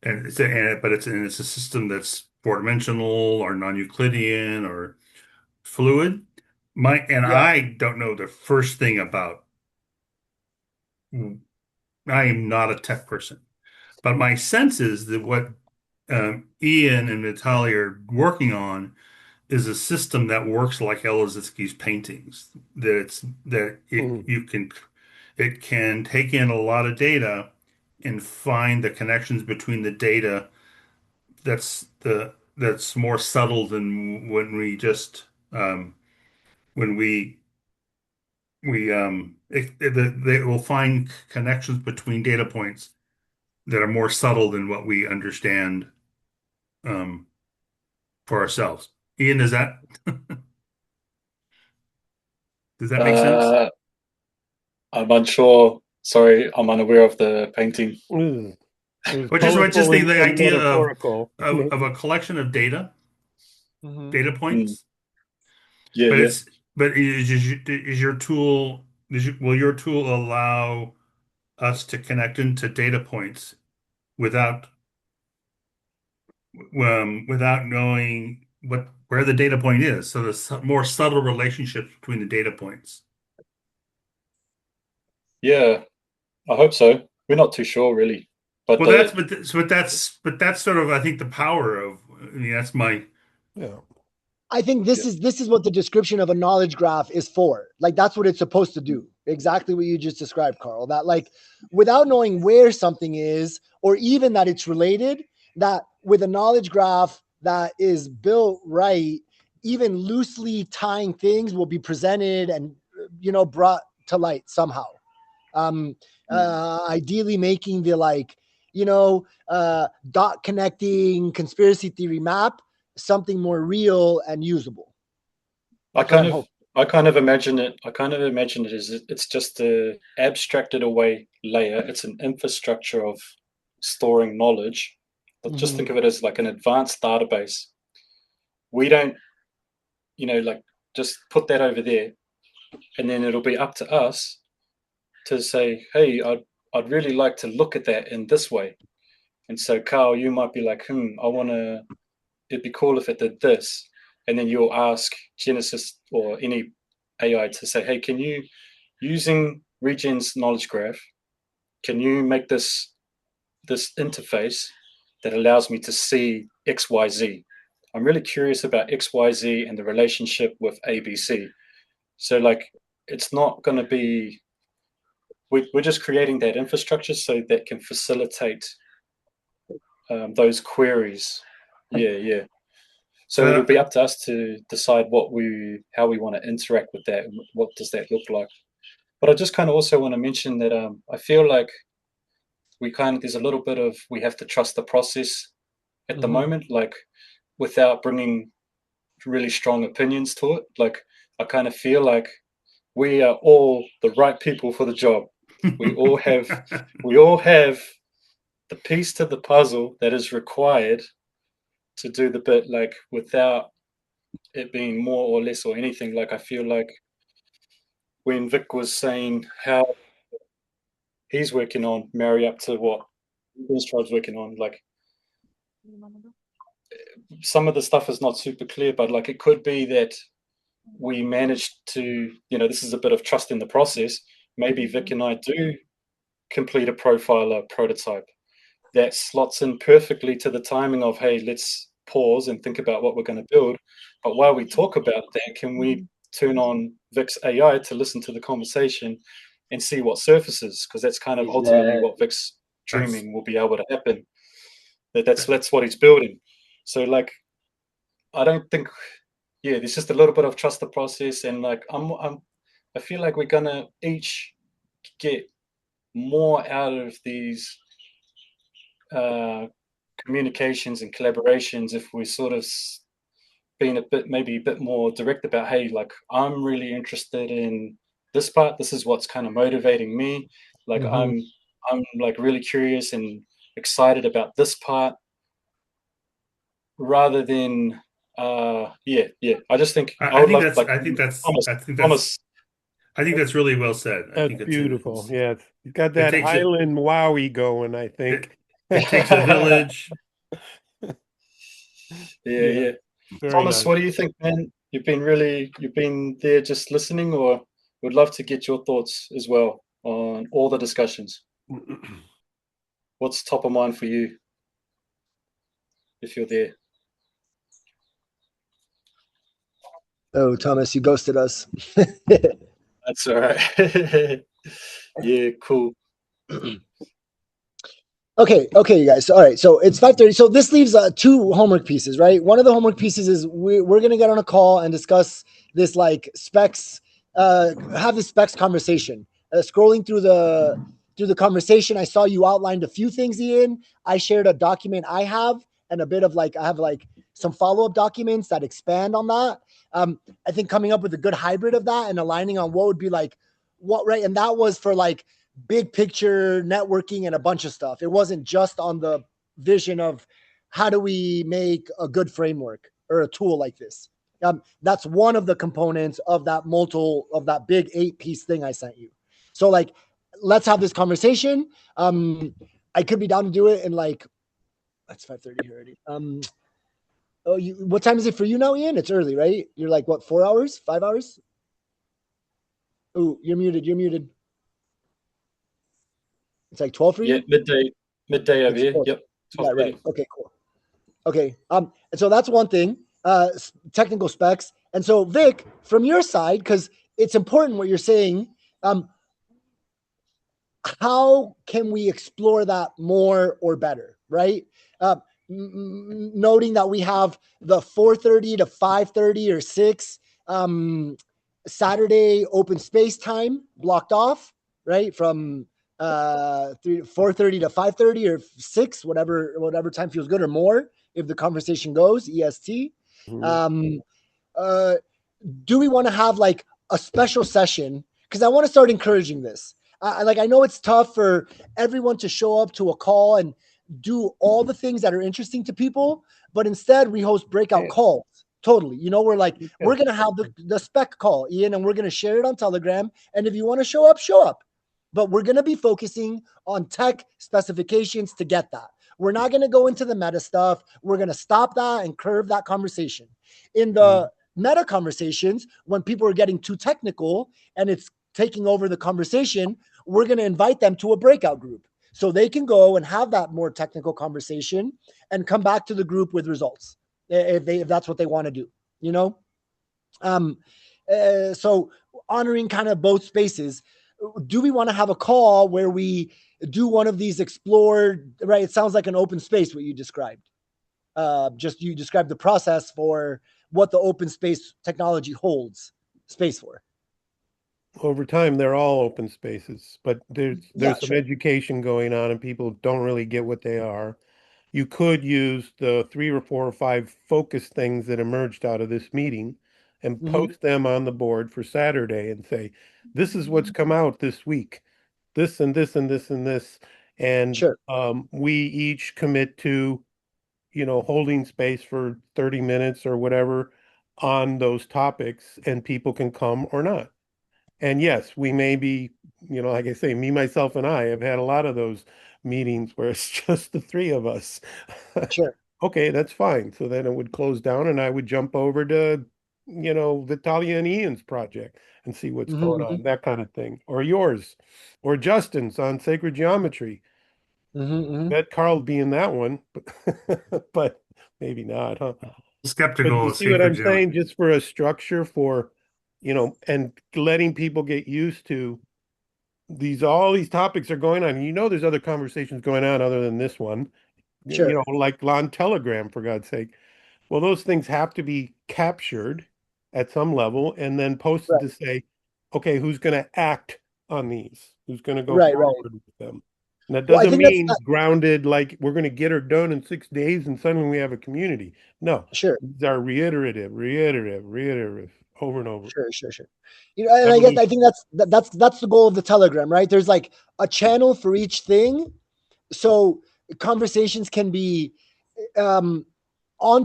But it's a system that's four-dimensional or non-Euclidean or fluid. I don't know the first thing about. I am not a tech person. But my sense is that what Ian and Vitaly are working on is a system that works like Elizitsky's paintings. It can take in a lot of data and find the connections between the data that's more subtle than when we just they will find connections between data points that are more subtle than what we understand for ourselves. Ian, does that make sense? I'm unsure. Sorry, I'm unaware of the painting. Which is the idea of a collection of data points. But is your tool will your tool allow us to connect into data points without knowing where the data point is? So there's more subtle relationships between the data points. Yeah, I hope so. We're not too sure, really. But that's sort of, I think, the power of. That's my. Yeah. I think this is what the description of a knowledge graph is for. Like that's what it's supposed to do. Exactly what you just described, Carl. That like without knowing where something is, or even that it's related, that with a knowledge graph that is built right, even loosely tying things will be presented and brought to light somehow. Ideally making the dot connecting conspiracy theory map something more real and usable. I kind of imagine it as it's just a abstracted away layer. It's an infrastructure of storing knowledge. But just think of it as like an advanced database. We don't, just put that over there, and then it'll be up to us to say, hey, I'd really like to look at that in this way. And so, Carl, you might be like, it'd be cool if it did this. And then you'll ask Genesis or any AI to say, hey, can you, using Regen's knowledge graph, can you make this interface that allows me to see XYZ? I'm really curious about XYZ and the relationship with ABC. So like, it's not going to be, we're just creating that infrastructure so that can facilitate those queries. Yeah. So it'll be up to us to decide how we want to interact with that and what does that look like. But I just kind of also want to mention that I feel like there's a little bit of, we have to trust the process at the moment, like without bringing really strong opinions to it. Like I kind of feel like we are all the right people for the job. We all have the piece to the puzzle that is required to do the bit, like without it being more or less or anything. Like I feel like when Vic was saying how he's working on marry up to what his tribe's working on, like some of the stuff is not super clear, but like it could be that we managed to, this is a bit of trust in the process. Maybe Vic and I do complete a profile, a prototype that slots in perfectly to the timing of, hey, let's pause and think about what we're going to build. But while we talk about that, can we turn on Vic's AI to listen to the conversation and see what surfaces? Because that's kind of ultimately what Vic's dreaming will be able to happen. That's what he's building. So like, I don't think, there's just a little bit of trust the process, and like I feel like we're gonna each get more out of these communications and collaborations if we sort of being maybe a bit more direct about, hey, like I'm really interested in this part. This is what's kind of motivating me. Like I'm like really curious and excited about this part, rather than I just think I think that's really well said. I think That's beautiful. Yeah, it's got it that takes Highland Wowie going, I think. it takes a village. Yeah. Very Thomas, nice. what do you think, man? You've been there just listening, or would love to get your thoughts as well on all the discussions. What's top of mind for you if you're there? Oh, Thomas, you ghosted us. That's all right. Yeah, cool. Okay, you guys. All right, so it's 5:30. So this leaves two homework pieces, right? One of the homework pieces is we're gonna get on a call and discuss this like specs, have this specs conversation. Scrolling through the conversation, I saw you outlined a few things, Ian. I shared a document I have and a bit of like I have like some follow-up documents that expand on that. I think coming up with a good hybrid of that and aligning on what would be like what, right? And that was for like big picture networking and a bunch of stuff. It wasn't just on the vision of how do we make a good framework or a tool like this. That's one of the components of that big 8-piece thing I sent you. So like, let's have this conversation. I could be down to do it in like, that's 5:30 here already. What time is it for you now, Ian? It's early, right? You're like what, 4 hours, 5 hours? Oh, you're muted. It's like 12 for you? Yeah, midday over here. Yep. Yeah, right. Okay, cool. Okay. And so that's one thing, technical specs. And so Vic, from your side, because it's important what you're saying, how can we explore that more or better, right? Noting that we have the 4:30 to 5:30 or 6 Saturday open space time blocked off, right? From 4:30 to 5:30 or 6, whatever time feels good, or more if the conversation goes EST. Do we want to have like a special session? Because I want to start encouraging this. I know it's tough for everyone to show up to a call and do all the things that are interesting to people, but instead we host breakout calls. Totally. We're like, we're going to have the spec call, Ian, and we're going to share it on Telegram. And if you want to show up. But we're going to be focusing on tech specifications to get that. We're not going to go into the meta stuff. We're going to stop that and curve that conversation. In the meta conversations, when people are getting too technical and it's taking over the conversation, we're going to invite them to a breakout group so they can go and have that more technical conversation and come back to the group with results if that's what they want to do, so honoring kind of both spaces. Do we want to have a call where we do one of these explored, right? It sounds like an open space, what you described. You described the process for what the open space technology holds space for. Over time, they're all open spaces, but there's some education going on and people don't really get what they are. You could use the 3 or 4 or 5 focus things that emerged out of this meeting and post them on the board for Saturday and say, this is what's come out this week, this and this and this and this. And we each commit to, holding space for 30 minutes or whatever on those topics, and people can come or not. And yes, we may be, like I say, me, myself, and I have had a lot of those meetings where it's just the 3 of us. Sure. Okay, that's fine. So then it would close down and I would jump over to, Vitalia and Ian's project and see what's going on, that kind of thing. Or yours, or Justin's on sacred geometry. Bet Carl'd be in that one, but maybe not, huh? But Skeptical you of see what sacred I'm saying? geometry. Just for a structure for, and letting people get used to all these topics are going on. There's other conversations going on other than this one, Sure. like on Telegram, for God's sake. Well, those things have to be captured at some level and then posted Right. to say, okay, who's going to act on these? Who's going to go Right. forward with them? And that Well, I doesn't think that's mean grounded, like we're going to get her done in 6 days and suddenly we have a community. No, sure. these are reiterative, over and over. Sure. And I guess I think that's the goal of the Telegram, right? There's like a channel for each thing, so conversations can be on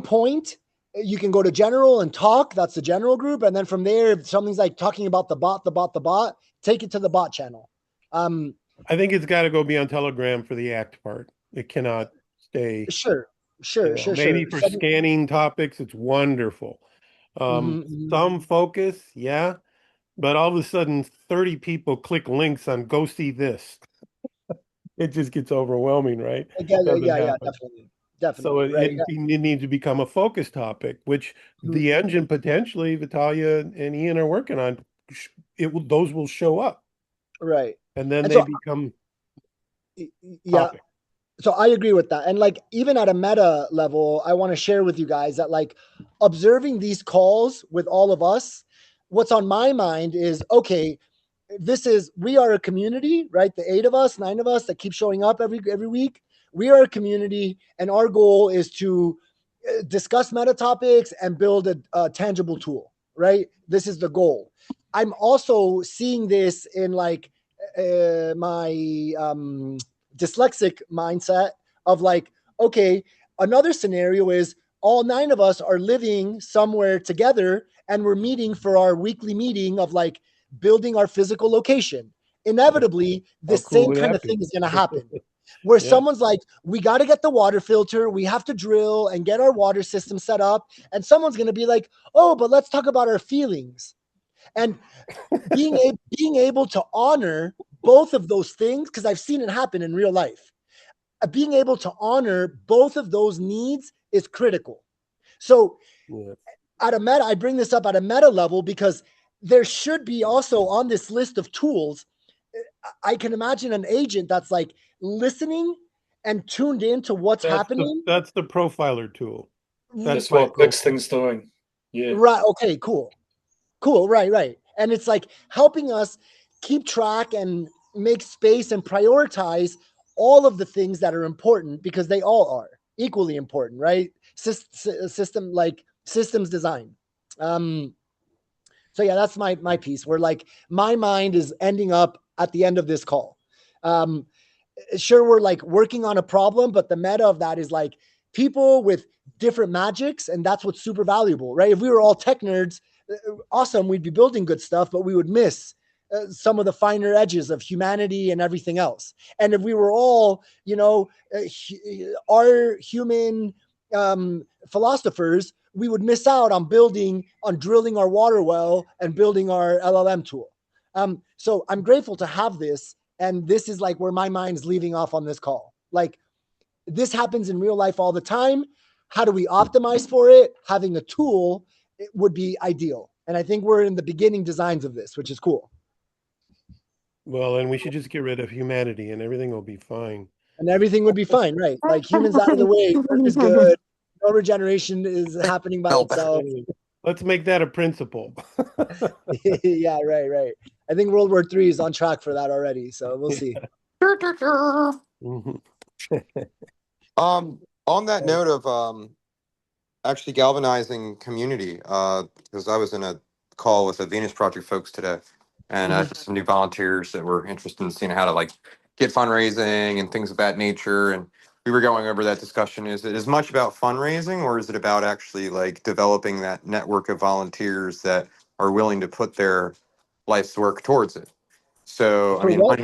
point. You can go to general and talk. That's the general group, and then from there, if something's like talking about the bot, take it to the bot channel. I think it's got to go beyond Telegram for the act part. It cannot stay. Sure. Maybe for scanning topics, it's wonderful. Some focus, yeah, but all of a sudden 30 people click links on go see this. It just gets overwhelming, right? Yeah, definitely. So right. it needs to become a focus topic, which the engine potentially Vitalia and Ian are working on. Those will show up, right? And then they become topic. So I agree with that. And like, even at a meta level, I want to share with you guys that like observing these calls with all of us, what's on my mind is, okay, we are a community, right? The 8 of us, 9 of us that keep showing up every week. We are a community, and our goal is to discuss meta topics and build a tangible tool, right? This is the goal. I'm also seeing this in like my dyslexic mindset of like, okay, another scenario is all 9 of us are living somewhere together and we're meeting for our weekly meeting of like building our physical location. Inevitably, this same kind of thing is going to happen where someone's like, we got to get the water filter, we have to drill and get our water system set up, and someone's going to be like, oh, but let's talk about our feelings. And being able to honor both of those things, because I've seen it happen in real life, being able to honor both of those needs is critical. So at a meta, I bring this up at a meta level because there should be also on this list of tools, I can imagine an agent that's like listening and tuned into what's happening. That's the profiler tool. That's what Bixthing's doing. Yeah. Right. Okay, cool. Right. And it's like helping us keep track and make space and prioritize all of the things that are important, because they all are equally important, right? Systems design. So yeah, that's my piece, where like my mind is ending up at the end of this call. Sure, we're like working on a problem, but the meta of that is like people with different magics, and that's what's super valuable, right? If we were all tech nerds, awesome, we'd be building good stuff, but we would miss some of the finer edges of humanity and everything else. And if we were all, our human philosophers, we would miss out on drilling our water well and building our LLM tool. So I'm grateful to have this. And this is like where my mind's leaving off on this call. Like, this happens in real life all the time. How do we optimize for it? Having a tool, it would be ideal. And I think we're in the beginning designs of this, which is cool. Well, and we should just get rid of humanity and everything will be fine. And everything would be fine, right? Like, humans out of the way, Earth is good. No regeneration is happening by itself. Let's make that a principle. Yeah, right. I think World War III is on track for that already, so we'll see. On that note of actually galvanizing community, because I was in a call with the Venus Project folks today, and some new volunteers that were interested in seeing how to like get fundraising and things of that nature, and we were going over that discussion. Is it as much about fundraising, or is it about actually like developing that network of volunteers that are willing to put their life's work towards it? So, I mean, what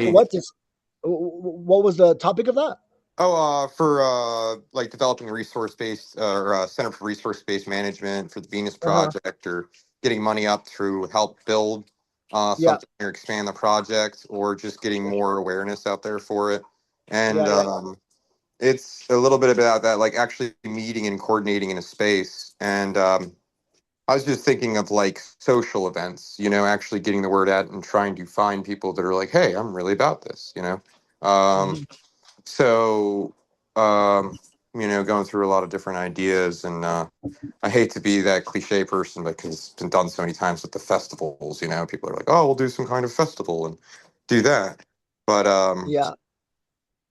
was the topic of that? Oh, for like developing resource-based or Center for Resource-Based Management for the Venus Uh-huh. project, or getting money up to help build Yeah. something or expand the project, or just getting more awareness out there for it. And Right. it's a little bit about that, like actually meeting and coordinating in a space. And I was just thinking of like social events, actually getting the word out and trying to find people that are like, hey, I'm really about this. Mhm. So, um, going through a lot of different ideas, and I hate to be that cliche person because it's been done so many times with the festivals. People are like, "Oh, we'll do some kind of festival and do that," but Yeah.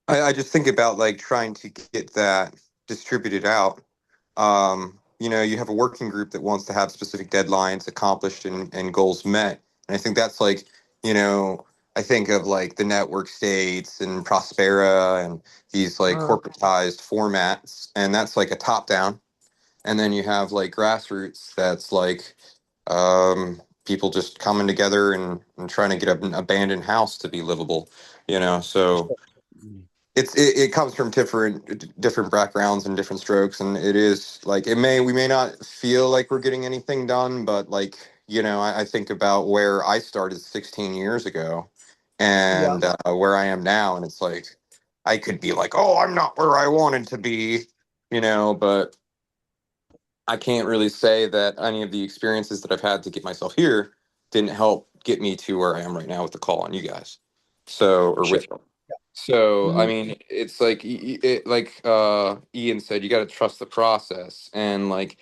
I just think about like trying to get that distributed out. You have a working group that wants to have specific deadlines accomplished and goals met. And I think that's like, I think of like the network states and Prospera and these like Uh-huh. corporatized formats. And that's like a top down. And then you have like grassroots that's like people just coming together and trying to get an abandoned house to be livable, so it comes from different backgrounds and different strokes, and it is like we may not feel like we're getting anything done, but like I think about where I started 16 years ago Yeah. and where I am now, and it's like I could be like, oh, I'm not where I wanted to be, but I can't really say that any of the experiences that I've had to get myself here didn't help get me to where I am right now with the call on you guys. So, For or sure. with you. So, I Mhm. mean, it's like like Ian said, you got to trust the process, and like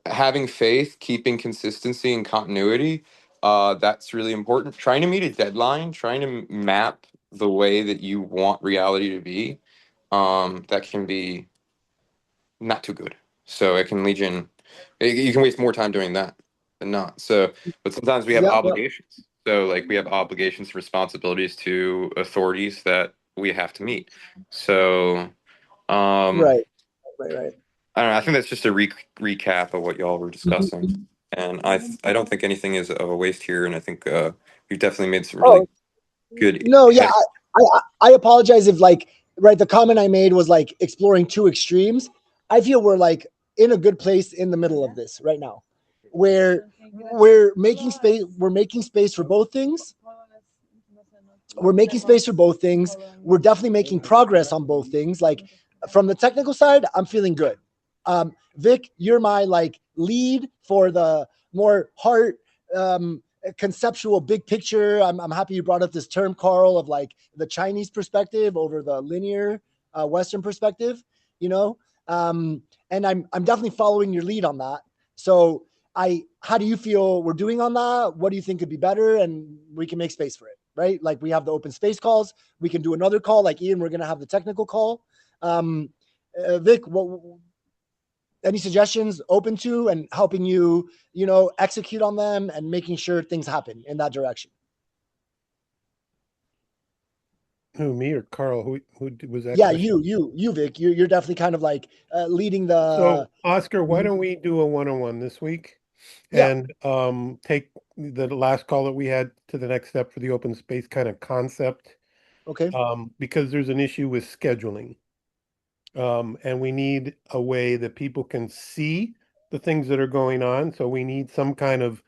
having faith, keeping consistency and continuity. That's really important. Trying to meet a deadline, trying to map the way that you want reality to be. That can be not too good. So it can lead you in. You can waste more time doing that than not. So, but sometimes we have Yep. Yep. obligations. So, like we have obligations, responsibilities to authorities that we have to meet. So, um, Right. Right. I don't know. I think that's just a recap of what y'all were discussing, and I don't think anything is of a waste here. And I think you've definitely made some really Oh, good no, yeah. head. I apologize if like right the comment I made was like exploring two extremes. I feel we're like in a good place in the middle of this right now, where we're making space for both things. We're making space for both things. We're definitely making progress on both things. Like from the technical side, I'm feeling good. Vic, you're my like lead for the more heart conceptual big picture. I'm happy you brought up this term, Carl, of like the Chinese perspective over the linear Western perspective, you know? And I'm definitely following your lead on that. So how do you feel we're doing on that? What do you think could be better? And we can make space for it, right? Like we have the open space calls. We can do another call. Like Ian, we're going to have the technical call. Vic, any suggestions open to and helping you, execute on them and making sure things happen in that direction? Who, me or Carl? Who was that Yeah, question? you, Vic. You're definitely kind of like leading the. So, Oscar, why Mhm. don't we do a one-on-one this week Yeah. and take the last call that we had to the next step for the open space kind of concept, Okay. because there's an issue with scheduling. And we need a way that people can see the things that are going on. So we need some kind of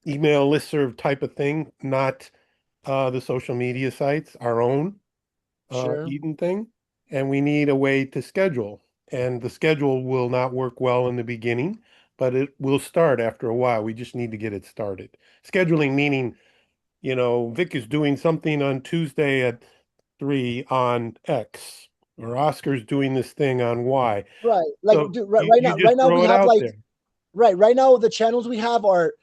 email listserv type of thing, not the social media sites, our own Sure. Eden thing. And we need a way to schedule. And the schedule will not work well in the beginning, but it will start after a while. We just need to get it started. Scheduling meaning, Vic is doing something on Tuesday at 3 on X, or Oscar's doing this thing on Y. Right. Like, So dude, you right just now throw we it have out like, there. right now the channels we have are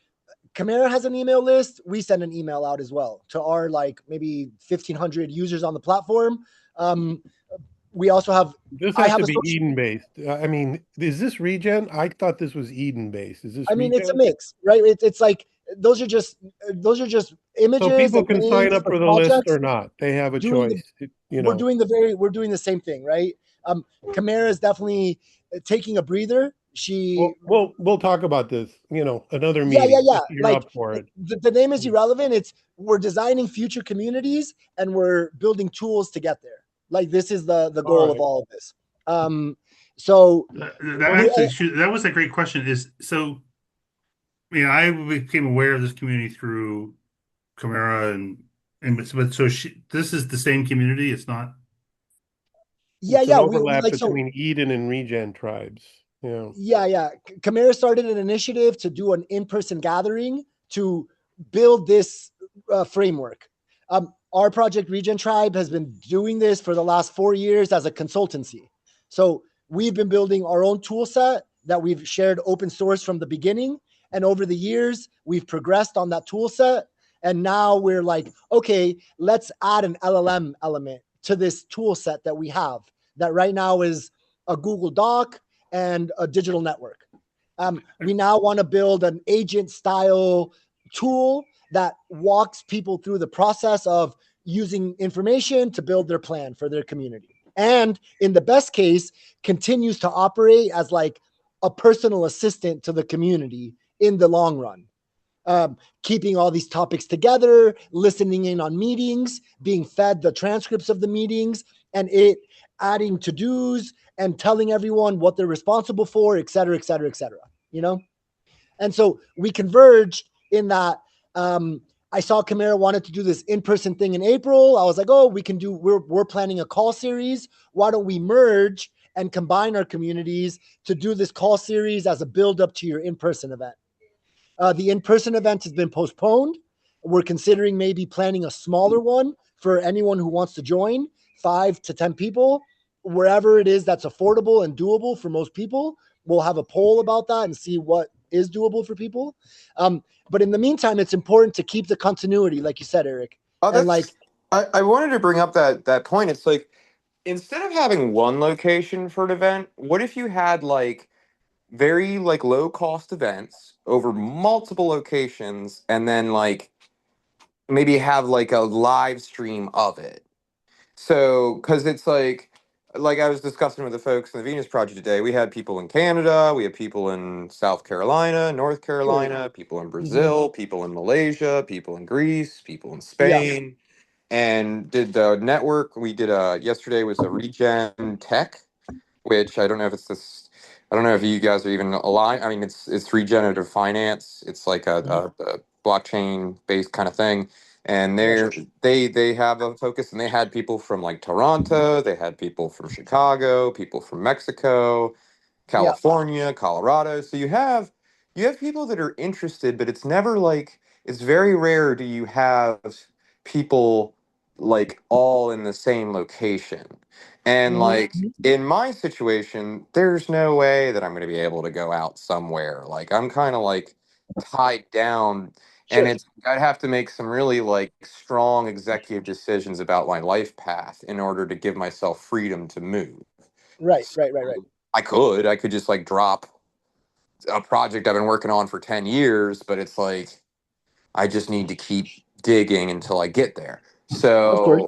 Camara has an email list. We send an email out as well to our like maybe 1,500 users on the platform. Um, we also have, This I has have to a be social, Eden based. I mean, is this Regen? I thought this was Eden based. Is this I mean, it's a Regen? mix, right? It's like, those are just, So images people and can sign names up for for the list or projects not. They have a doing the, choice, you know. we're doing the same thing, right? Camara is definitely taking a breather. She, We'll talk about this, another yeah. meeting if you're Like up for it. the name is irrelevant. It's we're designing future communities and we're building tools to get there. Like this is the All goal of right. all of this. So That was a great question. I became aware of this community through Chimera but so this is the same community. It's not. yeah, It's an yeah, we overlap like so between Eden and Regen tribes. Yeah. yeah. Chimera started an initiative to do an in-person gathering to build this framework. Our project Regen Tribe has been doing this for the last 4 years as a consultancy. So we've been building our own tool set that we've shared open source from the beginning. And over the years, we've progressed on that tool set. And now we're like, okay, let's add an LLM element to this tool set that we have that right now is a Google Doc and a digital network. We now want to build an agent style tool that walks people through the process of using information to build their plan for their community. And in the best case, continues to operate as like a personal assistant to the community in the long run. Keeping all these topics together, listening in on meetings, being fed the transcripts of the meetings, and it adding to-dos and telling everyone what they're responsible for, et cetera, et cetera, et cetera, you know? And so we converged in that I saw Chimera wanted to do this in-person thing in April. I was like, oh, we're planning a call series. Why don't we merge and combine our communities to do this call series as a build-up to your in-person event? The in-person event has been postponed. We're considering maybe planning a smaller one for anyone who wants to join, 5 to 10 people, wherever it is that's affordable and doable for most people. We'll have a poll about that and see what is doable for people. But in the meantime, it's important to keep the continuity, like you said, Eric. Oh, And like, I wanted to bring up that point. It's like, instead of having one location for an event, what if you had like very like low cost events over multiple locations, and then like maybe have like a live stream of it? So, because it's like I was discussing with the folks in the Venus Project today, we had people in Canada, we had people in South Carolina, North Carolina, people in Brazil, people in Malaysia, people in Greece, people in yeah, Spain, and did the network. We did yesterday was a Regen Tech, which I don't know if it's this. I don't know if you guys are even aligned. I mean, it's regenerative finance. It's like a blockchain based kind of thing, and they have a focus, and they had people from like Toronto, they had people from Chicago, people from Mexico, yeah, California, Colorado. So you have people that are interested, but it's never like it's very rare do you have people like all in the same location. And like in my situation, there's no way that I'm going to be able to go out somewhere. Like I'm kind of like tied down, and sure, I'd have to make some really like strong executive decisions about my life path in order to give myself freedom to move. right. So I could just like drop a project I've been working on for 10 years, but it's like I just need to keep digging until I get there. Of course. So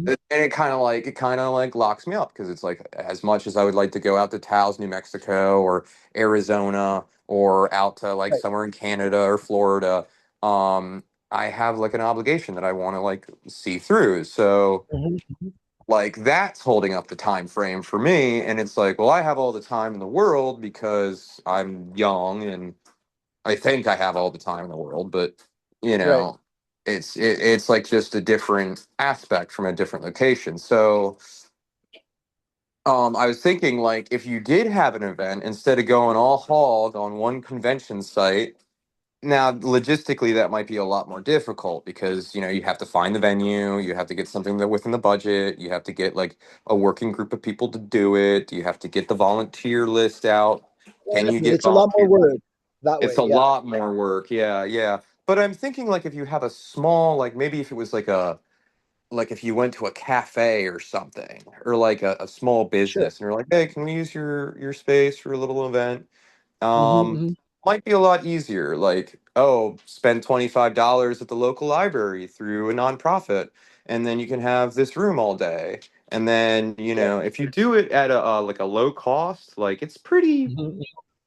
and it kind of like locks me up, because it's like, as much as I would like to go out to Taos, New Mexico, or Arizona, or out to like Right. somewhere in Canada or Florida, I have like an obligation that I want to like see through. So like that's holding up the time frame for me, and it's like, well, I have all the time in the world because I'm young, and I think I have all the time in the world, but you Right. know, it's like just a different aspect from a different location. So I was thinking, like, if you did have an event, instead of going all hog on one convention site, now logistically that might be a lot more difficult, because you have to find the venue, you have to get something that within the budget, you have to get like a working group of people to do it, you have to get the volunteer list out. Can you get It's a lot more volunteers? work that It's way. a Yeah. lot more work. Yeah, yeah. But I'm thinking, like, if you have a small, like, maybe if it was like if you went to a cafe or something, or like a small Sure. business, and you're like, hey, can we use your space for a little event? hmm Um, might be a lot easier. Like, oh, spend $25 at the local library through a nonprofit, and then you can have this room all day. And then, if you do it at a like a low cost, like it's hmm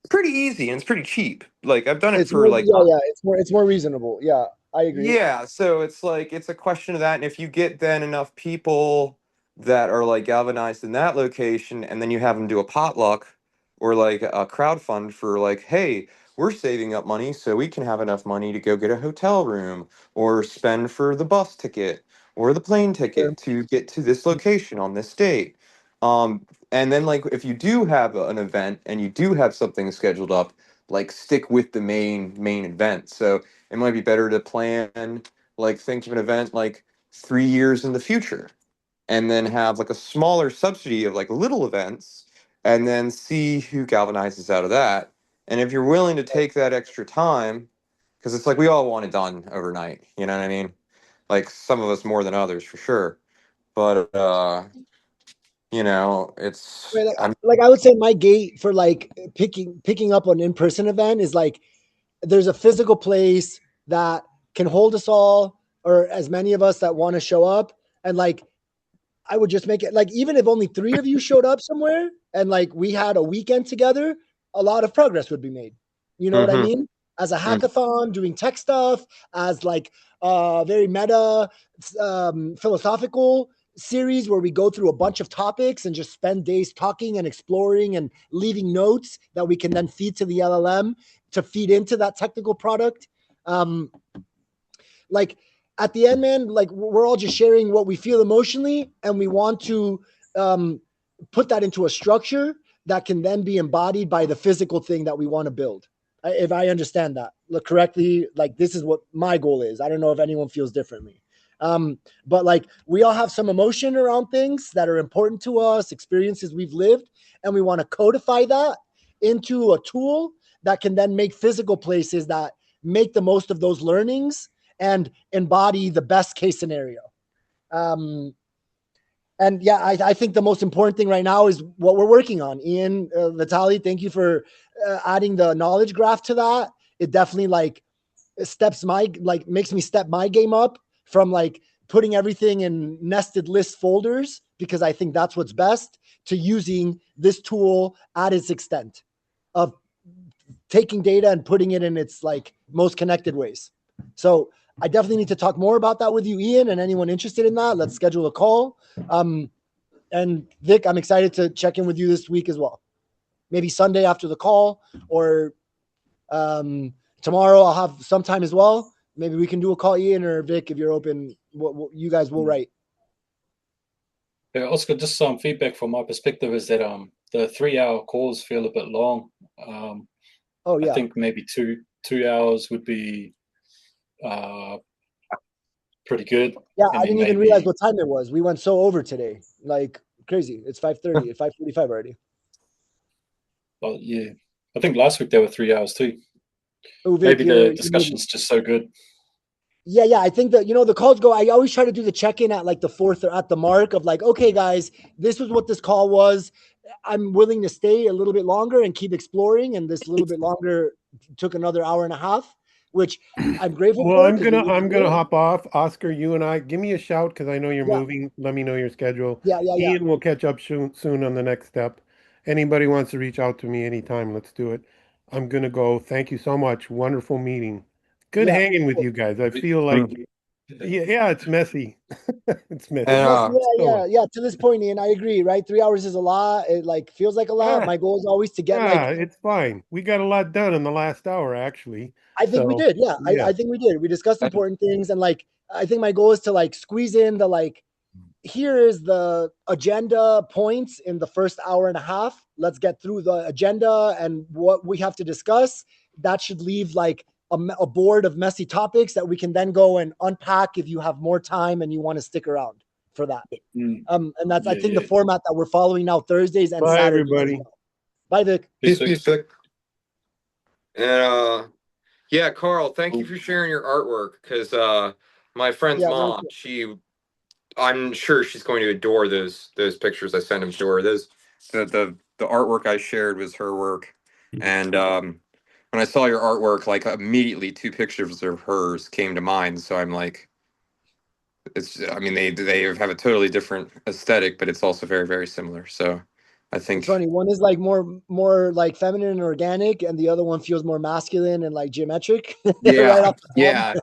pretty easy, and it's pretty cheap. Like I've done it It's for more, like yeah. It's more reasonable. Yeah, I agree. yeah, so it's like it's a question of that, and if you get then enough people that are like galvanized in that location, and then you have them do a potluck or like a crowdfund for like, hey, we're saving up money so we can have enough money to go get a hotel room or spend for the bus ticket or the plane Sure. ticket to get to this location on this date. And then like if you do have an event and you do have something scheduled up, like stick with the main event. So it might be better to plan, like think of an event like 3 years in the future and then have like a smaller subsidy of like little events and then see who galvanizes out of that. And if you're willing to take that extra time, because it's like we all want it done overnight, you know what I mean? Like some of us more than others for sure. But you know, it's Right, I'm like I would say my gate for like picking up an in-person event is like there's a physical place that can hold us all or as many of us that want to show up, and like I would just make it like even if only 3 of you showed up somewhere and like we had a weekend together, a lot of progress would be made. You know what I Mhm, mean? As a mhm. hackathon, doing tech stuff, as like very meta philosophical series where we go through a bunch of topics and just spend days talking and exploring and leaving notes that we can then feed to the LLM to feed into that technical product. Um, like at the end, man, like we're all just sharing what we feel emotionally, and we want to put that into a structure that can then be embodied by the physical thing that we want to build. If I understand that correctly, like this is what my goal is. I don't know if anyone feels differently. But like we all have some emotion around things that are important to us, experiences we've lived, and we want to codify that into a tool that can then make physical places that make the most of those learnings and embody the best case scenario. And yeah, I think the most important thing right now is what we're working on. Ian, Vitaly, thank you for adding the knowledge graph to that. It definitely like makes me step my game up from like putting everything in nested list folders because I think that's what's best to using this tool at its extent of taking data and putting it in its like most connected ways. So I definitely need to talk more about that with you, Ian, and anyone interested in that. Let's schedule a call. And Vic, I'm excited to check in with you this week as well. Maybe Sunday after the call, or tomorrow I'll have some time as well. Maybe we can do a call, Ian or Vic, if you're open. What you guys will write. Yeah, Oscar, just some feedback from my perspective is that the 3 hour calls feel a bit long. Oh I yeah, think maybe 2 hours would be pretty good. yeah. And I then didn't even realize maybe, what time it was. We went so over today, like crazy. It's 5:30. It's 5:45 already. yeah, I think last week there were 3 hours too. Oh, Vic, Maybe the you maybe. discussion's just so good. Yeah. I think that the calls go. I always try to do the check-in at like the fourth or at the mark of like, okay, guys, this was what this call was. I'm willing to stay a little bit longer and keep exploring. And this little bit longer took another hour and a half, which I'm grateful Well, for I'm because we gonna need to I'm do gonna it. hop off. Oscar, you and I, give me a shout because I know you're Yeah, moving. Let me know your schedule. yeah. Ian will catch up soon on the next step. Anybody wants to reach out to me anytime, let's do it. I'm gonna go. Thank you so much. Wonderful meeting. Good Yeah. hanging with you guys. I feel like yeah, it's messy. It's It's messy. messy. And Yeah. To this point, Ian, I agree. Right, 3 hours is a lot. It like feels like a lot. Ah, My goal is always to get like. it's fine. We got a lot done in the last hour, actually. I think we So did. Yeah, yeah. I think we did. We discussed important things, and like I think my goal is to like squeeze in the like. Here is the agenda points in the first hour and a half. Let's get through the agenda and what we have to discuss. That should leave like a board of messy topics that we can then go and unpack if you have more time and you want to stick around for that. And that's I think the Yeah. format that we're following now Thursdays and Bye, Saturdays as everybody. well. Bye, Vic. peace, peace, Vic. And yeah, Carl, thank you for sharing your artwork because my friend's Yeah, mom, I'm sure she's going to adore those pictures I sent him to her. Those the artwork I shared was her work, and when I saw your artwork, like immediately 2 pictures of hers came to mind. So I'm like, I mean they have a totally different aesthetic, but it's also very very similar. So I It's think funny. One is like more like feminine and organic, and the other one feels more masculine and like geometric. Right yeah off the top.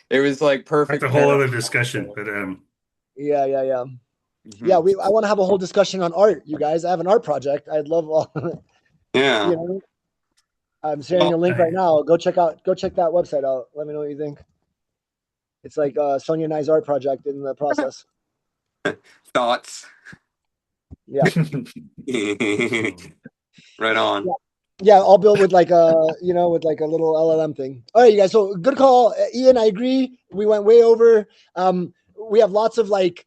it was like That's perfect a whole pair. other discussion. But Yeah. Mhm. Yeah, I want to have a whole discussion on art, you guys. I have an art project. I'd love all, Yeah. you know, I'm sharing a link right now. Go check that website out. Let me know what you think. It's like Sonia and I's art project in the process. Thoughts. Yeah. Right on. Yeah, I'll build with like a with like a little LLM thing. All right, you guys. So good call, Ian. I agree. We went way over. We have lots of like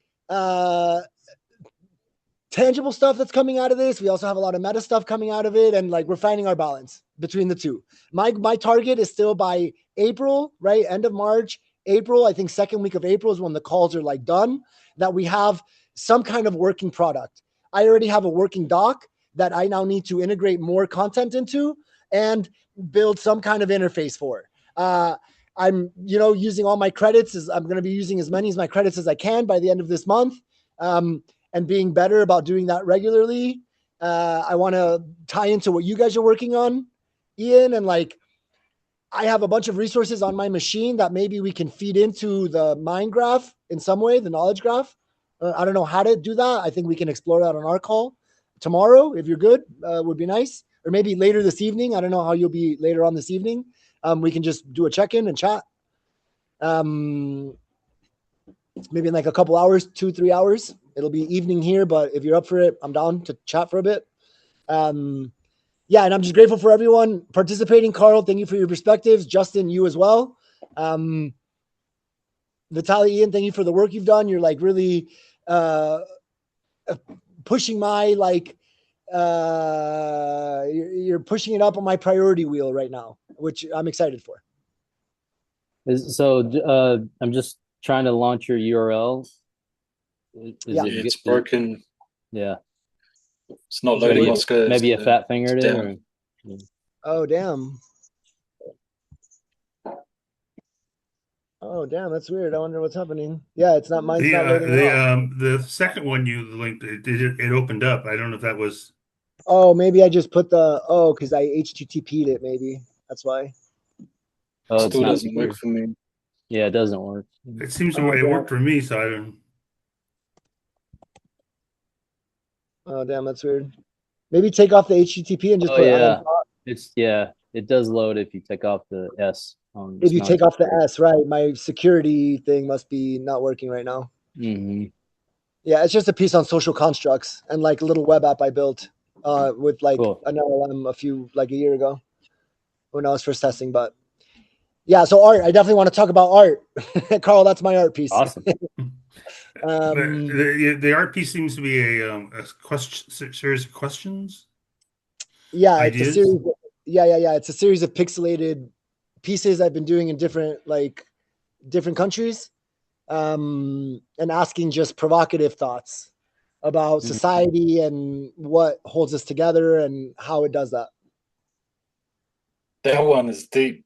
tangible stuff that's coming out of this. We also have a lot of meta stuff coming out of it, and like we're finding our balance between the two. My target is still by April, right? End of March, April. I think second week of April is when the calls are like done. That we have some kind of working product. I already have a working doc that I now need to integrate more content into and build some kind of interface for. I'm using all my credits. I'm going to be using as many of my credits as I can by the end of this month. And being better about doing that regularly. I want to tie into what you guys are working on, Ian, and like I have a bunch of resources on my machine that maybe we can feed into the mind graph in some way, the knowledge graph. I don't know how to do that. I think we can explore that on our call tomorrow. If you're good, would be nice. Or maybe later this evening. I don't know how you'll be later on this evening. We can just do a check-in and chat. Maybe in like a couple hours, 2-3 hours. It'll be evening here, but if you're up for it, I'm down to chat for a bit. Yeah, and I'm just grateful for everyone participating. Carl, thank you for your perspectives. Justin, you as well. Vitaly, Ian, thank you for the work you've done. You're like really pushing my like you're pushing it up on my priority wheel right now, which I'm excited for. So I'm just trying to launch your URL. It's broken. Yeah. It's not loading Moscow. Maybe a fat fingered it. Or, yeah. Oh, damn. Oh, damn. That's weird. I wonder what's happening. Yeah, it's not mine. The second one you linked, it opened up. I don't know if that was. Oh, maybe I just put because I HTTP'd it. Maybe that's why. Oh, it still doesn't work for me. Yeah, it doesn't work. It seems it worked for me, so I don't. Oh, damn, that's weird. Maybe take off the HTTP and just put. Yeah, it does load if you take off the S. If you take off the S, right? My security thing must be not working right now. Mm-hmm. Yeah, it's just a piece on social constructs and like a little web app I built with like an LLM a year ago when I was first testing. But yeah, so art. I definitely want to talk about art. Carl, that's my art piece. Awesome. The art piece seems to be a series of questions. Yeah, ideas? It's a series. Yeah. It's a series of pixelated pieces I've been doing in different countries, and asking just provocative thoughts about society and what holds us together and how it does that. That one is deep.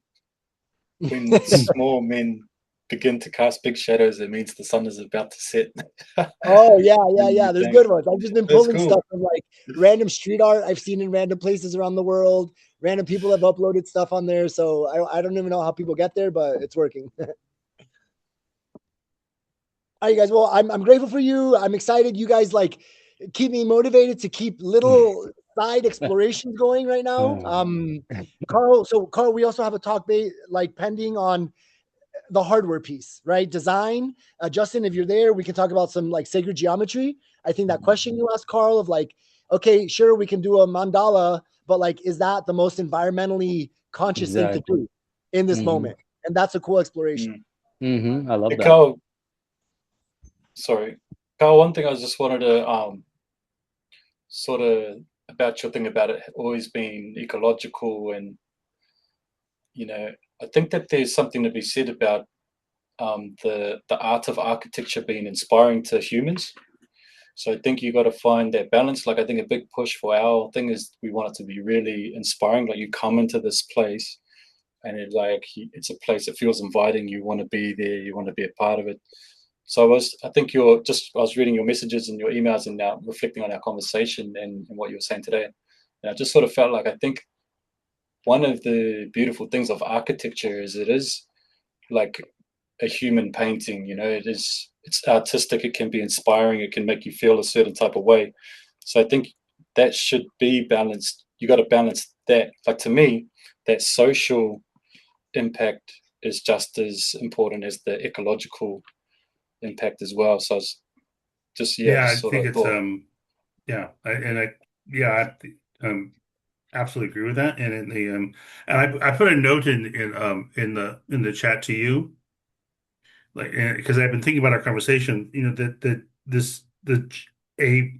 When small men begin to cast big shadows, it means the sun is about to set. Oh, yeah. There's good ones. I've just been pulling cool. stuff from like random street art I've seen in random places around the world. Random people have uploaded stuff on there. So I don't even know how people get there, but it's working. All right, guys. Well, I'm grateful for you. I'm excited. You guys like keep me motivated to keep little side explorations going right now. Carl, we also have a talk pending on the hardware piece, right? Design. Justin, if you're there, we can talk about some like sacred geometry. I think that question you asked, Carl, of like, okay, sure, we can do a mandala, but like, is that the most environmentally conscious thing to do in this moment? And that's a cool exploration. Mm-hmm. I love that. Carl, one thing I just wanted to sort of about your thing about it always being ecological, and I think that there's something to be said about the art of architecture being inspiring to humans. So I think you got to find that balance. Like I think a big push for our thing is we want it to be really inspiring. Like you come into this place and it's a place that feels inviting. You want to be there. You want to be a part of it. So I was reading your messages and your emails and now reflecting on our conversation and what you were saying today. And I just sort of felt like I think one of the beautiful things of architecture is it is like a human painting. It's artistic, it can be inspiring, it can make you feel a certain type of way. So I think that should be balanced. You got to balance that. Like, to me, that social impact is just as important as the ecological impact as well. So I was just Yeah, I just sort think of it's thought. I absolutely agree with that. And in the and I put a note in the chat to you, like, because I've been thinking about our conversation, that a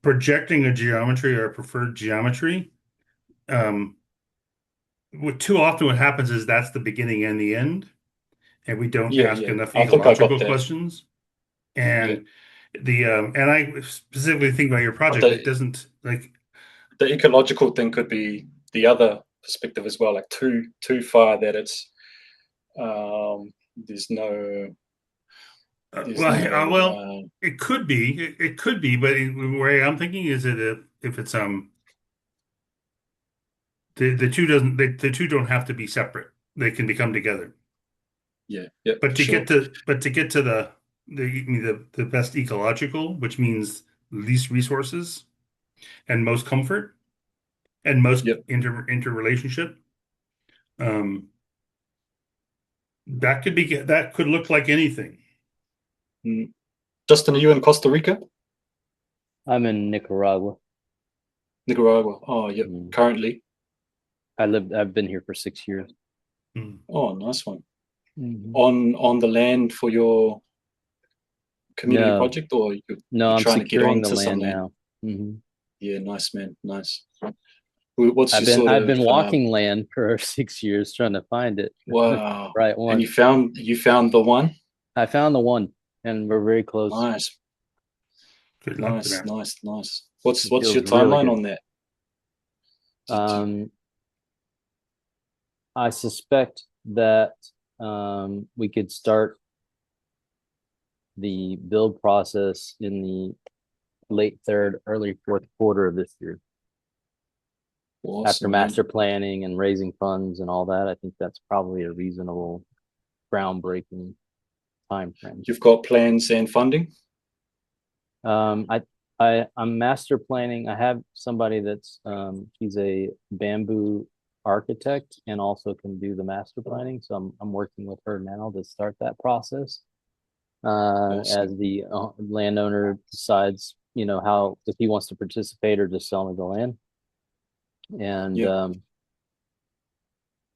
projecting a geometry or a preferred geometry, too often what happens is that's the beginning and the end, and we don't ask Yeah, enough I think I got ecological that. questions. Yeah, And and I specifically think about your but project, it doesn't like. the ecological thing could be the other perspective as well, like too far that it's there's no there's Well, no it could be, but the way I'm thinking is that if it's the two don't have to be separate; they can become together. yeah, But for to sure. get to the best ecological, which means least resources and most comfort and most Yep. interrelationship, um, that could look like anything. Justin, are you in Costa Rica? I'm in Nicaragua. Nicaragua. Oh, yep. Currently. I've been here for 6 years. Oh, nice one. On the land for your community project, or you're I'm trying to get securing the onto some land land? now. Yeah, nice, man. Nice. What's I've been walking land for 6 years trying to find it. Wow. Right one. And you found the one? I found the one, and we're very close. Nice. Good luck to that. Nice. What's Feels your really timeline good. on that? I suspect that we could start the build process in the late third, early fourth quarter of this year. Awesome, after master planning and raising funds and all that. I think that's probably a reasonable, groundbreaking time frame. You've got plans and funding? I'm master planning. I have somebody that's she's a bamboo architect and also can do the master planning. So I'm working with her now to start that process. Awesome. As the landowner decides, how, if he wants to participate or just sell me the land.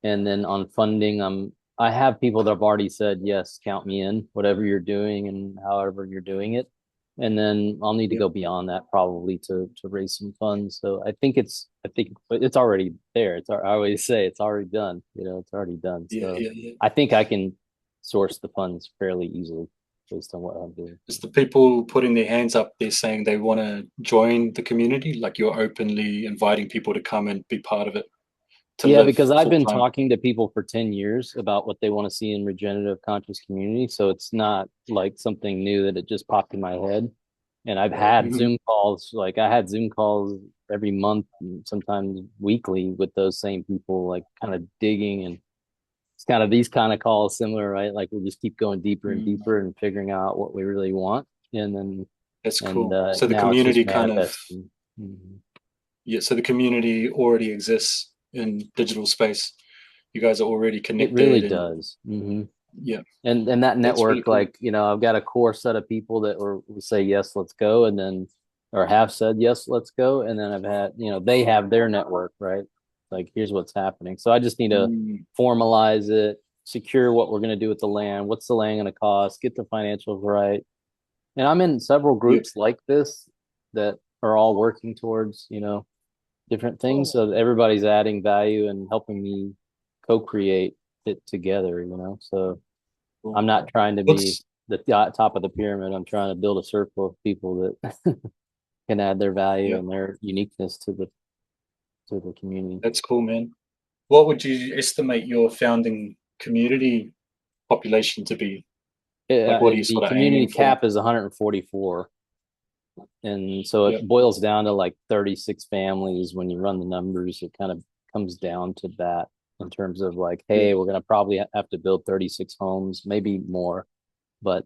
And then on funding, I have people that have already said, yes, count me in, whatever you're doing and however you're doing it. And then I'll need to go beyond that probably to raise some funds. So I think it's already there. I always say it's already done. It's already done. So I think I can source the funds fairly easily based on what I'm doing. Is the people putting their hands up there saying they want to join the community? Like, you're openly inviting people to come and be part of it? Yeah, because I've been talking to people for 10 years about what they want to see in regenerative conscious community. So it's not like something new that it just popped in my head. And I've had Zoom calls, like I had Zoom calls every month, and sometimes weekly with those same people, like kind of digging. And it's kind of these kind of calls similar, right? Like we'll just keep going deeper and deeper and figuring out what we really want. And then that's cool. So the now community it's just kind of, so the community already exists in digital space. You guys are already connected. It really does. Yeah. And that network, really cool. Like, I've got a core set of people that will say, yes, let's go. And then, or have said, yes, let's go. And then I've had, they have their network, right? Like, here's what's happening. So I just need to formalize it, secure what we're going to do with the land. What's the land going to cost? Get the financials right. And I'm in several groups like this that are all working towards, different things. So everybody's adding value and helping me co-create it together, So I'm not trying to be the top of the pyramid. I'm trying to build a circle of people that can add their value and their uniqueness to the community. That's cool, man. What would you estimate your founding community population to be? Like, what are you sort of community aiming cap for? is 144. And so it boils down to like 36 families. When you run the numbers, it kind of comes down to that. in terms of like, hey, we're going to probably have to build 36 homes, maybe more, but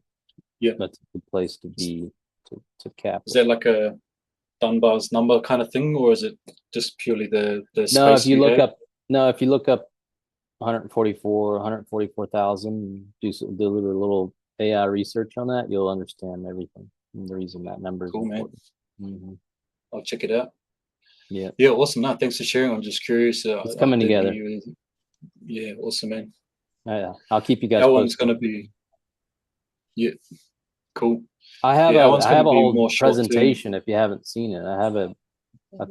that's a good place to be to cap. Is that like a Dunbar's number kind of thing, or is it just purely the space? No, if you look up 144,000, do a little AI research on that, you'll understand everything. And the reason that number is important. Man. I'll check it out. Yeah, awesome. No, thanks for sharing. I'm just curious. It's coming together. Yeah, awesome, man. Yeah, I'll keep you guys That posted. one's gonna be cool. I have that a one's I have gonna a be whole more short-term. presentation if you haven't seen it. I have a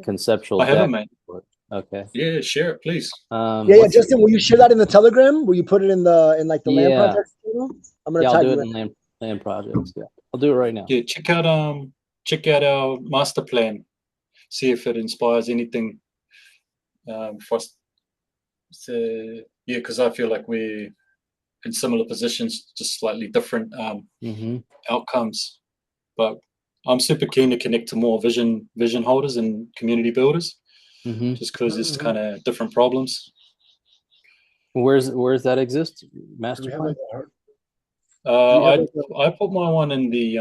conceptual I haven't, deck. mate. Okay. Yeah, share it, please. Justin, will you share that in the Telegram? Will you put it in the land projects channel? I'm gonna tag do you it in land projects. Yeah, I'll do it right now. Yeah, check out our master plan. See if it inspires anything for us. Because I feel like we're in similar positions, just slightly different outcomes. But I'm super keen to connect to more vision holders and community builders, just because it's kind of different problems. Where's that exist? Master plan? I put my one in the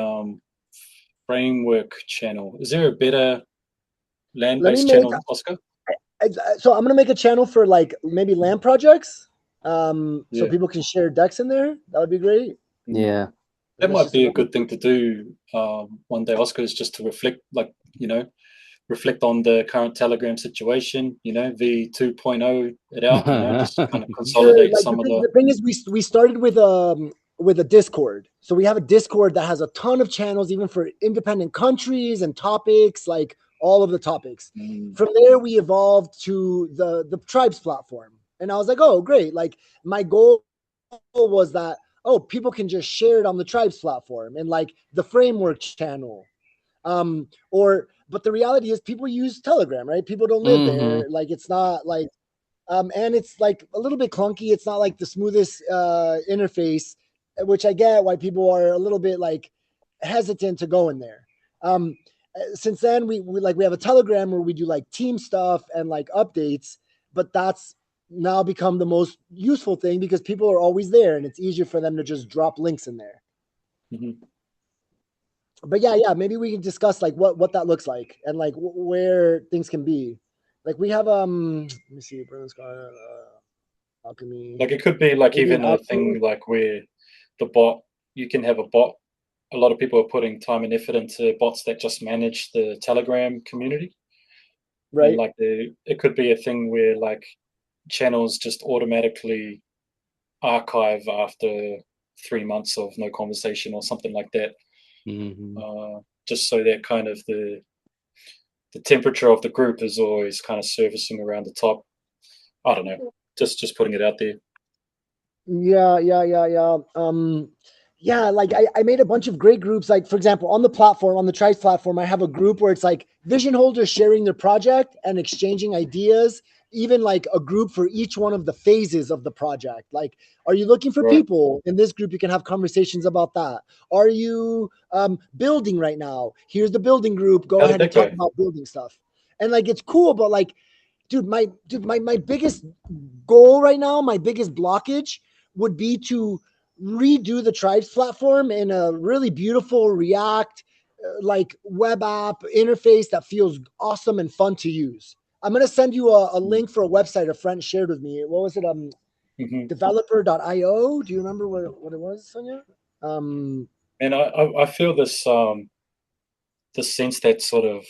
framework channel. Is there a better land-based channel, Oscar? So I'm gonna make a channel for like maybe land projects, so people can share decks in there. That would be great. Yeah, that might be a good thing to do one day, Oscar, is just to reflect, reflect on the current Telegram situation. V 2.0 it out. Just kind of consolidate some of the. The thing is, we started with a Discord, so we have a Discord that has a ton of channels, even for independent countries and topics, like all of the topics. From there, we evolved to the tribes platform, and I was like, oh, great! Like my goal was that people can just share it on the tribes platform and like the framework channel, but the reality is people use Telegram, right? People don't live there. Like it's not like, and it's like a little bit clunky. It's not like the smoothest interface, which I get why people are a little bit like hesitant to go in there. Since then we have a Telegram where we do like team stuff and like updates, but that's now become the most useful thing because people are always there and it's easier for them to just drop links in there. But yeah, maybe we can discuss like what that looks like and like where things can be. Like we have let me see, alchemy. Like it could be like even a thing like where the bot, you can have a bot. A lot of people are putting time and effort into bots that just manage the Telegram community. Right. And like it could be a thing where like channels just automatically archive after 3 months of no conversation or something like that. Just so that kind of the temperature of the group is always kind of surfacing around the top. I don't know. Just putting it out there. Yeah, like I made a bunch of great groups. Like for example, on the platform, on the Tribes platform, I have a group where it's like vision holders sharing their project and exchanging ideas, even like a group for each one of the phases of the project. Like, are you looking for people in this group? You can have conversations about that. Are you building right now? Here's the building group. Go ahead and talk about building stuff. And like, it's cool, but like, my biggest goal right now, my biggest blockage would be to redo the Tribes platform in a really beautiful React like web app interface that feels awesome and fun to use. I'm going to send you a link for a website a friend shared with me. What was it? Developer.io. Do you remember what it was, Sonia? And I feel this sense that sort of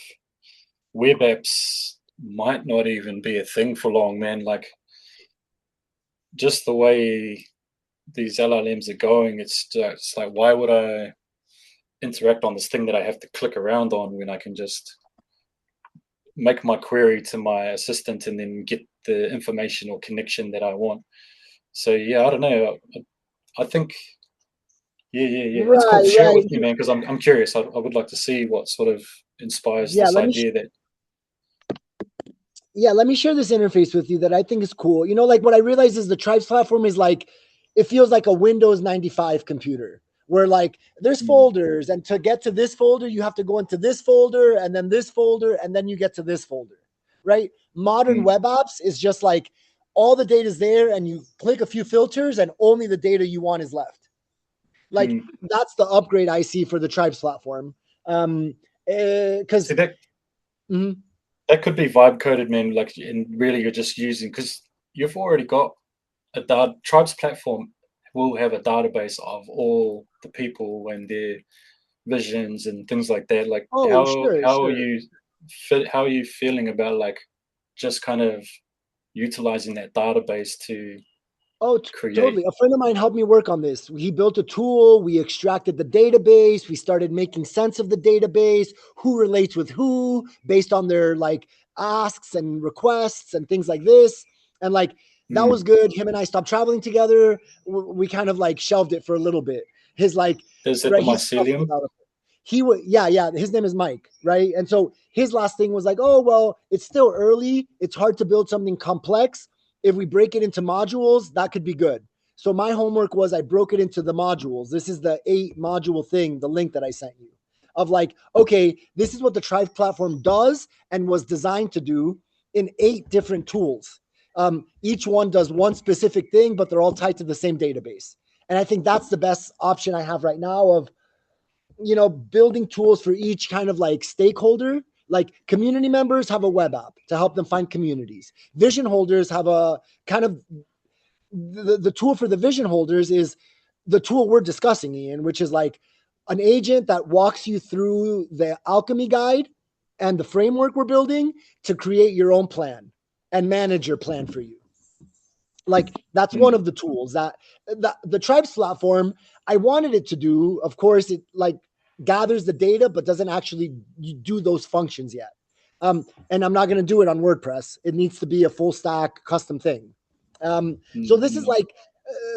web apps might not even be a thing for long, man. Like just the way these LLMs are going, it's like, why would I interact on this thing that I have to click around on when I can just make my query to my assistant and then get the information or connection that I want? So yeah, I don't know. I think it's cool. Share it with me, man, because I'm curious. I would like to see what sort of inspires this idea that. Yeah, let me share this interface with you that I think is cool. Like what I realized is the Tribes platform is like, it feels like a Windows 95 computer where like there's folders, and to get to this folder, you have to go into this folder and then this folder, and then you get to this folder, right? Modern web apps is just like all the data is there, and you click a few filters, and only the data you want is left. Like that's the upgrade I see for the Tribes platform. Because that could be vibe coded, man. Like, and really, you're just using, because you've already got a Tribes platform will have a database of all the people and their visions and things like that. Like, how are you feeling about like just kind of utilizing that database to create? Totally. A friend of mine helped me work on this. He built a tool. We extracted the database. We started making sense of the database, who relates with who based on their like asks and requests and things like this. And like, that was good. Him and I stopped traveling together. We kind of like shelved it for a little bit. His like, is it the mycelium? He would, yeah. His name is Mike, right? And so his last thing was like, oh, well, it's still early. It's hard to build something complex. If we break it into modules, that could be good. So my homework was I broke it into the modules. This is the 8 module thing, the link that I sent you, of like, okay, this is what the Tribes platform does and was designed to do in 8 different tools. Each one does one specific thing, but they're all tied to the same database. And I think that's the best option I have right now of, you know, building tools for each kind of like stakeholder. Like community members have a web app to help them find communities. Vision holders have a kind of, the tool for the vision holders is the tool we're discussing, Ian, which is like an agent that walks you through the alchemy guide and the framework we're building to create your own plan and manage your plan for you. Like that's one of the tools that the Tribes platform, I wanted it to do. Of course, it like gathers the data, but doesn't actually do those functions yet. And I'm not going to do it on WordPress. It needs to be a full stack custom thing. So this is like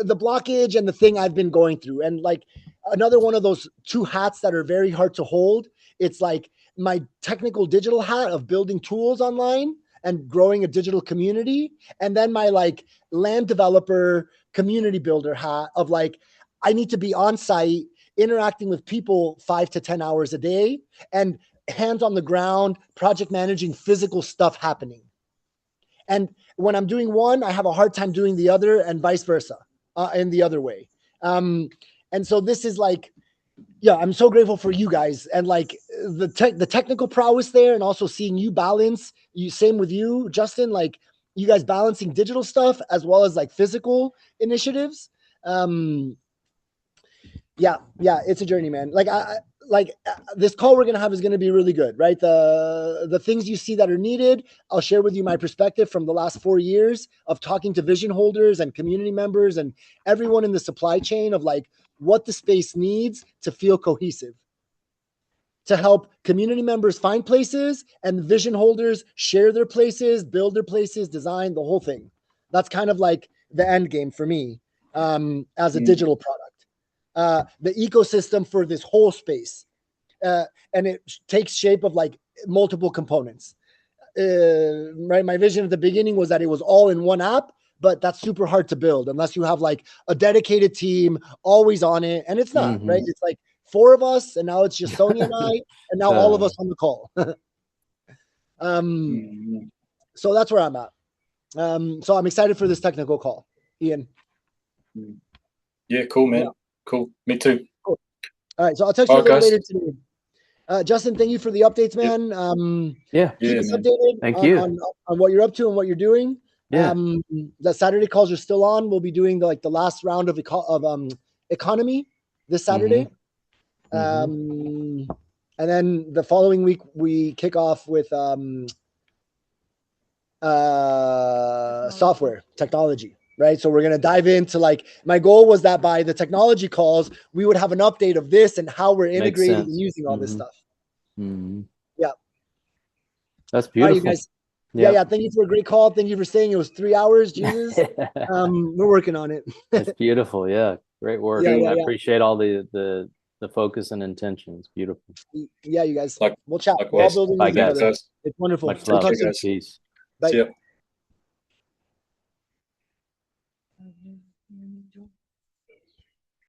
the blockage and the thing I've been going through. And like another one of those 2 hats that are very hard to hold. It's like my technical digital hat of building tools online and growing a digital community. And then my like land developer community builder hat of like, I need to be on site interacting with people 5 to 10 hours a day and hands on the ground, project managing physical stuff happening. And when I'm doing one, I have a hard time doing the other and vice versa in the other way. And so this is like, yeah, I'm so grateful for you guys and like the technical prowess there, and also seeing you balance. Same with you, Justin, like you guys balancing digital stuff as well as like physical initiatives. Yeah, it's a journey, man. Like this call we're gonna have is gonna be really good, right? The things you see that are needed, I'll share with you my perspective from the last 4 years of talking to vision holders and community members and everyone in the supply chain of like what the space needs to feel cohesive, to help community members find places and vision holders share their places, build their places, design the whole thing. That's kind of like the end game for me as a digital product. The ecosystem for this whole space. And it takes shape of like multiple components. Right. My vision at the beginning was that it was all in one app, but that's super hard to build unless you have like a dedicated team always on it. And it's not, right? It's like 4 of us, and now it's just Sonia and I, and now all of us on the call. So that's where I'm at. So I'm excited for this technical call, Ian. Yeah, cool, man. Yeah. Cool. Me too. Cool. All right. So I'll text you a little later today. Justin, thank you for the updates, man. Keep us updated on what you're up to and what you're doing. The Saturday calls are still on. We'll be doing the last round of economy this Saturday. And then the following week we kick off with software technology, right? So we're going to dive into like, my goal was that by the technology calls, we would have an update of this and how we're integrating and using all this stuff. Yeah. That's beautiful. Right, you guys. Yeah. Thank you for a great call. Thank you for saying it was 3 hours. Jesus. We're working on it. That's beautiful. Yeah. Great work. I appreciate all the focus and intention. It's beautiful. Yeah, you guys. We'll chat. We're all building together. It's wonderful. Much love. Peace. Bye. See ya.